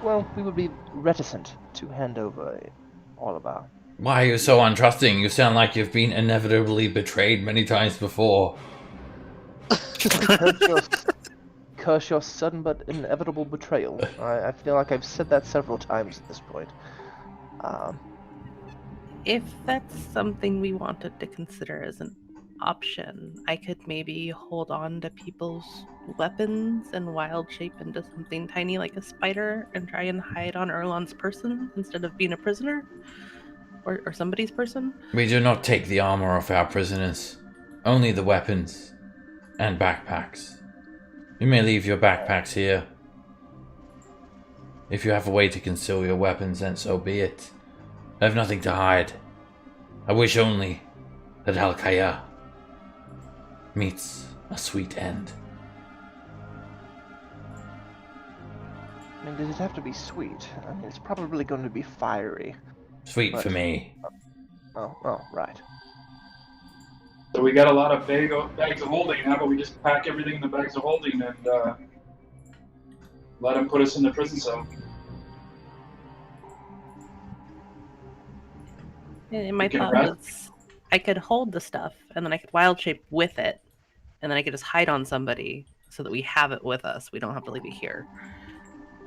we would be reticent to hand over all of our... Why are you so untrusting? You sound like you've been inevitably betrayed many times before. Curse your sudden but inevitable betrayal. I feel like I've said that several times at this point. If that's something we wanted to consider as an option, I could maybe hold on to people's weapons and wild shape into something tiny like a spider and try and hide on Erlon's person instead of being a prisoner. Or somebody's person. We do not take the armor off our prisoners. Only the weapons and backpacks. You may leave your backpacks here. If you have a way to conceal your weapons, then so be it. I have nothing to hide. I wish only that Al-Kaya meets a sweet end. I mean, does it have to be sweet? I mean, it's probably going to be fiery. Sweet for me. Oh, right. So we got a lot of bags of holding. How about we just pack everything in the bags of holding and let them put us in the prison cell? And my thought was I could hold the stuff, and then I could wild shape with it, and then I could just hide on somebody so that we have it with us. We don't have to leave it here.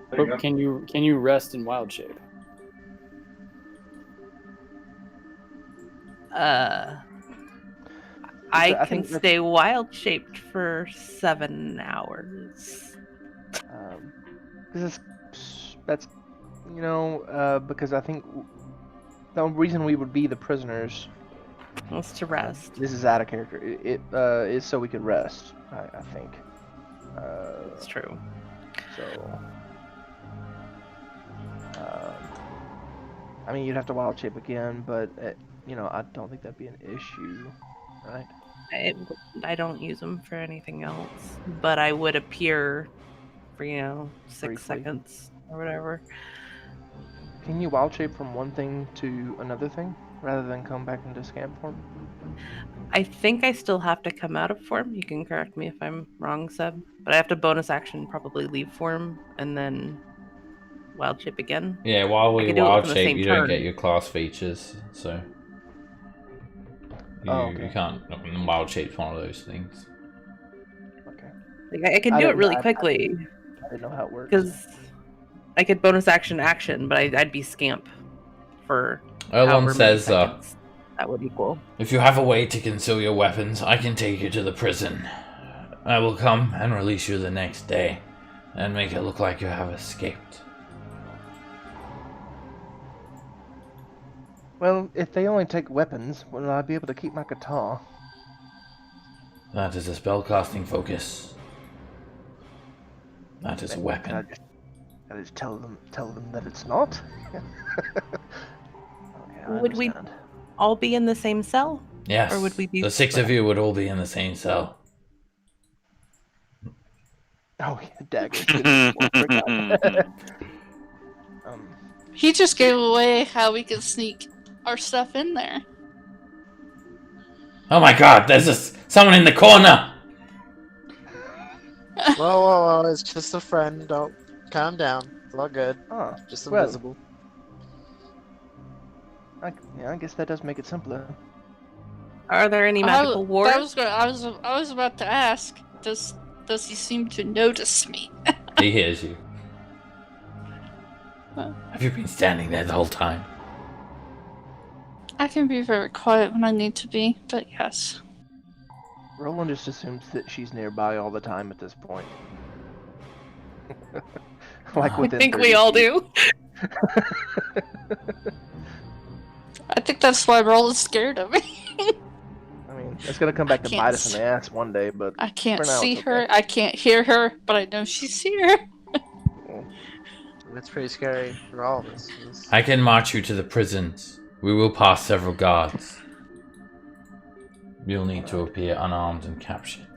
There you But go. can you rest in wild shape? I I can think stay wild shaped for 7 hours. That's because I think the reason we would be the prisoners. Wants to rest. This is out of character. It is so we could rest. I think. It's true. So. I mean, you'd have to wild shape again, but I don't think that'd be an issue, right? I don't use them for anything else, but I would appear for 6 Briefly. seconds or whatever. Can you wild shape from one thing to another thing rather than come back into scam form? I think I still have to come out of form. You can correct me if I'm wrong, Seb, but I have to bonus action probably leave form and then wild shape again. Yeah, while I we could do it wild within the shape, same you don't turn. get your class features, so you can't. Wild shape's one of those things. Okay. Like, I can do it really quickly I didn't know how it works. because I could bonus action, but I'd be scamp for. Erlon however many says, seconds that would equal. if you have a way to conceal your weapons, I can take you to the prison. I will come and release you the next day, and make it look like you have escaped. Well, if they only take weapons, will I be able to keep my guitar? That is a spellcasting focus. That is a weapon. Can I just tell them that it's not? Okay, I Would we understand. all be in the same cell? Yes. Or would we be the 6 of you would all be in the same cell. Oh, yeah, dagger. Good. He just gave away how we can sneak our stuff in there. Oh my god, there's someone in the corner! Whoa, it's just a friend. Don't calm down. It's all good. Oh, Just well. invisible. I guess that does make it simpler. Are there any magical wards? I was about to ask. Does he seem to notice me? He hears you. Have you been standing there the whole time? I can be very quiet when I need to be, but yes. Roland just assumes that she's nearby all the time at this point. Like I within think 30 we all feet. do. I think that's why Roland's scared of me. I mean, it's gonna come back to bite us in the ass one day, but I can't for now, see it's her, okay. I can't hear her, but I know she's here. It's pretty scary for all of us. I can march you to the prisons. We will pass several guards. You'll need to appear unarmed and captured.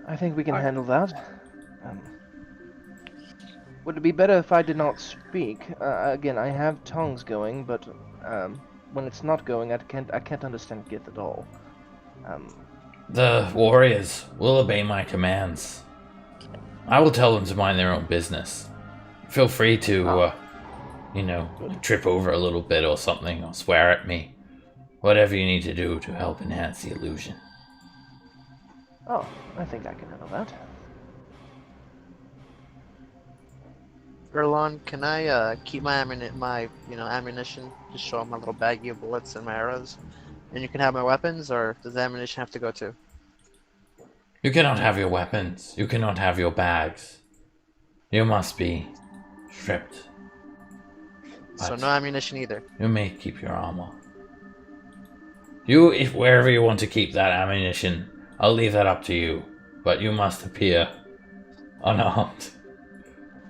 I think we can handle that. Would it be better if I did not speak? Again, I have tongues going, but when it's not going, I can't understand Gith at all. The warriors will obey my commands. I will tell them to mind their own business. Feel free to, trip over a little bit or something, or swear at me. Whatever you need to do to help enhance the illusion. Oh, I think I can handle that. Erlon, can I keep my ammunition? Just show my little baggie of bullets and my arrows, and you can have my weapons, or does the ammunition have to go too? You cannot have your weapons. You cannot have your bags. You must be stripped. So But no ammunition either. you may keep your armor. If wherever you want to keep that ammunition, I'll leave that up to you. But you must appear unarmed.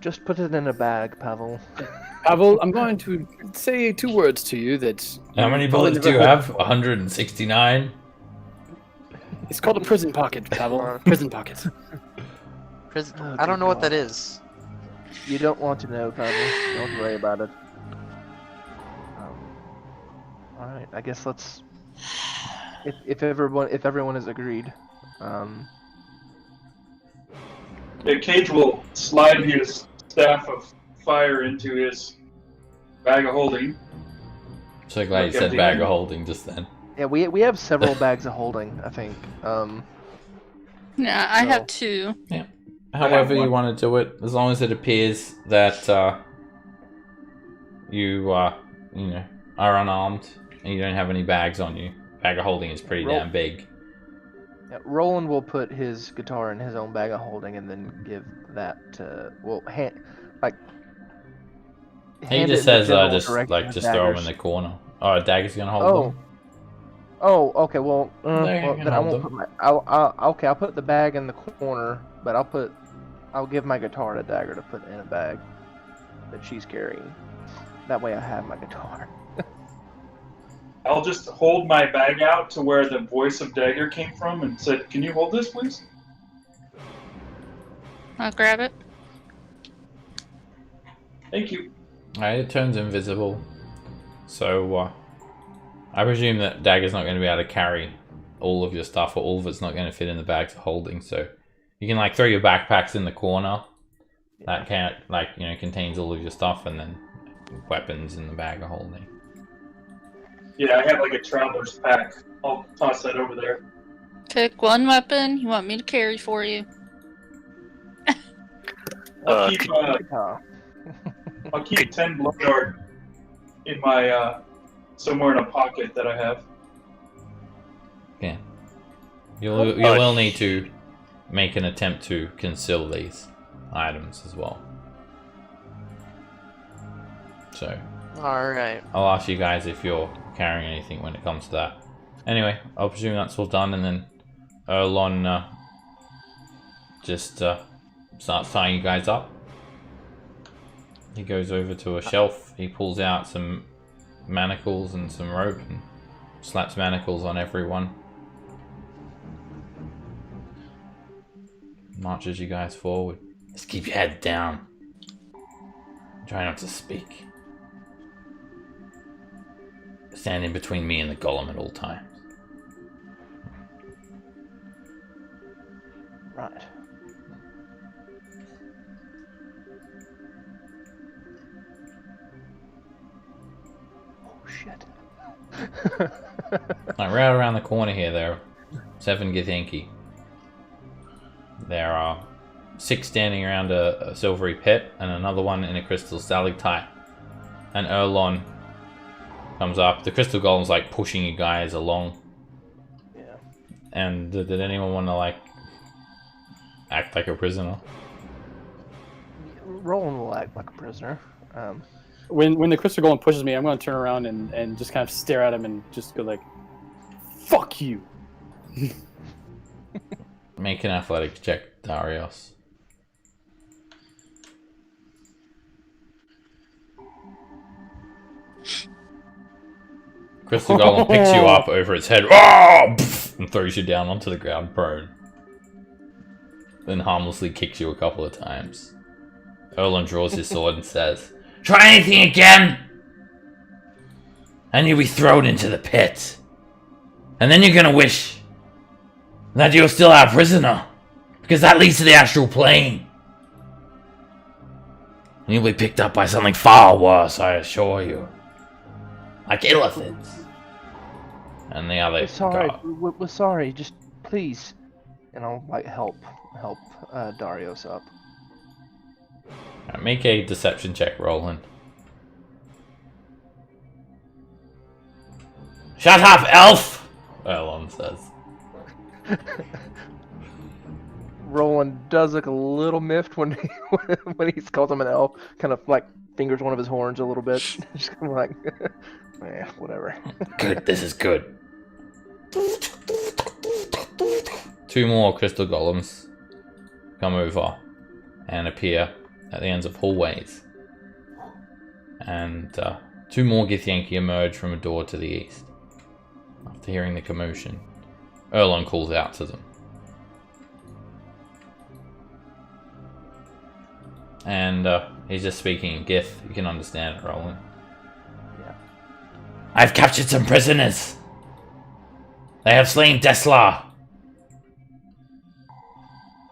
Just put it in a bag, Pavel. Pavel, I'm going to say 2 words to you that... How many probably bullets do you never heard have? 169? It's called a prison pocket, Pavel. Prison pocket. Oh, I don't know what good that is. You don't want to know, Pavel. Don't worry about it. Alright, I guess let's... If everyone is agreed. Cage will slide his staff of fire into his bag of holding, So glad you said bag of holding just then. Yeah, we have several bags of holding, I think. Yeah, I have 2. Yeah. However you want to do it, as long as it appears that you are unarmed and you don't have any bags on you. Bag of holding is pretty damn big. Yeah, Roland will put his guitar in his own bag of holding and then give that to He just says just throw him in the corner. Oh, Dagger's gonna hold them. Oh, okay. Well, then I won't put my. I'll put the bag in the corner, but I'll give my guitar to Dagger to put in a bag that she's carrying. That way, I have my guitar. I'll just hold my bag out to where the voice of Dagger came from and said, "Can you hold this, please?" I'll grab it. Thank you. Alright, it turns invisible. So, I presume that Dagger's not going to be able to carry all of your stuff, or all of it's not going to fit in the bags of holding. So, you can throw your backpacks in the corner. That contains all of your stuff, and then weapons in the bag of holding. Yeah, I have a traveler's pack. I'll toss that over there. Pick one weapon you want me to carry for you. I'll keep 10 blood dart in my somewhere in a pocket that I have. Yeah. You will need to make an attempt to conceal these items as well. So. Alright. I'll ask you guys if you're carrying anything when it comes to that. Anyway, I'll presume that's all done, and then Erlon just starts tying you guys up. He goes over to a shelf, he pulls out some manacles and some rope and slaps manacles on everyone. Marches you guys forward. Just keep your head down. Try not to speak. Stand in between me and the golem at all times. Right. Oh shit. Right around the corner here, there are 7 Githyanki. There are 6 standing around a silvery pit, and another one in a crystal stalactite. And Erlon comes up. The crystal golem's pushing you guys along. Yeah. And did anyone want to act like a prisoner? Roland will act like a prisoner. When the crystal golem pushes me, I'm going to turn around and just kind of stare at him and just go "Fuck you." Make an athletics check, Darius. Crystal Golem picks you up over its head and throws you down onto the ground prone. Then harmlessly kicks you a couple of times. Erlon draws his sword and says, "Try anything again, and you'll be thrown into the pit. And then you're gonna wish that you're still our prisoner, because that leads to the astral plane. And you'll be picked up by something far worse, I assure you. Like elephants." And the other We're sorry, just please. And I'll help Darius up. Make a deception check, Roland. Shut up, elf! Erlon says. Roland does look a little miffed when he calls him an elf. Kind of fingers one of his horns a little bit. Just kind of whatever. Good, this is good. 2 more crystal golems come over and appear at the ends of hallways. And 2 more Githyanki emerge from a door to the east. After hearing the commotion, Erlon calls out to them. And he's just speaking in Gith. You can understand it, Roland. Yeah. I've captured some prisoners. They have slain Deslar.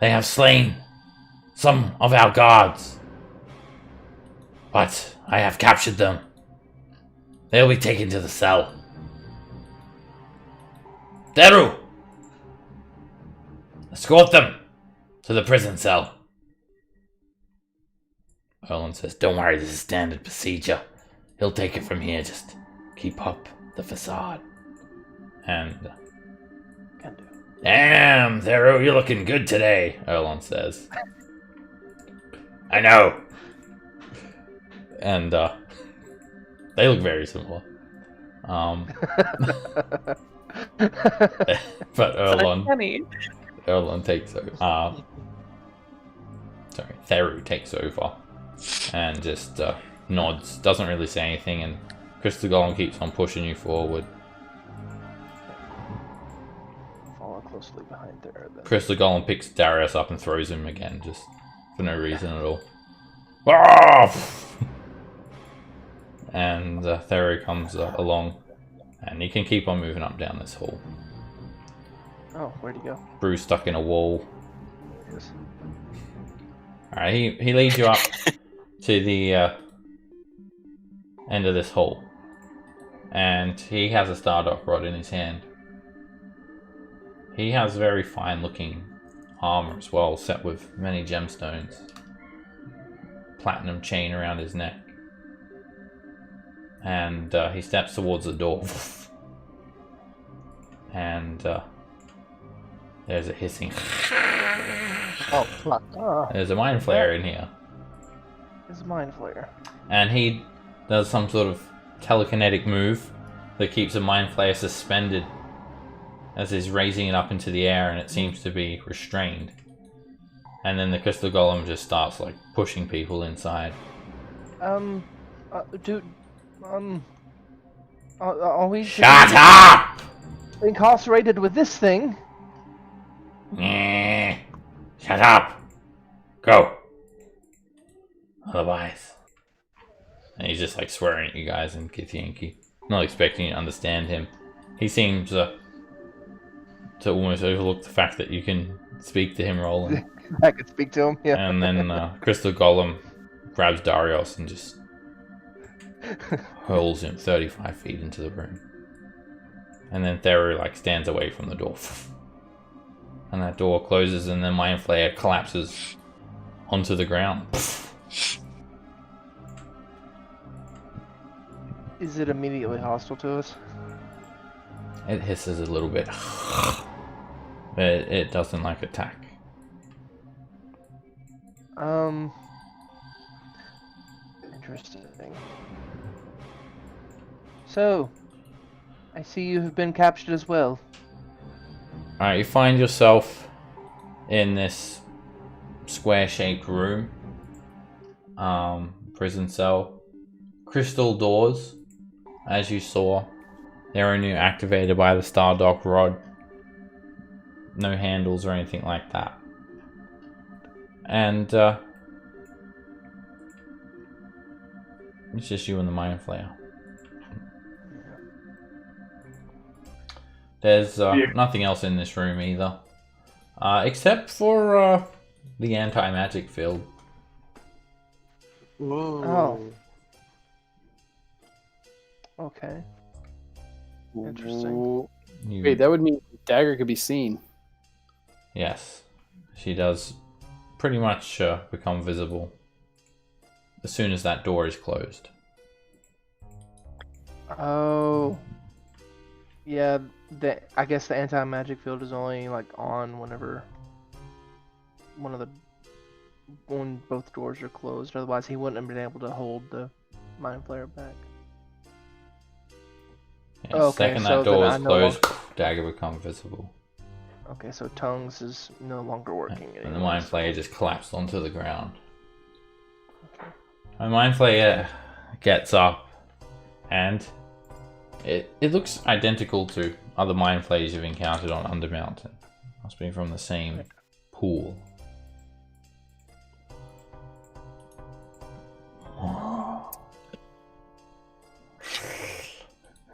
They have slain some of our guards. But I have captured them. They'll be taken to the cell. Daru! Escort them to the prison cell. Erland says, don't worry, this is standard procedure. He'll take it from here, just keep up the facade. And... Can do. Damn, Daru, you're looking good today, Erland says. I know. And, they look very similar. But Erland takes over. Theru takes over and just nods, doesn't really say anything, and Crystal Golem keeps on pushing you forward. Follow closely behind there. Then. Crystal Golem picks Darius up and throws him again, just for no reason at all. Ah! And Theru comes along, and he can keep on moving up down this hall. Oh, where'd he go? Brew's stuck in a wall. Yes. Alright, he leads you up to the end of this hall. And he has a Stardock rod in his hand. He has very fine looking armor as well, set with many gemstones. Platinum chain around his neck. And he steps towards the door. And there's a hissing. Oh, fuck. Oh, There's a mind flare in here. it's a mind flare. And he does some sort of telekinetic move that keeps a mind flare suspended as he's raising it up into the air, and it seems to be restrained. And then the crystal golem just starts like pushing people inside. Dude, are we Shut up! incarcerated with this thing? Shut up! Go! Otherwise. And he's just like swearing at you guys in Githyanki. Not expecting you to understand him. He seems to almost overlook the fact that you can speak to him, Roland. I could speak to him, yeah. And then Crystal Golem grabs Darius and just hurls him 35 feet into the room. And then Theru like stands away from the door. And that door closes, and then Mind Flayer collapses onto the ground. Is it immediately hostile to us? It hisses a little bit. But it doesn't like attack. Interesting. So, I see you have been captured as well. Alright, you find yourself in this square-shaped room. Prison cell. Crystal doors, as you saw. They're only activated by the Stardock rod. No handles or anything like that. And it's just you and the Mind Flayer. There's nothing else in this room either. Except for the anti-magic field. Ooh. Oh. Okay. Interesting. Wait, that would mean Dagger could be seen. Yes. She does pretty much become visible as soon as that door is closed. Oh. Yeah, I guess the anti-magic field is only like on whenever when both doors are closed. Otherwise, he wouldn't have been able to hold the Mind Flayer back. Yeah, Okay, second so that door then is I no closed, Dagger becomes visible. Okay, so tongues is no longer working anymore. And the Mind Flayer just collapsed onto the ground. And Mind Flayer gets up, and it looks identical to other Mind Flayers you've encountered on Undermountain. Must be from the same pool.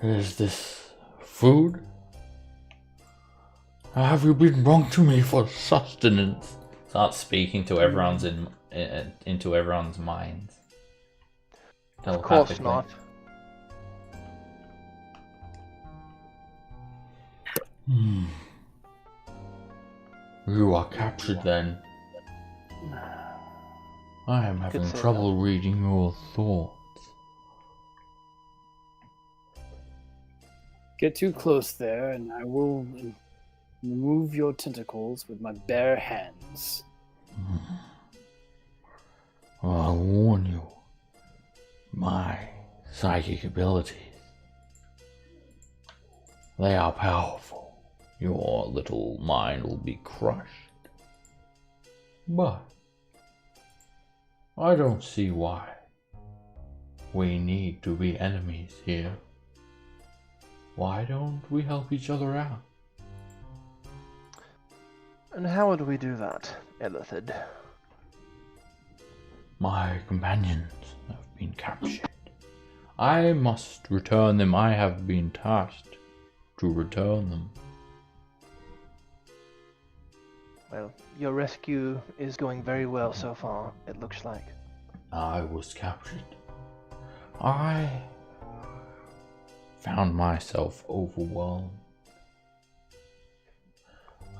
Is this food? Have you been brought to me for sustenance? Start speaking to everyone's into everyone's minds. Of course not. You are captured then. I am having trouble reading your thoughts. Get too close there, and I will remove your tentacles with my bare hands. I'll warn you. My psychic abilities. They are powerful. Your little mind will be crushed. But I don't see why we need to be enemies here. Why don't we help each other out? And how would we do that, Elithid? My companions have been captured. I must return them. I have been tasked to return them. Well, your rescue is going very well so far, it looks like. I was captured. I found myself overwhelmed.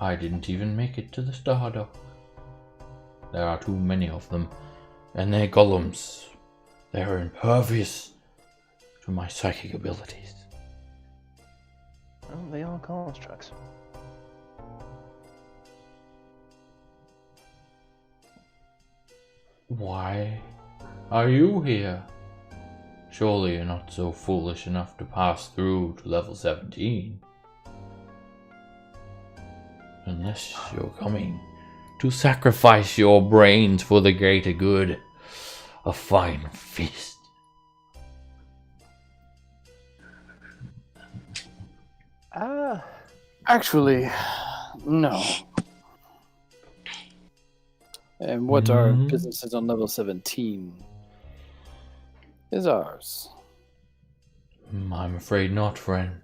I didn't even make it to the Stardock. There are too many of them, and they're golems. They are impervious to my psychic abilities. Well, they are constructs. Why are you here? Surely you're not so foolish enough to pass through to level 17. Unless you're coming to sacrifice your brains for the greater good. A fine feast. Actually, no. And what our business is on level 17 is ours. I'm afraid not, friend.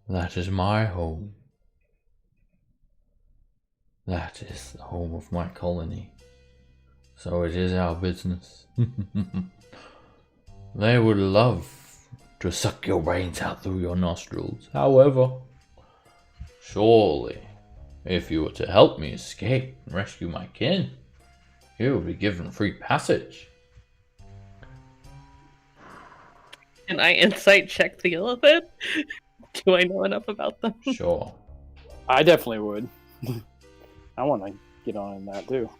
That is my home. That is the home of my colony. So it is our business. They would love to suck your brains out through your nostrils. However, surely, if you were to help me escape and rescue my kin, you would be given free passage. Can I insight check the elephant? Do I know enough about them? Sure. I definitely would. I want to get on in that too.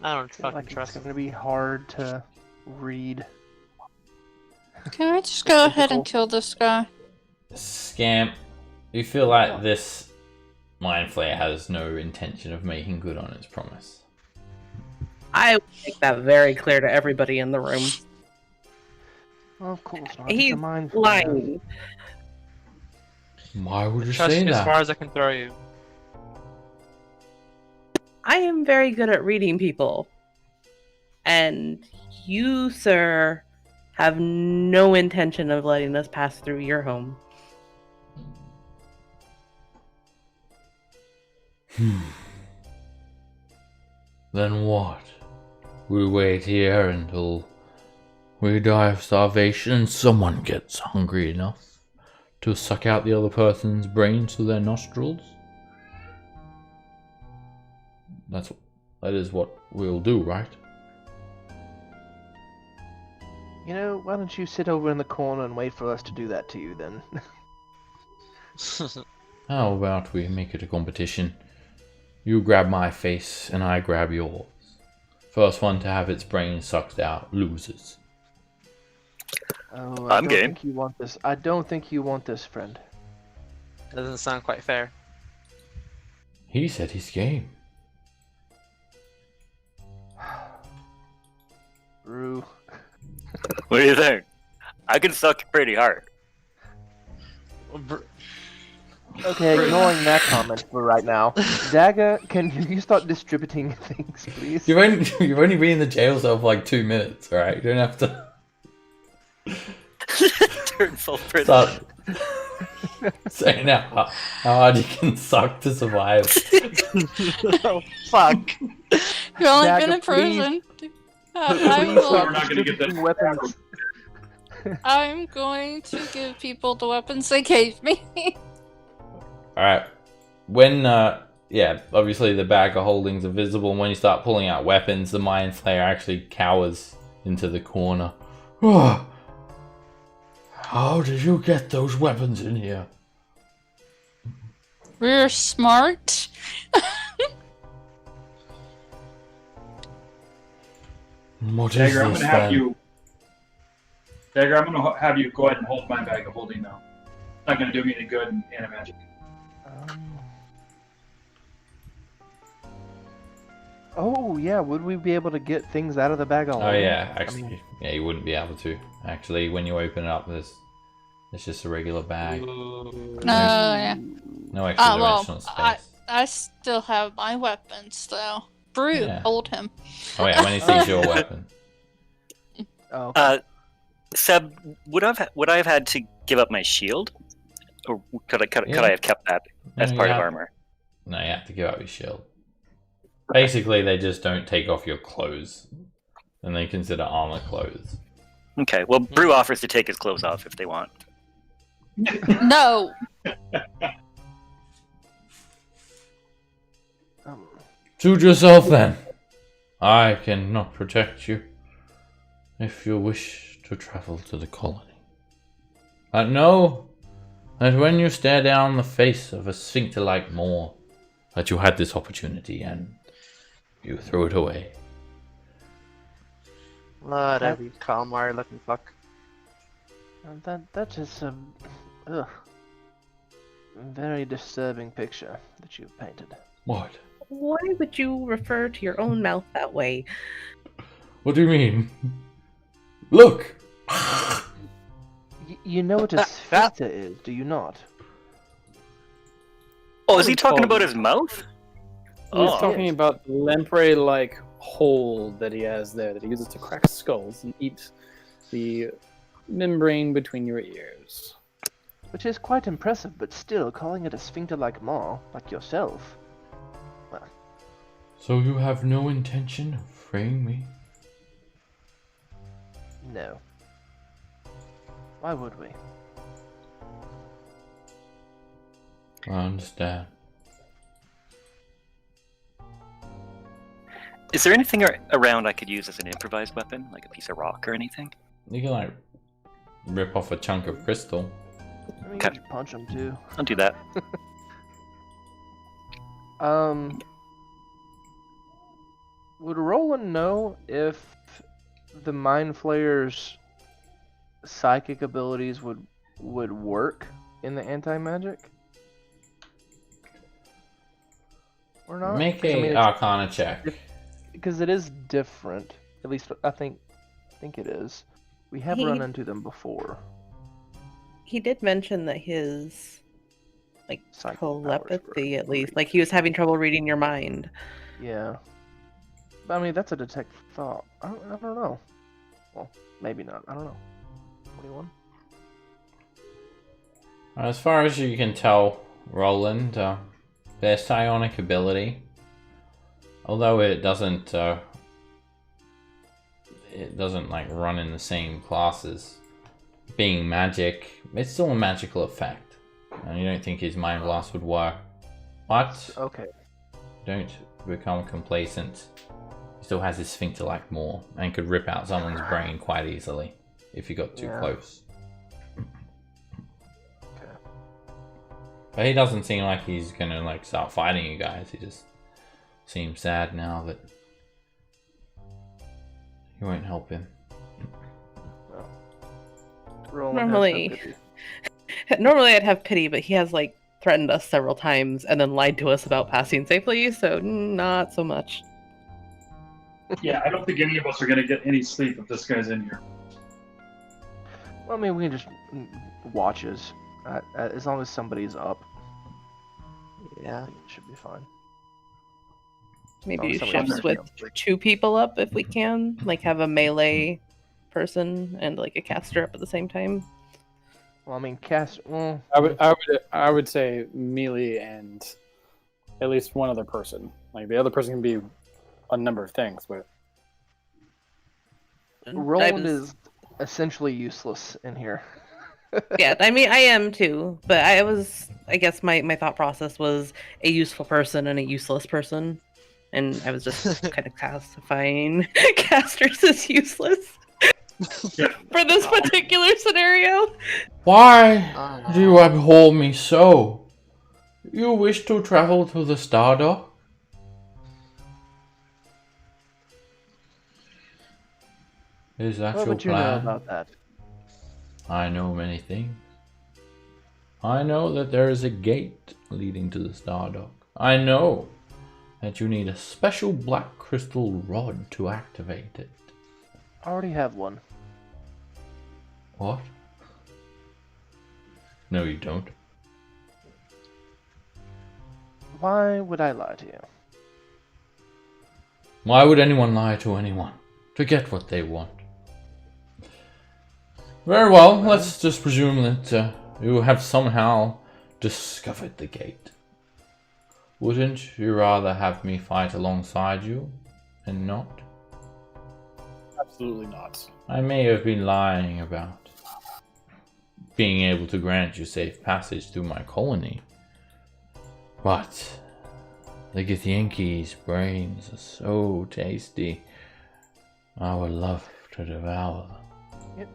I don't I feel fucking like trust it's him. going to be hard to read. Can I just go ahead and kill this guy? Scamp, you feel like this Mind Flayer has no intention of making good on its promise. I would make that very clear to everybody in the room. Well, of course not. He's It's a mind flayer. lying. Why would you Trust say you as that? far as I can throw you. I am very good at reading people. And you, sir, have no intention of letting us pass through your home. Then what? We wait here until we die of starvation and someone gets hungry enough to suck out the other person's brains through their nostrils? That is what we'll do, right? You know, why don't you sit over in the corner and wait for us to do that to you then? How about we make it a competition? You grab my face and I grab yours. First one to have its brain sucked out loses. Oh, I'm game. Think you want this. I don't think you want this, friend. That doesn't sound quite fair. He said he's game. Rue. What do you think? I can suck pretty hard. Okay, ignoring that comment for right now. Dagger, can you start distributing things, please? You've only been in the jail cell for like 2 minutes, alright? You don't have to Turn full prison. start saying how hard you can suck to survive. Oh, fuck. You've only Dagger, been in please. prison. I Please will. start We're not gonna get that. distributing weapons. I'm going to give people the weapons they gave me. Alright. When, obviously the bag of holdings are visible, and when you start pulling out weapons, the Mind Flayer actually cowers into the corner. How did you get those weapons in here? We're smart. What is Dagger, I'm this gonna have then? you. Dagger, I'm gonna have you go ahead and hold my bag of holding now. It's not gonna do me any good in Animagic. Oh yeah, would we be able to get things out of the bag of Oh holding? yeah, actually, you wouldn't be able to. Actually, when you open it up, it's just a regular bag. Yeah. No extra dimensional I space. still have my weapons though. Brew, Yeah. hold him. Oh yeah, when he sees your weapon. Oh, okay. Seb, would I have had to give up my shield, or could I have kept that as No, part you of have- armor? No, you have to give up your shield. Basically, they just don't take off your clothes, and they consider armor clothes. Okay. Well, Brew offers to take his clothes off if they want. No. Suit yourself then. I cannot protect you if you wish to travel to the colony. But know that when you stare down the face of a sphincter-like Moor, that you had this opportunity and you threw it away. Whatever, you Kalmar looking fuck. That is a very disturbing picture that you've painted. What? Why would you refer to your own mouth that way? What do you mean? Look! You know what a sphincter is, do you not? Oh, is he talking about his mouth? He's Oh. talking about the lamprey-like hole that he has there that he uses to crack skulls and eat the membrane between your ears. Which is quite impressive, but still, calling it a sphincter-like maw, like yourself. Well, So you have no intention of freeing me? no. Why would we? I understand. Is there anything around I could use as an improvised weapon, like a piece of rock or anything? You can like rip off a chunk of crystal. I mean, Okay. you could punch him too. I'll do that. Would Roland know if the Mind Flayer's psychic abilities would work in the anti-magic? Or not? Make 'Cause, I mean, a Arcana check. because it is different. At least I think it is. We have He- run into them before. He did mention that his Psychic powers were telepathy, at least, great. like he was having trouble reading your mind. Yeah. But I mean, that's a detect thought. I don't know. Well, maybe not. I don't know. 21? As far as you can tell, Roland, their psionic ability, although it doesn't like run in the same classes, being magic, it's still a magical effect. And you don't think his mind blast would work, but Okay. don't become complacent. He still has his sphincter-like maw and could rip out someone's brain quite easily if you got too Yeah. close. Okay. But he doesn't seem like he's gonna like start fighting you guys. He just seems sad now that you won't help him. Roland has Normally- no pity. Normally, I'd have pity, but he has threatened us several times and then lied to us about passing safely, so not so much. Yeah, I don't think any of us are gonna get any sleep if this guy's in here. Well, I mean, we can just watches. As long as somebody's up, I Yeah. think it should be fine. Maybe somebody shifts else with knows. 2 people up if we can, have a melee person and a caster up at the same time. Well, I mean, cast. Well, I would say melee and at least one other person. Like the other person can be a number of things, but Roland is essentially useless in here. Yeah, I mean, I am too, but I guess my thought process was a useful person and a useless person, and I was just kind of classifying casters as useless for this particular scenario. Why do you abhor me so? You wish to travel to the Stardock? Is that What your would you know plan? about that? I know many things. I know that there is a gate leading to the Stardock. I know that you need a special black crystal rod to activate it. I already have one. What? No, you don't. Why would I lie to you? Why would anyone lie to anyone? To get what they want. Very well, let's just presume that you have somehow discovered the gate. Wouldn't you rather have me fight alongside you and not? Absolutely not. I may have been lying about being able to grant you safe passage through my colony, but the Githyanki's brains are so tasty. I would love to devour them.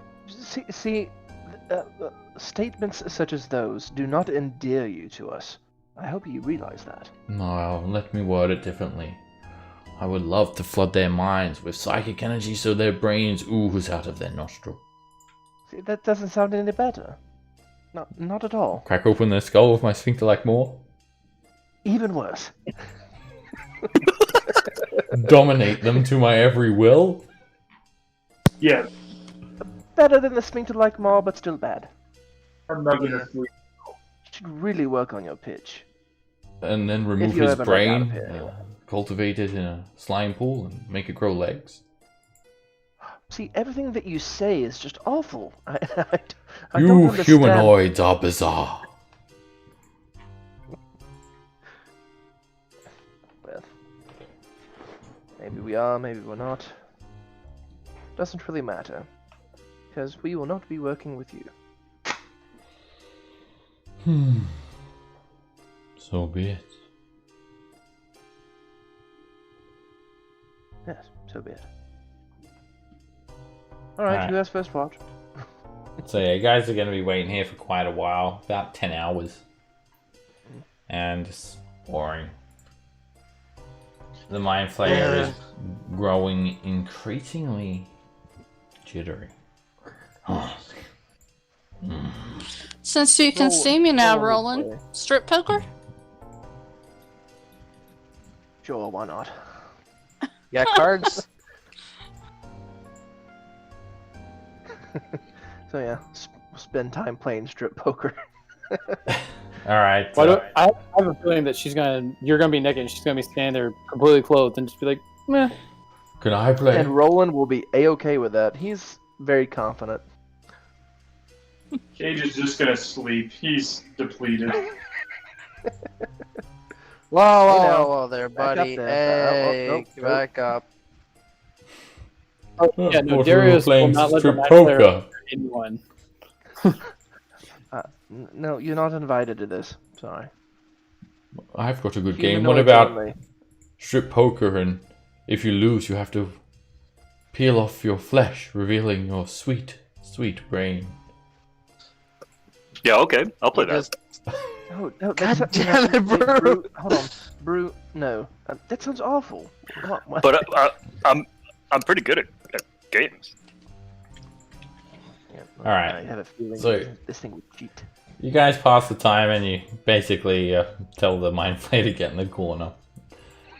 Statements such as those do not endear you to us. I hope you realize that. No, let me word it differently. I would love to flood their minds with psychic energy so their brains ooze out of their nostril. See, that doesn't sound any better. Not at all. Crack open their skull with my sphincter-like maw. Even worse. Dominate them to my every will. Yeah, Better than the sphincter-like maw, but still bad. I'm not gonna sleep. Should really work on your pitch. And then remove you his ever run out of brain, here, anyway. cultivate it in a slime pool, and make it grow legs. See, everything that you say is just awful. I don't You understand. humanoids are bizarre. Well, maybe we are, maybe we're not. Doesn't really matter, because we will not be working with you. So be it. Yes, so be it. Alright, who has first watch? So yeah, you guys are going to be waiting here for quite a while, about 10 hours. And it's boring. The mind flayer is growing increasingly jittery. Since you can see me now, Roland, strip poker? Sure, why not? You got cards? So yeah, spend time playing strip poker. Alright. I have a feeling that you're gonna be naked and she's gonna be standing there completely clothed and just be like, meh. Can I play? And Roland will be a-okay with that. He's very confident. Cage is just gonna sleep. He's depleted. Whoa, there, back up buddy. there. Hey, Nope. back up. Oh, yeah, no, What, Darius we were will playing not let the strip match player poker. anyone. No, you're not invited to this. Sorry. I've got a good game. Humanoids What about only. strip poker, and if you lose you have to peel off your flesh, revealing your sweet, sweet brain. Yeah, okay, I'll play that. Just- No, God that's damn it, Brew. Hold on, Brew. No, that sounds awful. What? But I'm pretty good at games. Yeah, All right. I have a feeling So- this thing would cheat. You guys pass the time and you basically tell the mind flayer to get in the corner.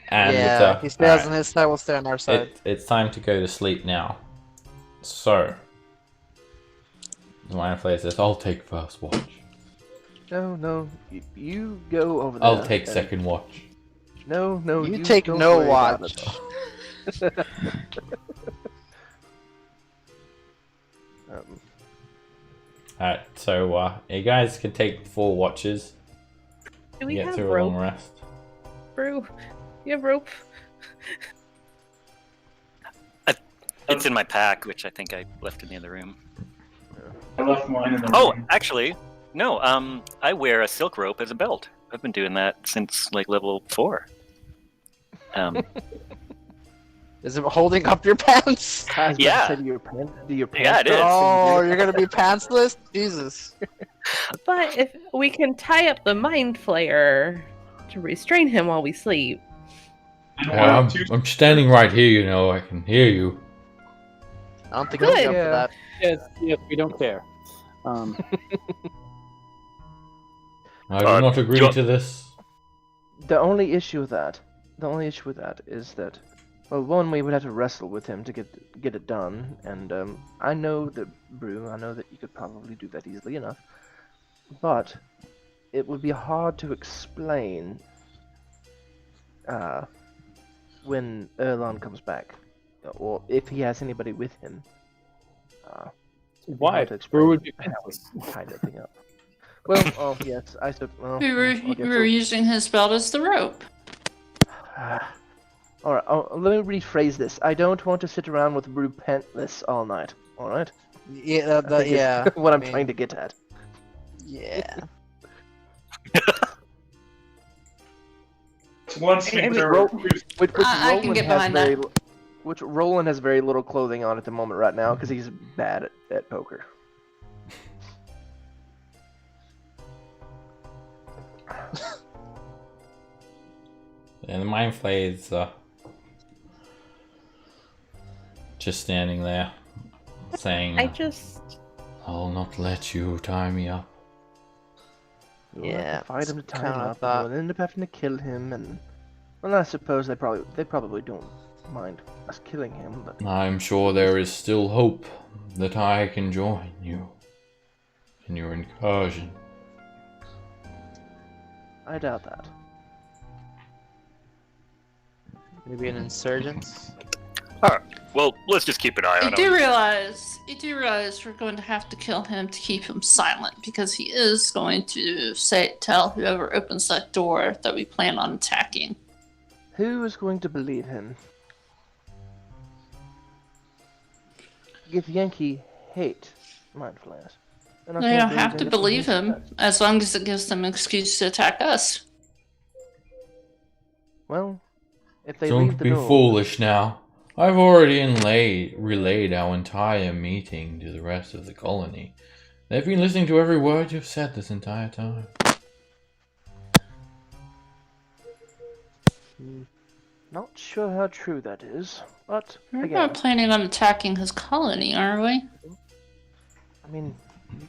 And yeah, he stays alright. on his side, we'll stay on our side. It's time to go to sleep now. So, the mind flayer says, I'll take first watch. No, you go over there. I'll take and- second watch. No, You take don't no worry about watch. it. Alright, so you guys can take 4 watches. Do we Get have through a long rope, rest. Brew? You have rope? I It's in my pack, which I think I left in the other room. I left mine in the Oh, room. actually, no. I wear a silk rope as a belt. I've been doing that since like level 4. Is it holding up your pants? I was about Yeah. to say, do your pants Yeah, it is. Oh, you're gonna be pantsless? Jesus. But if we can tie up the mind flayer to restrain him while we sleep. Yeah, I'm standing right here, you know, I can hear you. I don't think I'll Good. jump for that. Yes, we don't care. I do not agree you- to this. The only issue with that is that, well, one, we would have to wrestle with him to get it done, and I know that you could probably do that easily enough, but it would be hard to explain when Erlon comes back, or if he has anybody with him. Why? Hard to Brew would explain be how we pantsless. tie that thing up. Well, oh yes, I said. Well, We were using his belt as the rope. All right. Let me rephrase this. I don't want to sit around with Brew pantless all night. All right. Yeah, I think is yeah. what I'm I mean, trying to get at. Yeah. Once I mean, Victor, Which I can Roland get has behind very, that. which Roland has very little clothing on at the moment right now because he's bad at poker. And the mind flayer is just standing there, saying, I'll not let you tie me up. We'll have Yeah. to fight him to tie him kinda up, thought- and we'll end up having to kill him, and well, I suppose they probably don't mind us killing him, but I'm sure there is still hope that I can join you in your incursion. I doubt that. Maybe an insurgent? Well, let's just keep an eye You on do him. realize we're going to have to kill him to keep him silent because he is going to tell whoever opens that door that we plan on attacking. Who is going to believe him? If Yankee hate mind flayers. They're not They gonna don't have to anything believe he him says. as long as it gives them an excuse to attack us. Well, if they Don't leave the be door, foolish now. I've already relayed our entire meeting to the rest of the colony. They've been listening to every word you've said this entire time. Not sure how true that is, but We're again, not planning on attacking his colony, are we? I mean,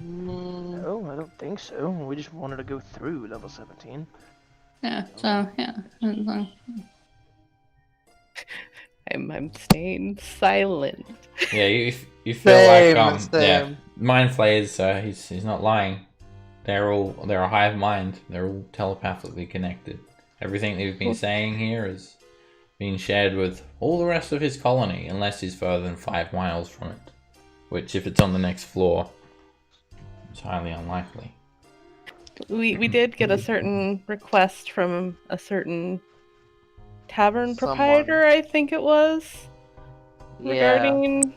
no, I don't think so. We just wanted to go through level 17. Yeah, so, yeah. I'm staying silent. Yeah, you feel Same, like yeah, same. mind flayers. He's not lying. They're a hive mind. They're all telepathically connected. Everything that we've been saying here is being shared with all the rest of his colony, unless he's further than 5 miles from it. Which, if it's on the next floor, is highly unlikely. We did get a certain request from a certain tavern Someone. proprietor, I think it was, regarding.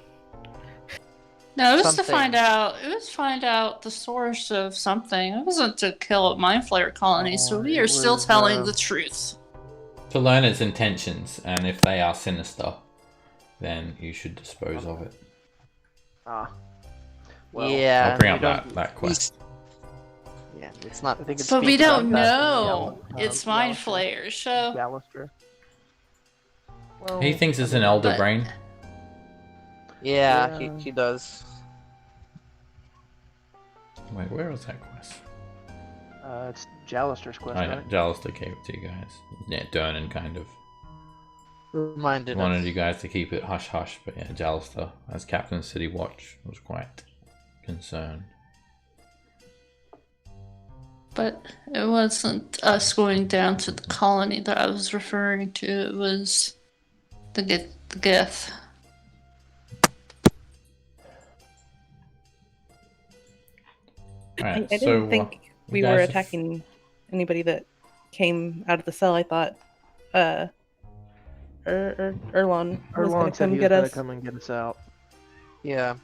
No, it was Something. to find out. It was to find out the source of something. It wasn't to kill a mind flayer colony. So we it are still was, telling the truth. To learn its intentions, and if they are sinister, then you should dispose of it. Ah. Well, Yeah. I'll bring we up don't- that quest. Yeah, it's not. I think it's But we speak about don't that in know. It's mind Yallister. flayers, so. Gallister. Well, He thinks it's I an mean, elder But- brain. Yeah, Yeah. he does. Wait, where was that quest? It's Jallister's quest, I know, right? Jallister gave it to you guys. Yeah, Durnan kind of Reminded wanted us. you guys to keep it hush hush, but yeah, Jallister, as Captain City Watch, was quite concerned. But it wasn't us going down to the colony that I was referring to. It was the Gith. Alright, I didn't think you we guys were have- attacking anybody that came out of the cell. I thought Erlon was gonna Erlon said come he was get gonna us. come and get us out. Yeah.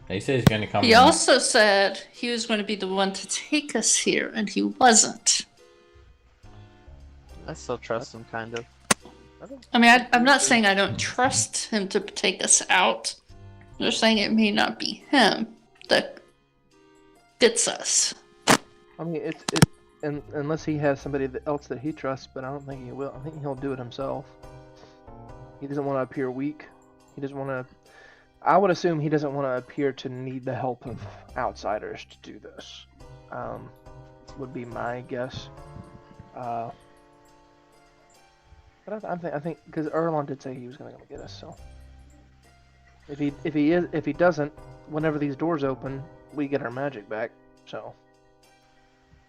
He said he's going to come. He also said he was going to be the one to take us here, and he wasn't. I still trust him, kind of. I mean, I'm not saying I don't trust him to take us out. I'm just saying it may not be him that gets us. I mean, unless he has somebody else that he trusts, but I don't think he will. I think he'll do it himself. He doesn't want to appear weak. He doesn't want to. I would assume he doesn't want to appear to need the help of outsiders to do this. Would be my guess. But I think because Erlon did say he was going to come get us, so if he doesn't, whenever these doors open, we get our magic back. So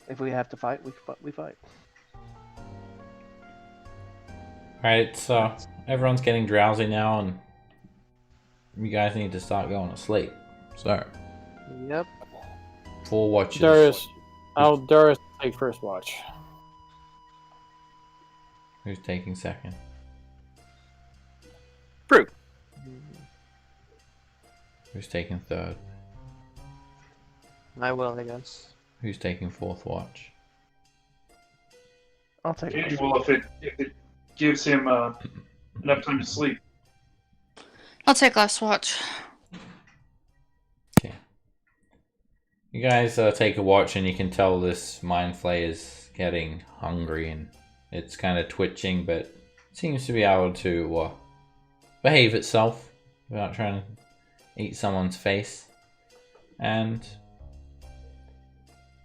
if we have to fight, we fight. Alright, so everyone's getting drowsy now, and you guys need to start going to sleep. So, Yep. 4 watches. Darius take first watch. Who's taking second? Brute. Who's taking third? I will, I guess. Who's taking 4th watch? I'll take it. Cage will if it gives him enough time to sleep. I'll take last watch. Okay. You guys take a watch, and you can tell this mind flayer is getting hungry, and it's kind of twitching, but seems to be able to behave itself without trying to eat someone's face. And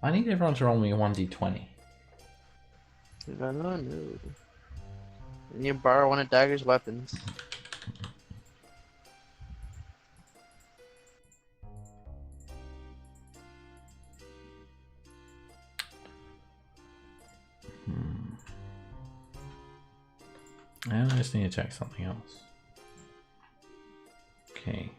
I need everyone to roll me a 1d20. No. You borrow one of Dagger's weapons. I just need to check something else. Okay.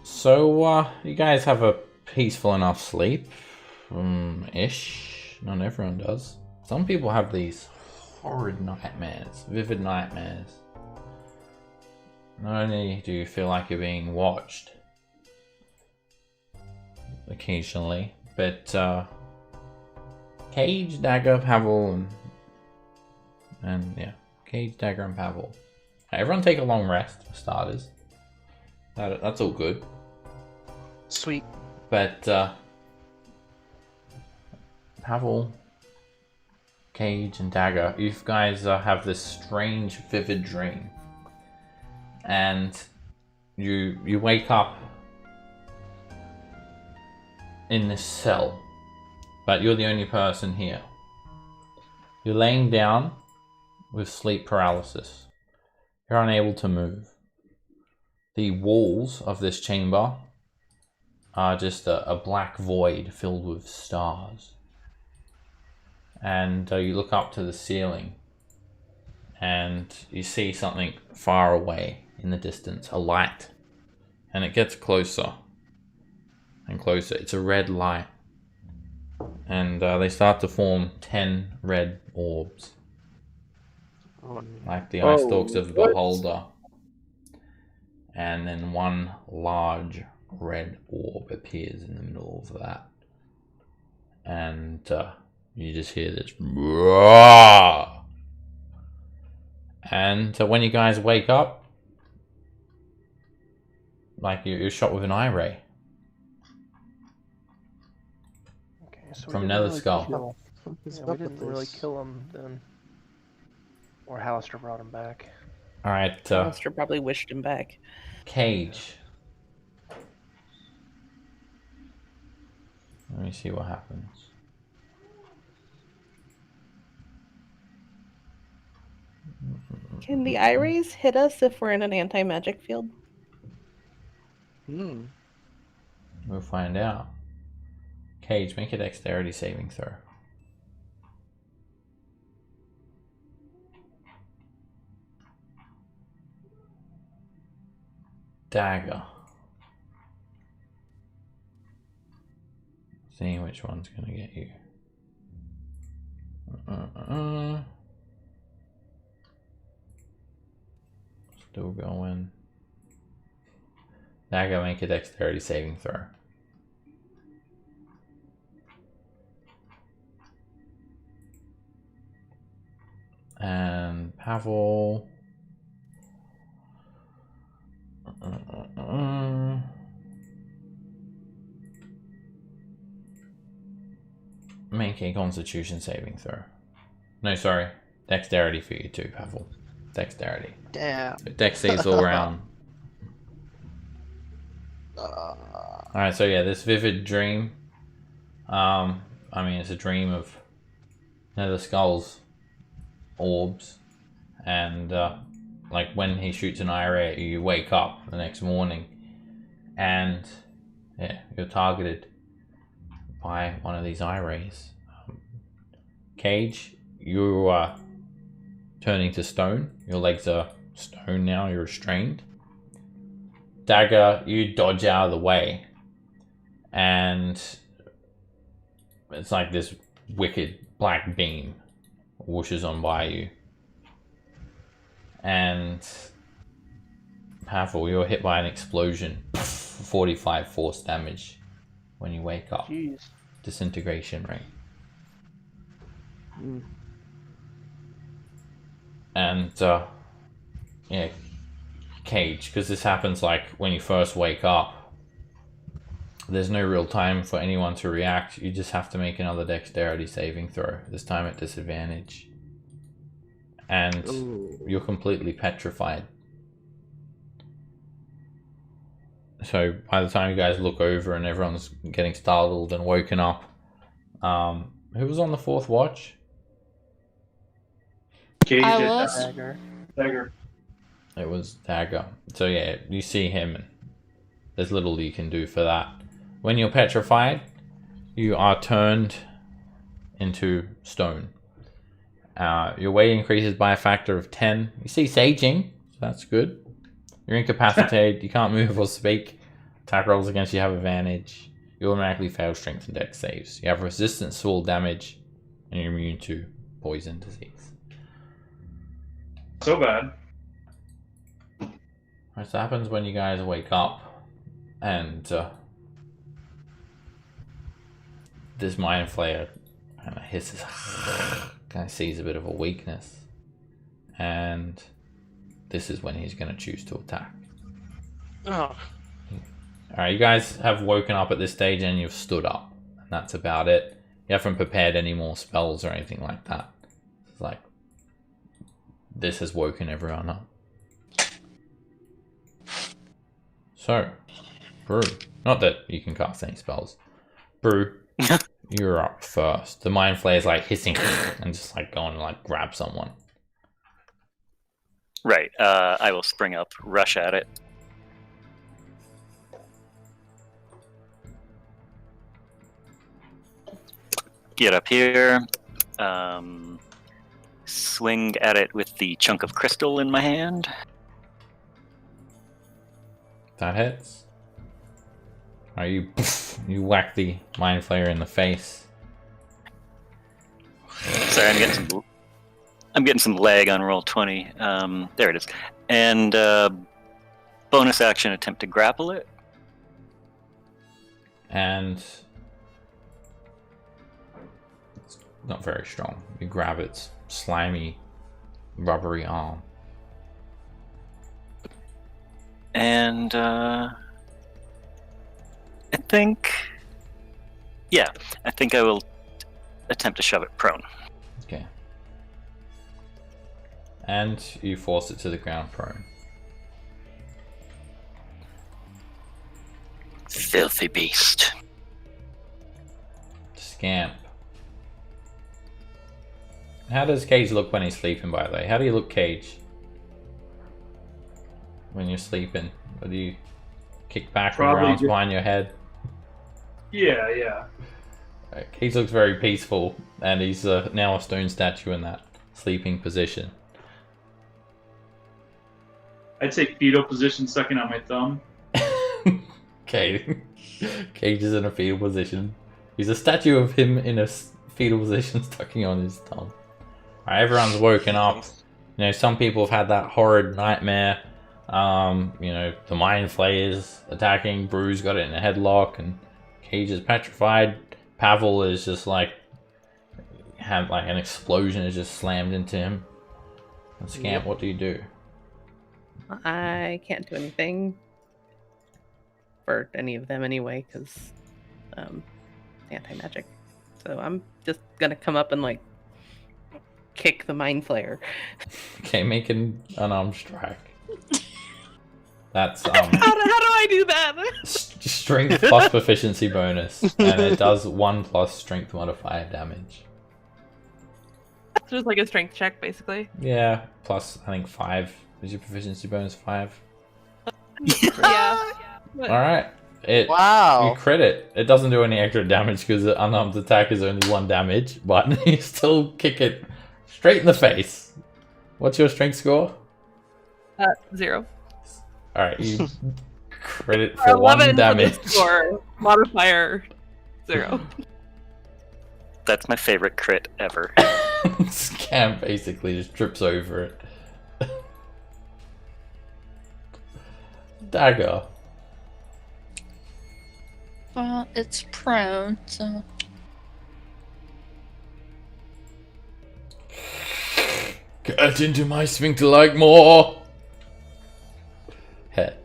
So, you guys have a peaceful enough sleep? Ish. Not everyone does. Some people have these horrid nightmares, vivid nightmares. Not only do you feel like you're being watched occasionally, but Cage, Dagger, Pavel, and yeah, Cage, Dagger, and Pavel. Everyone take a long rest for starters. That's all good. Sweet. But Pavel, Cage, and Dagger, you guys have this strange, vivid dream, and you wake up in this cell, but you're the only person here. You're laying down with sleep paralysis. You're unable to move. The walls of this chamber are just a black void filled with stars. And you look up to the ceiling, and you see something far away in the distance, a light. And it gets closer and closer. It's a red light. And they start to form 10 red orbs. Like the eye stalks of the beholder. And then one large red orb appears in the middle of that. And you just hear this. And when you guys wake up, like you're shot with an eye ray. Okay, so From Nether Skull. Yeah, we didn't really kill him then. Or Hallister brought him back. Alright, Monster probably wished him back. Cage. Let me see what happens. Can the eye rays hit us if we're in an anti-magic field? We'll find out. Cage, make a dexterity saving throw. Dagger. See which one's gonna get you. Still going. Dagger, make a dexterity saving throw. And Pavel. Make a Constitution saving throw. No, sorry. Dexterity for you too, Pavel. Dexterity. Damn. Dex saves all around. Alright, so yeah, this vivid dream. I mean, it's a dream of Nether Skull's orbs. And, like, when he shoots an eye at you, you wake up the next morning. And, yeah, you're targeted by one of these eye rays. Cage, you are turning to stone. Your legs are stone now, you're restrained. Dagger, you dodge out of the way. And it's like this wicked black beam whooshes on by you. And Pavel, you're hit by an explosion. 45 force damage when you wake up. Jeez. Disintegration rate. And yeah, Cage, because this happens like when you first wake up. There's no real time for anyone to react. You just have to make another dexterity saving throw, this time at disadvantage. And you're completely petrified. So by the time you guys look over and everyone's getting startled and woken up, who was on the fourth watch? Cage I at was. Dagger. It was Dagger. So yeah, you see him and there's little you can do for that. When you're petrified, you are turned into stone. Your weight increases by a factor of 10. You see saging, so that's good. You're incapacitated, you can't move or speak. Attack rolls against you have advantage. You automatically fail strength and dex saves. You have resistance to all damage, and you're immune to poison disease. So bad. This happens when you guys wake up, and this Mind Flayer kind of hisses, kind of sees a bit of a weakness, and this is when he's going to choose to attack. Oh. Alright, you guys have woken up at this stage and you've stood up, and that's about it. You haven't prepared any more spells or anything like that. It's like, this has woken everyone up. So, Brew. Not that you can cast any spells. Brew, you're up first. The Mind Flayer is like hissing and just like going to like grab someone. Right. I will spring up, rush at it. Get up here. Swing at it with the chunk of crystal in my hand. That hits. You whack the Mind Flayer in the face. Sorry, I'm getting some lag on Roll20. There it is. And bonus action, attempt to grapple it. And it's not very strong. You grab its slimy, rubbery arm. And I think I will attempt to shove it prone. Okay. And you force it to the ground prone. Filthy beast. Scamp. How does Cage look when he's sleeping, by the way? How do you look, Cage? When you're sleeping? Or do you kick back with your arms behind your head? Yeah. Cage looks very peaceful, and he's now a stone statue in that sleeping position. I'd say fetal position, sucking on my thumb. Okay. Cage is in a fetal position. He's a statue of him in a fetal position, sucking on his tongue. Alright, everyone's woken up. You know, some people have had that horrid nightmare. You know, the Mind Flayers attacking. Bruce got it in a headlock, and Cage is petrified. Pavel is just like, had like an explosion is just slammed into him. And Scamp, what do you do? I can't do anything for any of them anyway, because anti-magic. So I'm just gonna come up and like kick the Mind Flayer. Okay, make an unarmed strike. That's How do I do that? strength plus proficiency bonus, and it does 1+ strength modifier damage. It's just like a strength check, basically. Yeah, plus I think 5. Is your proficiency bonus 5? Yeah. All right. You Wow. crit it. It doesn't do any extra damage because the unarmed attack is only 1 damage, but you still kick it straight in the face. What's your strength score? 0. All right, you crit it for 1 damage. For the score. Modifier 0. That's my favorite crit ever. Scam basically just trips over it. Dagger. Well, it's prone, so. Get into my sphincter like more. Hit.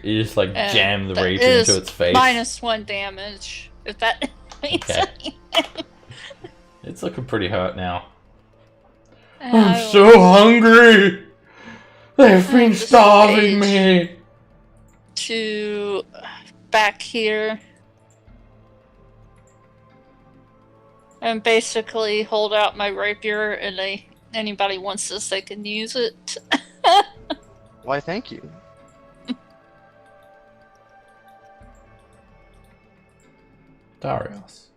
You just like jam the rage into its face. -1 damage, if that means anything. It's looking pretty hurt now. I'm so hungry! They've been starving me! To back here. And basically hold out my rapier, and anybody wants this, they can use it. Why, thank you. Darius.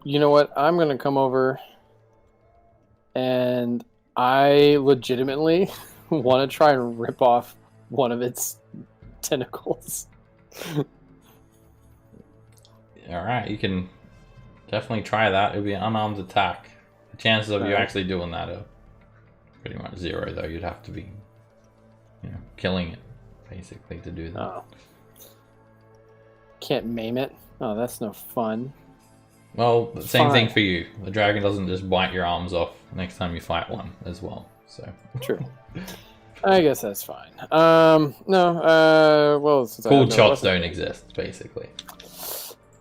You know what? I'm gonna come over, and I legitimately want to try and rip off one of its tentacles. Alright, you can definitely try that. It would be an unarmed attack. The chances of you actually doing that are pretty much 0, though. You'd have to be, killing it, basically, to do that. Oh. Can't maim it? Oh, that's no fun. Well, the same thing for you. The dragon doesn't just bite your arms off next time you fight one as well. So True. I guess that's fine. Well, since cold shots don't exist, basically.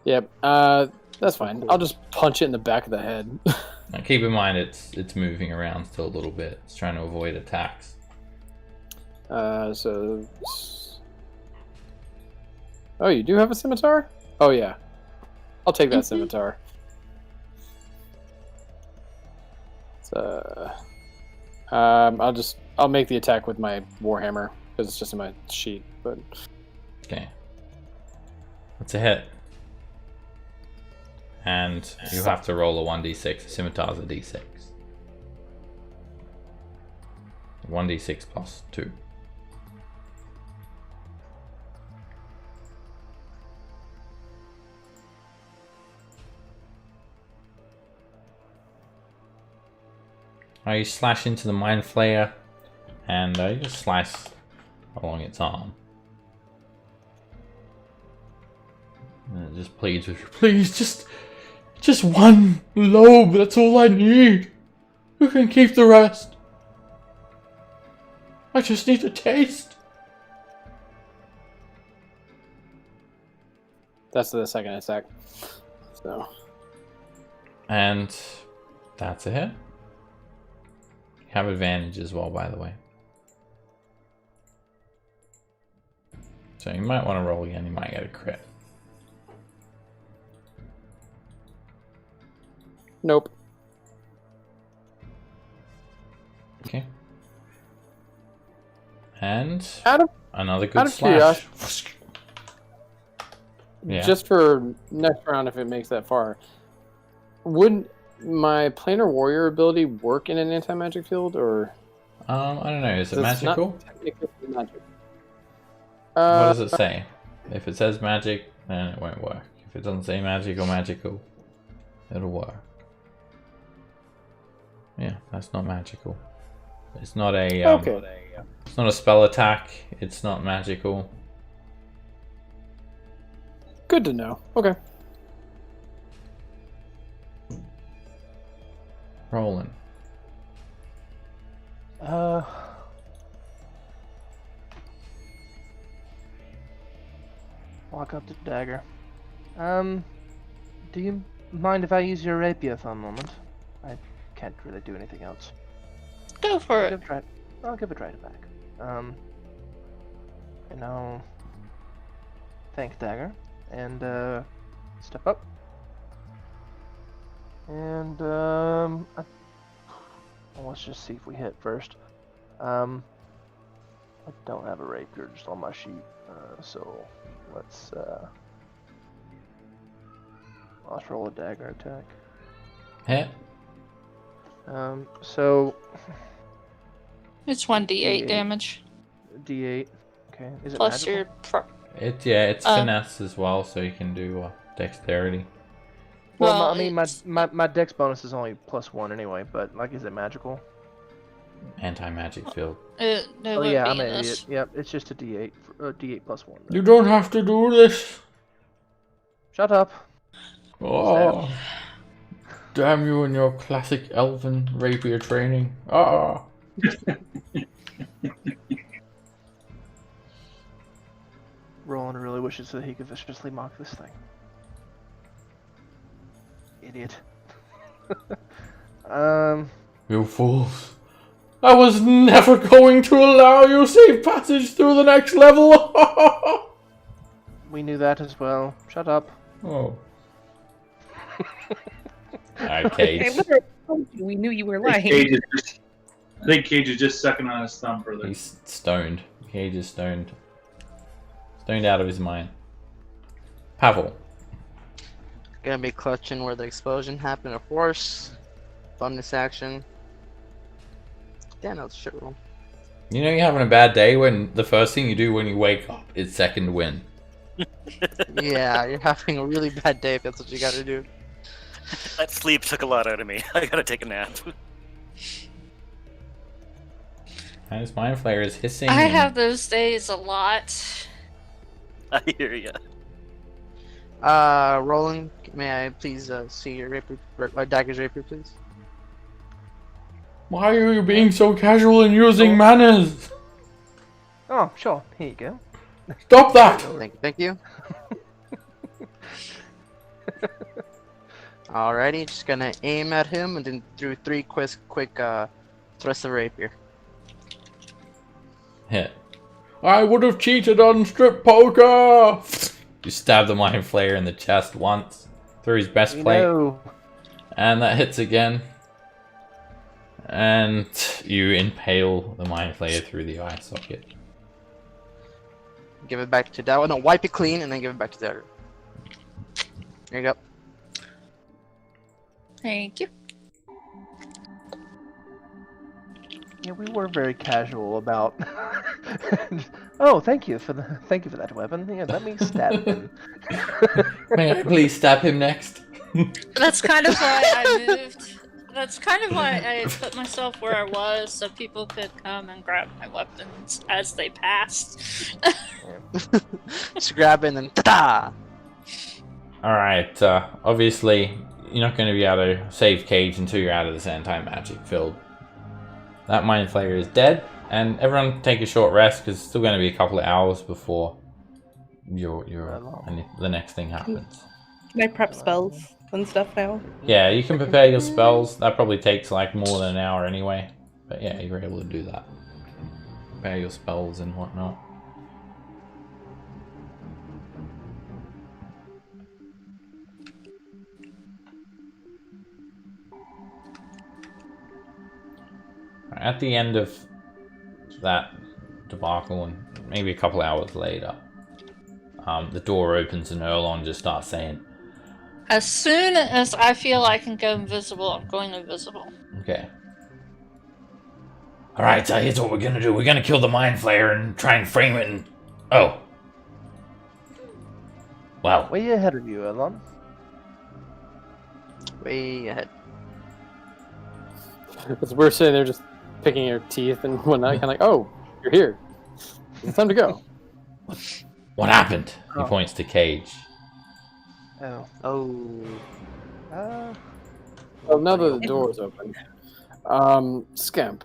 Yep. That's fine. I'll just punch it in the back of the head. Now keep in mind it's moving around still a little bit. It's trying to avoid attacks. So. Oh, you do have a scimitar? Oh yeah. I'll take that scimitar. So, I'll make the attack with my warhammer because it's just in my sheet. But okay, that's a hit, and you have to roll a 1d6. Scimitar's a d6. 1d6 plus 2. You slash into the Mind Flayer, and you just slice along its arm. And it just pleads with you, please, just one lobe, that's all I need. You can keep the rest. I just need a taste. that's the second attack. So. And that's a hit. You have advantage as well, by the way. So you might want to roll again, you might get a crit. Nope. Okay. And another good out of slash. curiosity, Yeah. just for next round, if it makes that far, wouldn't my planar warrior ability work in an anti-magic field, or? I don't know. Is it It's not magical? technically magic. What does it say? If it says magic, then it won't work. If it doesn't say magic or magical, it'll work. Yeah, that's not magical. It's not a. Okay. It's not a spell attack. It's not magical. Good to know. Okay. Rolling. Walk up to the dagger. Do you mind if I use your rapier for a moment? I can't really do anything else. Go for it. I'll give it right back. And I'll thank dagger and step up. And let's just see if we hit first. I don't have a rapier just on my sheet, so let's roll a dagger attack. Hit. So It's 1d8 D8. damage. D8. Okay. Is it Plus magical? your It's finesse as well, so you can do dexterity. Well, Well, I mean, it's- my dex bonus is only +1 anyway, but like, is it magical? Anti-magic field. it Oh would yeah, be I'm in an idiot. this. Yep, it's just a D8, D8 +1. You don't have to do this. Shut up. Oh, damn you and your classic elven rapier training. Ah. Roland really wishes that he could viciously mock this thing. Idiot. You fools. I was never going to allow you safe passage through the next level. We knew that as well. Shut up. Oh. Alright, Cage. I literally told you we knew you were I think lying. I think Cage is just sucking on his thumb for this. He's stoned. Cage is stoned. Stoned out of his mind. Pavel. Gonna be clutching where the explosion happened, of course. Bonus action. Damn, that was a shit roll. You know you're having a bad day when the first thing you do when you wake up is second win. Yeah, you're having a really bad day if that's what you gotta do. That sleep took a lot out of me. I gotta take a nap. And his mind flare is hissing. I and- have those days a lot. I hear ya. Roland, may I please see your rapier, dagger's rapier, please? Why are you being so casual and using manners? Oh, sure. Here you go. Stop that! Thank you. Alrighty, just gonna aim at him and then do 3 quick thrusts of rapier. Hit. I would have cheated on strip poker! You stab the mind flayer in the chest once through his breastplate, No. and that hits again. And you impale the mind flayer through the eye socket. Give it back to Dagger. No, wipe it clean and then give it back to Dagger. There you go. Thank you. Yeah, we were very casual about. Oh, thank you for that weapon. Yeah, let me stab him. May I please stab him next? That's kind of why I moved. That's kind of why I put myself where I was, so people could come and grab my weapons as they passed. Just grab it and then ta-da! Alright, obviously, you're not going to be able to save Cage until you're out of this anti-magic field. That mind flayer is dead, and everyone take a short rest, because it's still going to be a couple of hours before the next thing happens. Can I prep spells and stuff now? Yeah, you can prepare your spells. That probably takes like more than an hour anyway. But yeah, you're able to do that. Prepare your spells and whatnot. At the end of that debacle, and maybe a couple hours later, the door opens and Erlon just starts saying, As soon as I feel I can go invisible, I'm going invisible. Okay. Alright, so here's what we're gonna do. We're gonna kill the Mind Flayer and try and frame it and... Oh. Wow. Way ahead of you, Elon. Way ahead. Because we're sitting there just picking your teeth and whatnot, kind of like, oh, you're here. It's time to go. What happened? He Oh. points to Cage. Oh. Oh. Well, now that the door's open, Scamp,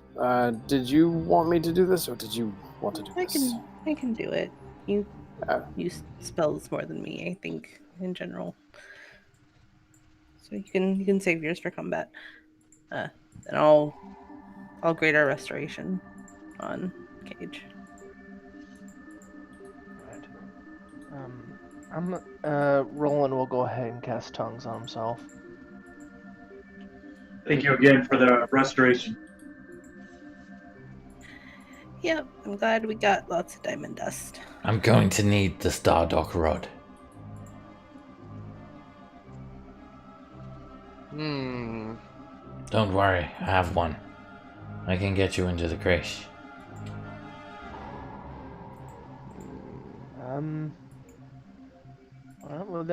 did you want me to do this, or did you want to do this? I can do it. You Uh, use spells more than me, I think, in general. So you can save yours for combat. And I'll grade our restoration on Cage. Right. Roland will go ahead and cast tongues on himself. Thank you again for the restoration. Yep, I'm glad we got lots of diamond dust. I'm going to need the Stardock Rod. Don't worry, I have one. I can get you into the creche. Well,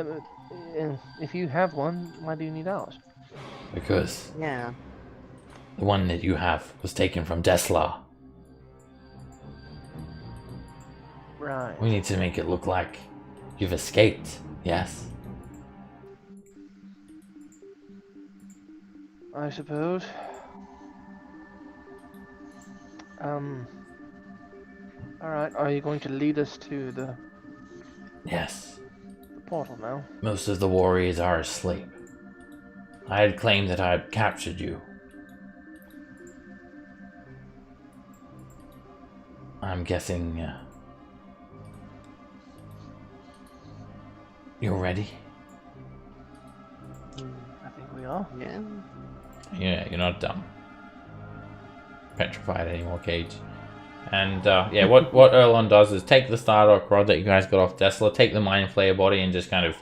if you have one, why do you need ours? Because Yeah. the one that you have was taken from Desla. Right. We need to make it look like you've escaped, yes? I suppose. Alright, are you going to lead us to the Yes. portal now? Most of the warriors are asleep. I had claimed that I had captured you. I'm guessing you're ready? I think we are. Yeah. Yeah, you're not dumb. Petrified anymore, Cage. And yeah, what Erlon does is take the Stardock Rod that you guys got off Tesla, take the Mind Flayer body and just kind of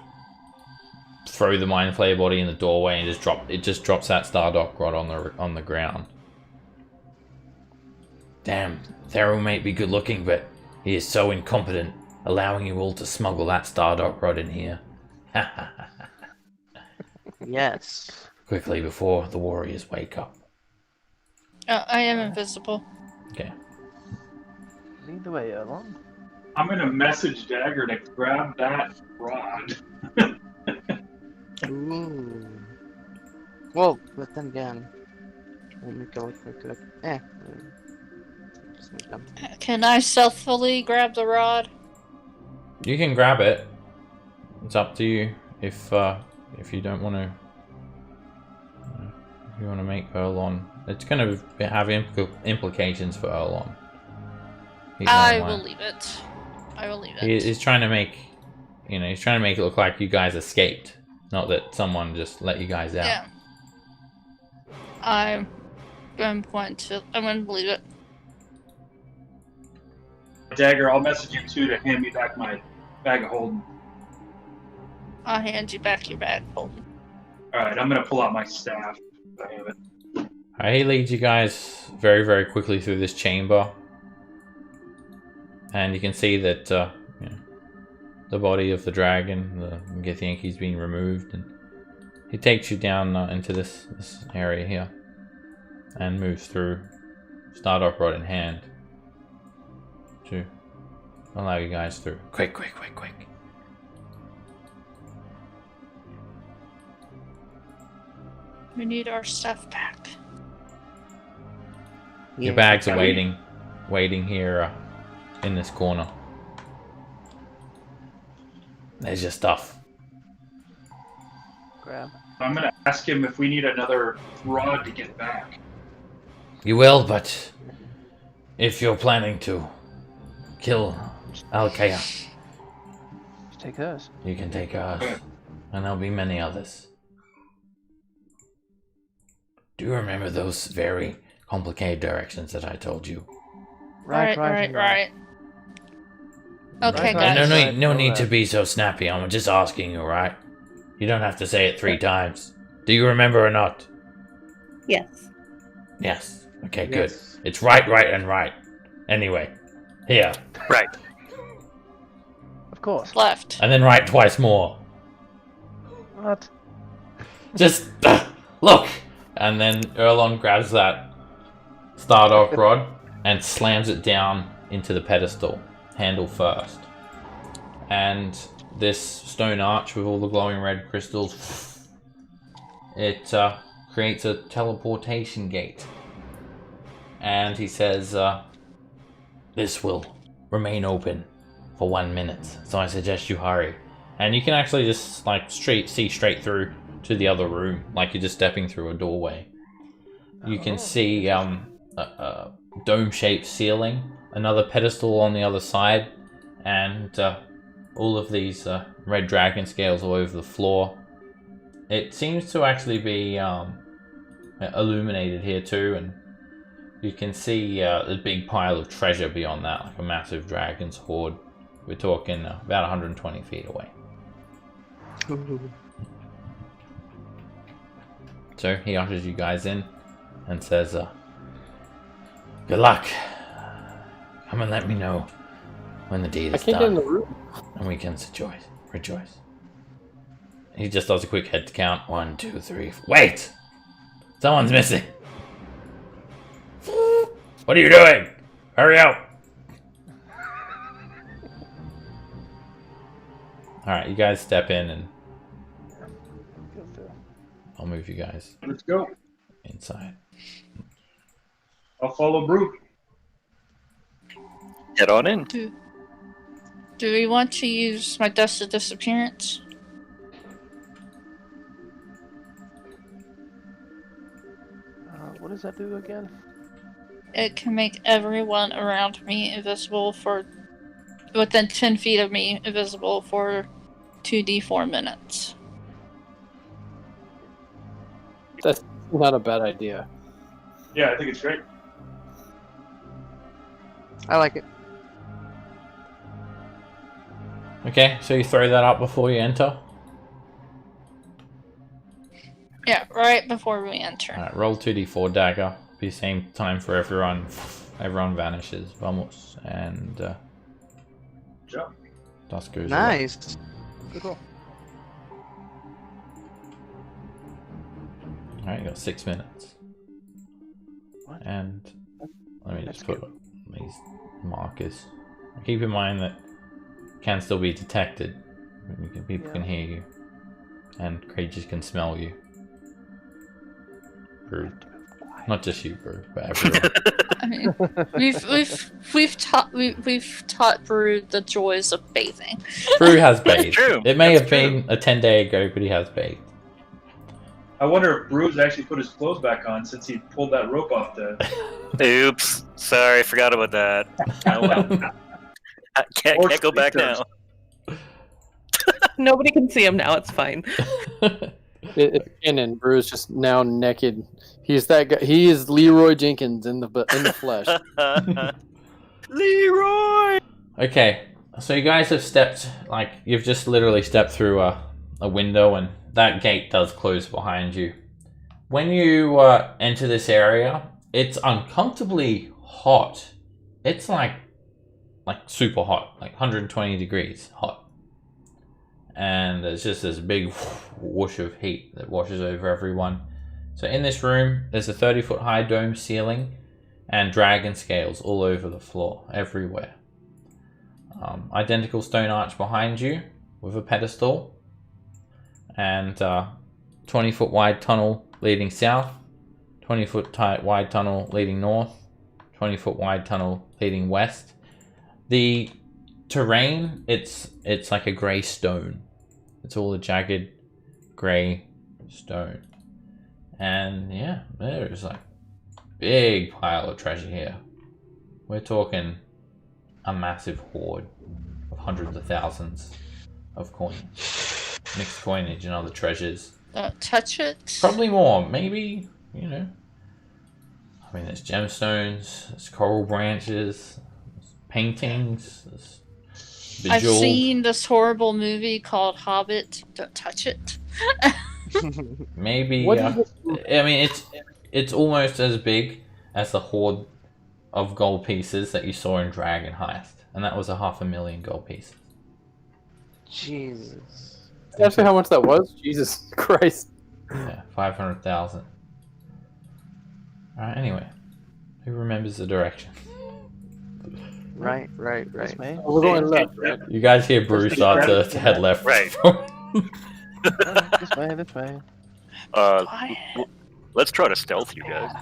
throw the Mind Flayer body in the doorway and just drops that Stardock Rod on the ground. Damn, Thero may be good looking, but he is so incompetent, allowing you all to smuggle that Stardock Rod in here. Yes. Quickly before the warriors wake up. I am invisible. Okay. Lead the way, Erlon. I'm gonna message Dagger to grab that rod. Ooh. Well, but then again, let me go with quick. Just make them. Can I stealthily grab the rod? You can grab it. It's up to you if you don't want to. If you want to make Erlon, it's going to have implications for Erlon. I will leave it. I will leave it. He's trying to make, he's trying to make it look like you guys escaped, not that someone just let you guys out. Yeah. I'm going to leave it. Dagger, I'll message you too to hand me back my bag of holding. I'll hand you back your bag, Holden. Alright, I'm gonna pull out my staff. I have it. Alright, he leads you guys very, very quickly through this chamber. And you can see that the body of the dragon, the Githyanki's been removed. And he takes you down into this area here. And moves through, Stardock Rod in hand. To allow you guys through. Quick. We need our stuff back. Your bags are waiting here in this corner. There's your stuff. Grab. I'm gonna ask him if we need another rod to get back. You will, but if you're planning to kill Alkea, Just take hers. you can take ours. And there'll be many others. Do you remember those very complicated directions that I told you? Right. Okay, Right. guys. No need to be so snappy. I'm just asking you, right? You don't have to say it 3 times. Do you remember or not? Yes. Yes. Okay, Yes. good. It's right, and right. Anyway, here. Right. Of course. Left. And then right twice more. What? Just look! And then Erlon grabs that Stardock rod and slams it down into the pedestal, handle first. And this stone arch with all the glowing red crystals, it creates a teleportation gate. And he says, this will remain open for 1 minute, so I suggest you hurry. And you can actually just like see straight through to the other room, like you're just stepping through a doorway. You can see a dome-shaped ceiling, another pedestal on the other side, and all of these red dragon scales all over the floor. It seems to actually be illuminated here too, and you can see a big pile of treasure beyond that, like a massive dragon's hoard. We're talking about 120 feet away. So he ushers you guys in and says, good luck. Come and let me know when the deed I is can't get in done. the room. And we can rejoice. He just does a quick head count. 1, 2, 3. Wait! Someone's missing. What are you doing? Hurry up! Alright, you guys step in and I'll move you guys Let's go. inside. I'll follow Brew. Head on in. Do we want to use my dust of disappearance? What does that do again? It can make everyone around me invisible for within 10 feet of me invisible for 2d4 minutes. That's not a bad idea. Yeah, I think it's great. I like it. Okay, so you throw that up before you enter. Yeah, right before we enter. Alright, roll 2d4 dagger. Be same time for everyone. Everyone vanishes. Vamos. And Jump. dust goes away. Nice. Good roll. Alright, you got 6 minutes. What? And let me just That's put these markers. Keep in mind that can still be detected. People can hear you. And creatures can smell you. Brew. Not just you, Brew, but everyone. I mean, we've taught Brew the joys of bathing. Brew has bathed. true. It may That's have been a 10-day ago, but he has bathed. I wonder if Brew's actually put his clothes back on since he pulled that rope off the. Oops. Sorry, forgot about that. Oh, well. I can't go back now. Nobody can see him now. It's fine. It's canon. Brew's just now naked. He's that guy. He is Leroy Jenkins in the flesh. Leroy. Okay, so you guys have stepped, like, you've just literally stepped through a window, and that gate does close behind you. When you enter this area, it's uncomfortably hot. It's like super hot, like 120 degrees hot. And there's just this big whoosh of heat that washes over everyone. So in this room, there's a 30-foot high dome ceiling and dragon scales all over the floor, everywhere. Identical stone arch behind you with a pedestal. And 20-foot wide tunnel leading south. 20-foot wide tunnel leading north. 20-foot wide tunnel leading west. The terrain, it's like a grey stone. It's all a jagged grey stone. And yeah, there's like big pile of treasure here. We're talking a massive hoard of hundreds of thousands of coins. Mixed coinage and other treasures. Don't touch it. Probably more, maybe, you know. I mean, there's gemstones, there's coral branches, there's paintings, there's I've bejeweled. seen this horrible movie called Hobbit. Don't touch it. Maybe. What is I mean, it's almost as big as the hoard of gold pieces that you saw in Dragon Heist, and that was 500,000 gold pieces. Jesus. That's actually how much that was? Jesus Christ. Yeah, 500,000. Alright, anyway. Who remembers the direction? Right. This way. Oh, we're going left, right? You guys hear Bruce start to head left. Right. This way, this way. Let's try to stealth you guys.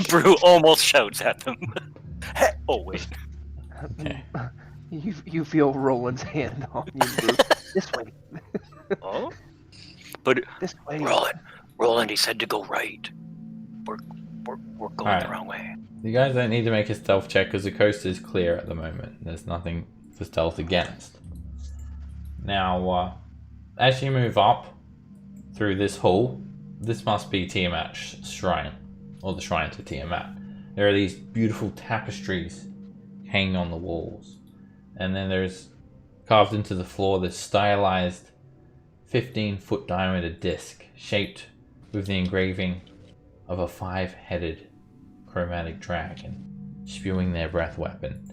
Brew almost shouts at them. Oh wait. Okay. You feel Roland's hand on you. Bruce. This way. Oh? But This way. Roland, he said to go right. We're going Alright. the wrong way. You guys don't need to make a stealth check because the coast is clear at the moment. There's nothing for stealth against. Now, as you move up through this hall, this must be Tiamat's shrine, or the shrine to Tiamat. There are these beautiful tapestries hanging on the walls. And then there's carved into the floor this stylized 15-foot diameter disc shaped with the engraving of a 5-headed chromatic dragon spewing their breath weapon.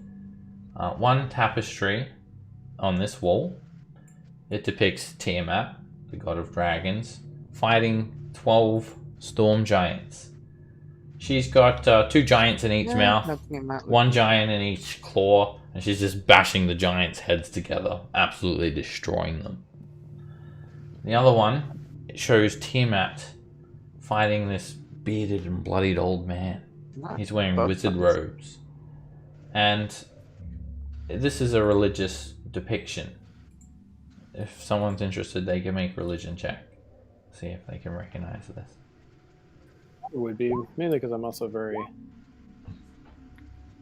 One tapestry on this wall, it depicts Tiamat, the god of dragons, fighting 12 storm giants. She's got 2 giants in each mouth, 1 giant in each claw, and she's just bashing the giants' heads together, absolutely destroying them. The other one, it shows Tiamat fighting this bearded and bloodied old man. He's wearing wizard robes. And this is a religious depiction. If someone's interested, they can make a religion check. See if they can recognize this. It would be, mainly because I'm also very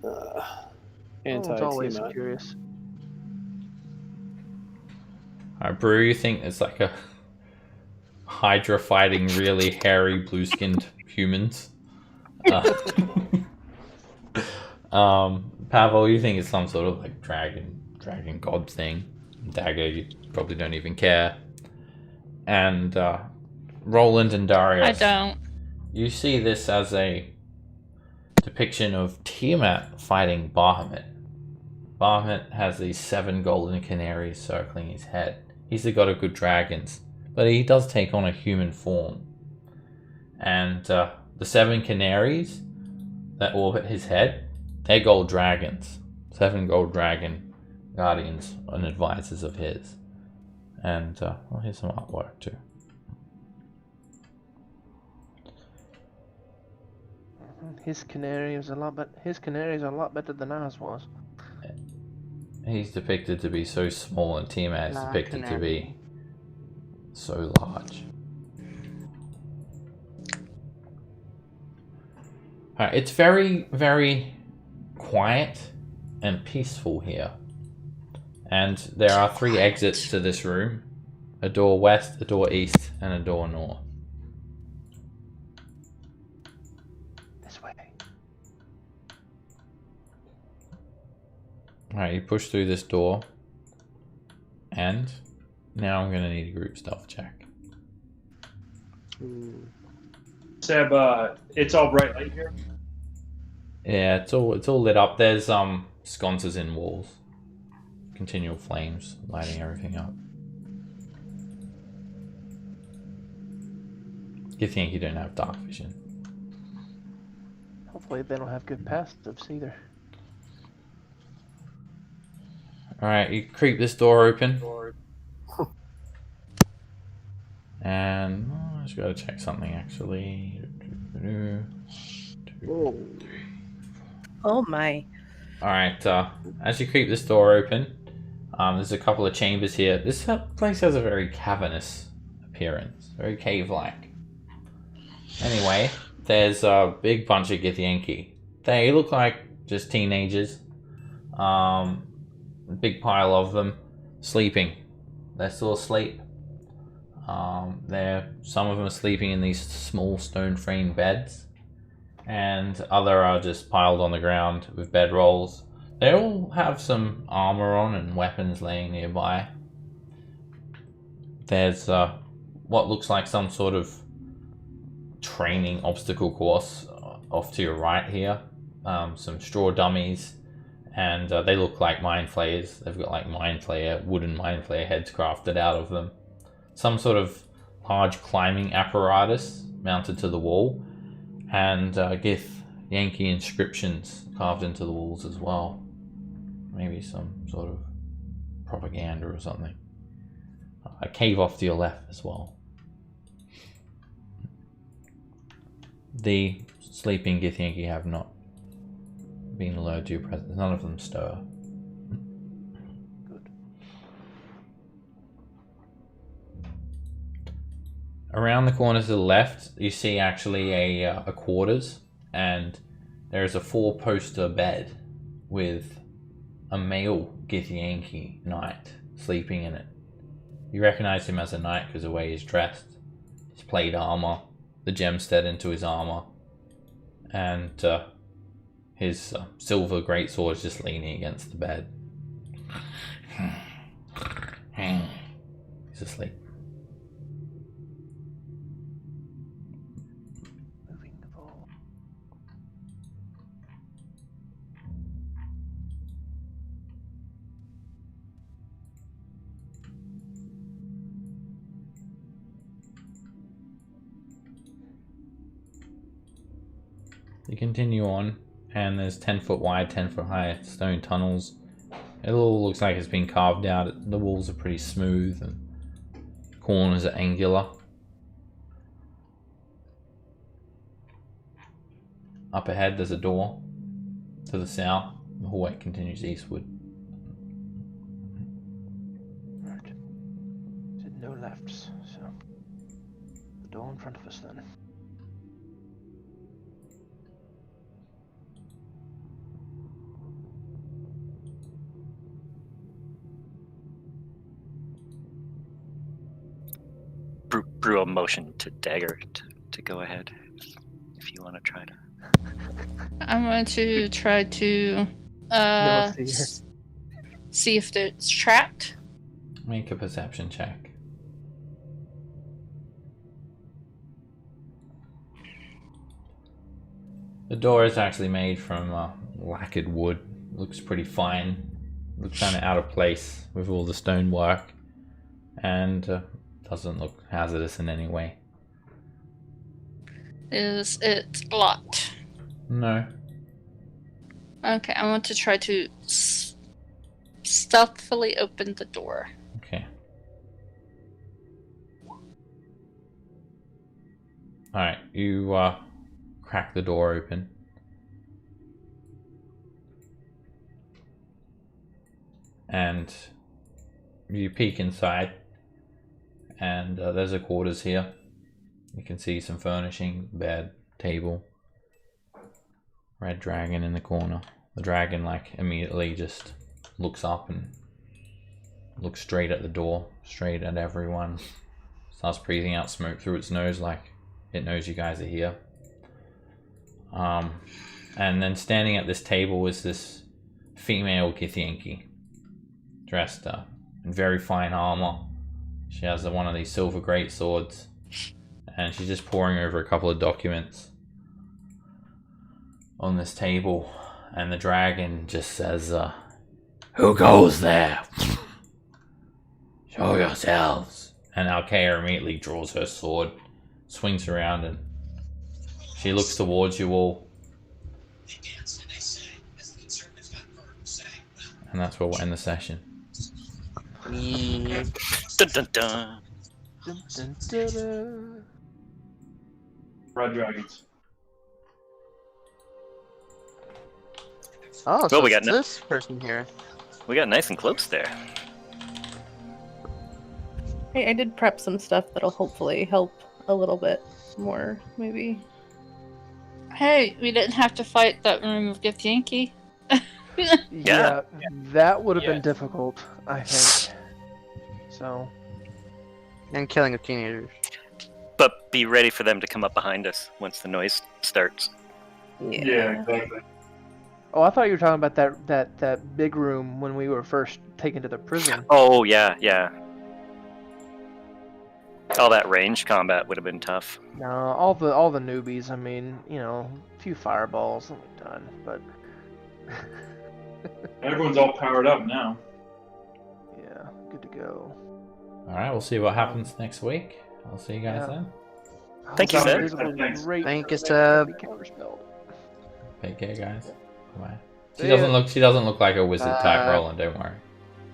Roland's always anti-Tiamat. curious. Alright, Brew, you think it's like a Hydra fighting really hairy, blue-skinned humans? Pavel, you think it's some sort of like dragon god thing. Dagger, you probably don't even care. And Roland and Darius, I don't. you see this as a depiction of Tiamat fighting Bahamut. Bahamut has these 7 golden canaries circling his head. He's the god of good dragons, but he does take on a human form. And the 7 canaries that orbit his head, they're gold dragons. 7 gold dragon guardians and advisors of his. And well, here's some artwork too. His canary is a lot better than ours was. He's depicted to be so small, and Tiamat is depicted to be so large. Alright, it's very, very quiet and peaceful here. And there are 3 exits to this room. A door west, a door east, and a door north. This way. Alright, you push through this door. And now I'm gonna need a group stealth check. Seb, it's all bright light here. Yeah, it's all lit up. There's sconces in walls. Continual flames lighting everything up. You think you don't have dark vision. Hopefully they don't have good passives either. Alright, you creep this door open. And I just gotta check something actually. Oh my. Alright, as you creep this door open, there's a couple of chambers here. This place has a very cavernous appearance, very cave-like. Anyway, there's a big bunch of Githyanki. They look like just teenagers. A big pile of them sleeping. They're still asleep. Some of them are sleeping in these small stone frame beds, and other are just piled on the ground with bedrolls. They all have some armor on and weapons laying nearby. there's what looks like some sort of training obstacle course off to your right here. Some straw dummies, and they look like mind flayers. They've got like wooden mind flayer heads crafted out of them. Some sort of large climbing apparatus mounted to the wall, and Gith Yankee inscriptions carved into the walls as well. Maybe some sort of propaganda or something. A cave off to your left as well. The sleeping Gith Yankee have not been alerted to your presence. None of them stir. Good. Around the corner to the left, you see actually a quarters, and there is a 4-poster bed with a male Gith Yankee knight sleeping in it. You recognize him as a knight because of the way he's dressed. His plate armor, the gemstead into his armor, and his silver greatsword is just leaning against the bed. He's asleep. Moving the ball. You continue on, and there's 10-foot wide, 10-foot high stone tunnels. It all looks like it's been carved out. The walls are pretty smooth, and corners are angular. Up ahead, there's a door to the south. The hallway continues eastward. Right. Said no lefts, so the door in front of us then. Brew a motion to Dagger to go ahead if you want to try to. I'm going to try to see if it's trapped. Make a perception check. The door is actually made from lacquered wood. Looks pretty fine. Looks kind of out of place with all the stonework, and doesn't look hazardous in any way. Is it locked? No. Okay, I want to try to stealthily open the door. Okay. Alright, you crack the door open. And you peek inside, and there's a quarters here. You can see some furnishing, bed, table, red dragon in the corner. The dragon immediately just looks up and looks straight at the door, straight at everyone. Starts breathing out smoke through its nose like it knows you guys are here. And then standing at this table is this female Gith Yankee, dressed in very fine armor. She has one of these silver greatswords, and she's just poring over a couple of documents on this table. And the dragon just says, "Who goes there? Show yourselves." And Alkea immediately draws her sword, swings around, and she looks towards you all. And that's where we'll end the session. Dun, dun, dun. Dun, dun, dun, dun. Red dragons. Oh, Well, so we it's got this person here. We got nice and close there. Hey, I did prep some stuff that'll hopefully help a little bit more, maybe. Hey, we didn't have to fight that room of Gith Yankee. Yeah, that would have Yeah. been difficult, I think. So, And killing of teenagers. But be ready for them to come up behind us once the noise starts. Yeah, exactly. oh, I thought you were talking about that big room when we were first taken to the prison. Oh, yeah, yeah. All that range combat would have been tough. No, all the newbies. I mean, you know, a few fireballs and we're done. But Everyone's all powered up now. yeah, good to go. All right, we'll see what happens next week. I'll see you guys Yeah. then. Thank you, Seb. Thank you, Seb. Take care, guys. Bye. See She ya. doesn't look like a wizard type, Roland. Don't worry.